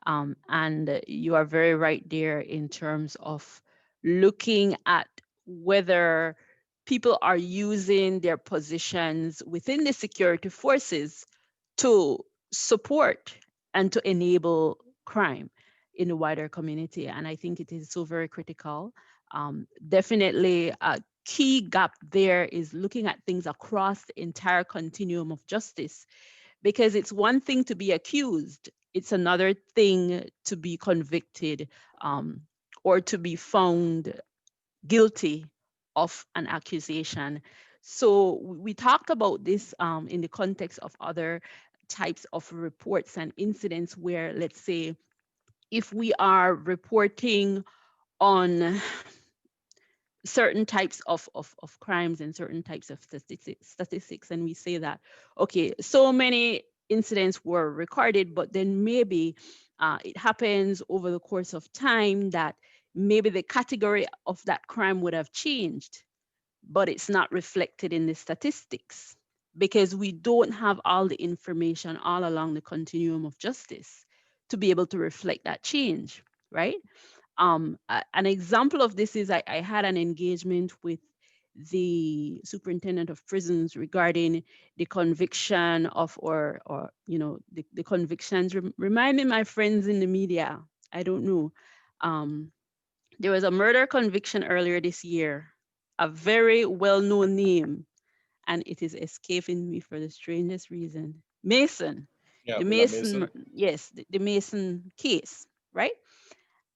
And you are very right there in terms of looking at whether people are using their positions within the security forces to support and to enable crime in the wider community. And I think it is so very critical. Definitely a key gap there is looking at things across the entire continuum of justice, because it's one thing to be accused, it's another thing to be convicted, or to be found guilty of an accusation. So we talked about this in the context of other types of reports and incidents where, let's say, if we are reporting on certain types of crimes and certain types of statistics, and we say that, okay, so many incidents were recorded, but then maybe it happens over the course of time that maybe the category of that crime would have changed, but it's not reflected in the statistics because we don't have all the information all along the continuum of justice to be able to reflect that change, right? An example of this is I had an engagement with the superintendent of prisons regarding the conviction of, or the convictions. Remind me, my friends in the media, I don't know. There was a murder conviction earlier this year, a very well-known name, and it is escaping me for the strangest reason. Mason. Yeah, The William Mason, Mason. yes, the Mason case, right?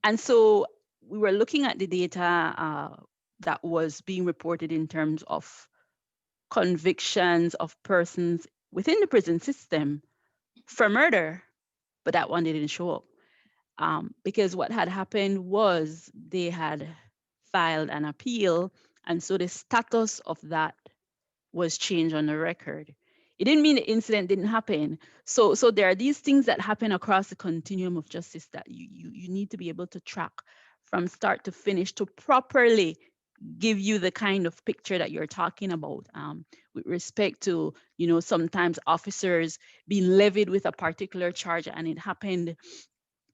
And so we were looking at the data that was being reported in terms of convictions of persons within the prison system for murder, but that one didn't show up. Because what had happened was they had filed an appeal, and so the status of that was changed on the record. It didn't mean the incident didn't happen. So there are these things that happen across the continuum of justice that you need to be able to track from start to finish to properly give you the kind of picture that you're talking about, with respect to, sometimes officers being levied with a particular charge and it happened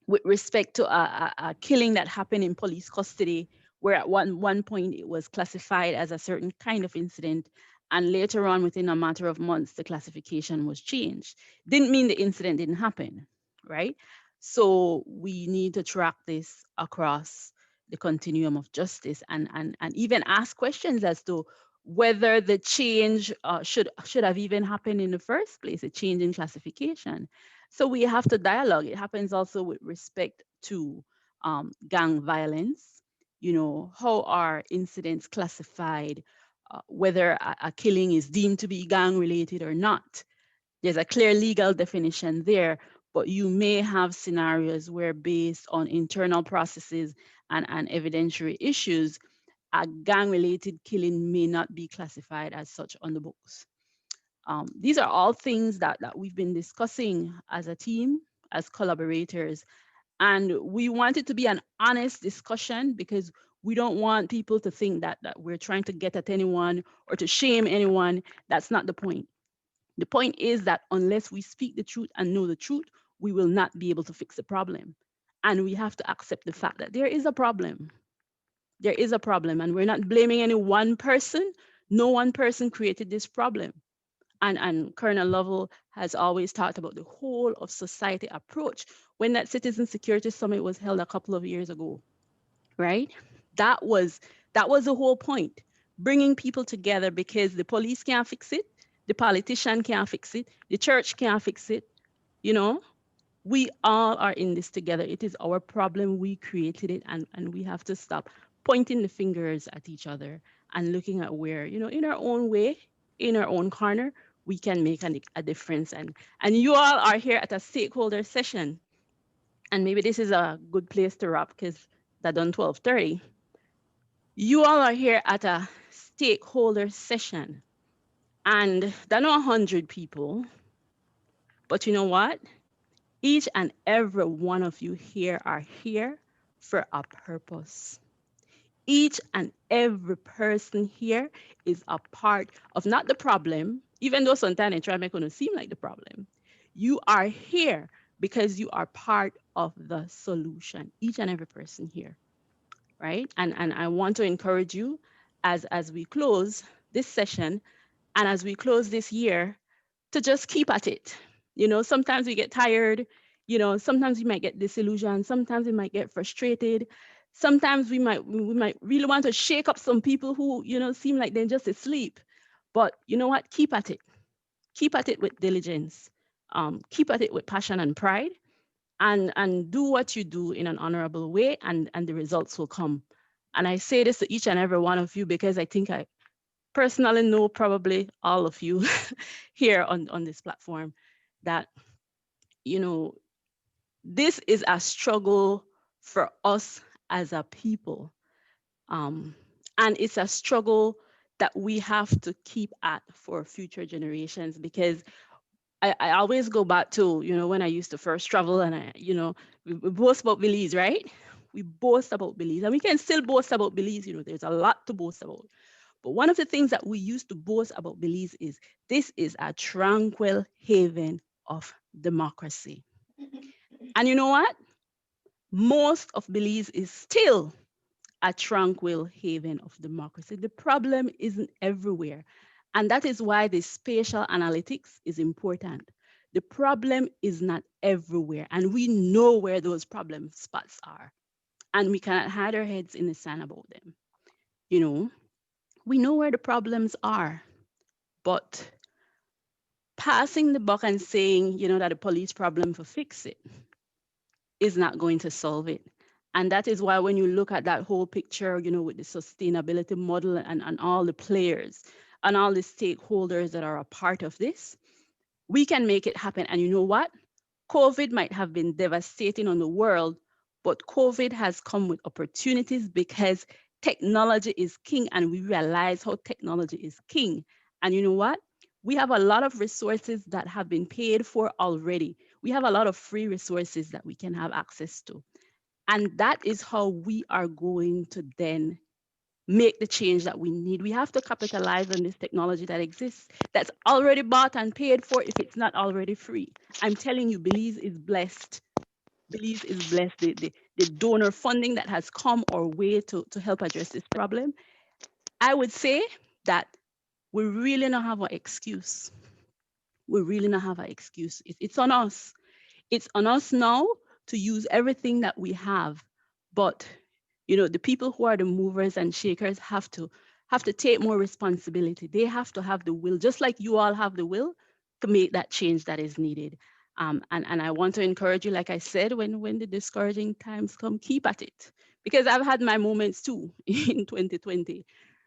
with respect to a killing that happened in police custody, where at one point it was classified as a certain kind of incident, and later on, within a matter of months, the classification was changed. Didn't mean the incident didn't happen, right? So we need to track this across the continuum of justice, and even ask questions as to whether the change should have even happened in the first place, a change in classification. So we have to dialogue. It happens also with respect to gang violence. How are incidents classified, whether a killing is deemed to be gang related or not. There's a clear legal definition there, but you may have scenarios where, based on internal processes and evidentiary issues, a gang related killing may not be classified as such on the books. These are all things that we've been discussing as a team, as collaborators, and we want it to be an honest discussion because we don't want people to think that we're trying to get at anyone or to shame anyone. That's not the point. The point is that unless we speak the truth and know the truth, we will not be able to fix the problem. And we have to accept the fact that there is a problem. There is a problem, and we're not blaming any one person. No one person created this problem. And Colonel Lovell has always talked about the whole of society approach. When that Citizen Security Summit was held a couple of years ago, right? That was the whole point, bringing people together, because the police can't fix it, the politician can't fix it, the church can't fix it. You know, we all are in this together. It is our problem. We created it, and we have to stop pointing the fingers at each other and looking at where, in our own way, in our own corner, we can make a difference. And you all are here at a stakeholder session, and maybe this is a good place to wrap because that done 12:30. You all are here at a stakeholder session, and there are not 100 people, but you know what? Each and every one of you here are here for a purpose. Each and every person here is a part of not the problem, even though sometimes I try to make it seem like the problem. You are here because you are part of the solution, each and every person here, right? And I want to encourage you as we close this session and as we close this year to just keep at it. Sometimes we get tired, sometimes we might get disillusioned, sometimes we might get frustrated. Sometimes we might really want to shake up some people who, seem like they're just asleep. But you know what? Keep at it. Keep at it with diligence. Keep at it with passion and pride, and do what you do in an honorable way, and the results will come. And I say this to each and every one of you because I think I personally know probably all of you here on this platform that, you know, this is a struggle for us as a people. Um, and it's a struggle that we have to keep at for future generations, because I always go back to, when I used to first travel, and we boast about Belize, right? We boast about Belize, and we can still boast about Belize. There's a lot to boast about. But one of the things that we used to boast about Belize is this is a tranquil haven of democracy. And you know what? Most of Belize is still a tranquil haven of democracy. The problem isn't everywhere. And that is why the spatial analytics is important. The problem is not everywhere. And we know where those problem spots are. And we cannot hide our heads in the sand about them. We know where the problems are. But passing the buck and saying, that the police problem for fix it is not going to solve it. And that is why when you look at that whole picture, with the sustainability model and all the players and all the stakeholders that are a part of this, we can make it happen. And you know what? COVID might have been devastating on the world, but COVID has come with opportunities because technology is king, and we realize how technology is king. And you know what? We have a lot of resources that have been paid for already. We have a lot of free resources that we can have access to. And that is how we are going to then make the change that we need. We have to capitalize on this technology that exists, that's already bought and paid for if it's not already free. I'm telling you, Belize is blessed. Belize is blessed. The donor funding that has come our way to help address this problem. I would say that we really don't have an excuse. We really don't have an excuse. It's on us. It's on us now to use everything that we have. But the people who are the movers and shakers have to take more responsibility. They have to have the will, just like you all have the will to make that change that is needed. And I want to encourage you, like I said, when the discouraging times come, keep at it. Because I've had my moments too in 2020,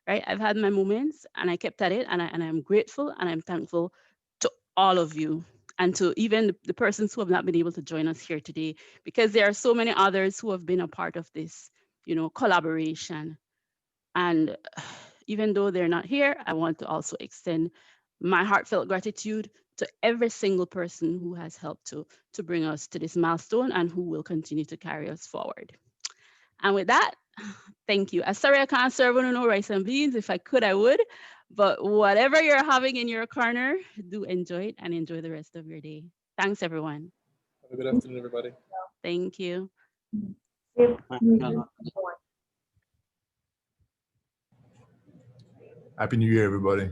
right? I've had my moments and I kept at it, and I'm grateful and I'm thankful to all of you, and to even the persons who have not been able to join us here today, because there are so many others who have been a part of this, collaboration. And even though they're not here, I want to also extend my heartfelt gratitude to every single person who has helped to bring us to this milestone and who will continue to carry us forward. And with that, thank you. I'm sorry I can't serve on no rice and beans. If I could, I would. But whatever you're having in your corner, do enjoy it and enjoy the rest of your day. Thanks, everyone. Have a good afternoon, everybody. Thank you. Safe Happy New Year, everybody.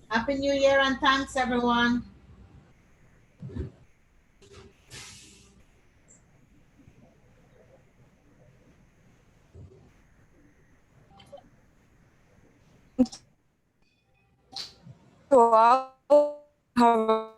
Happy New Year and thanks, everyone. Wow. Have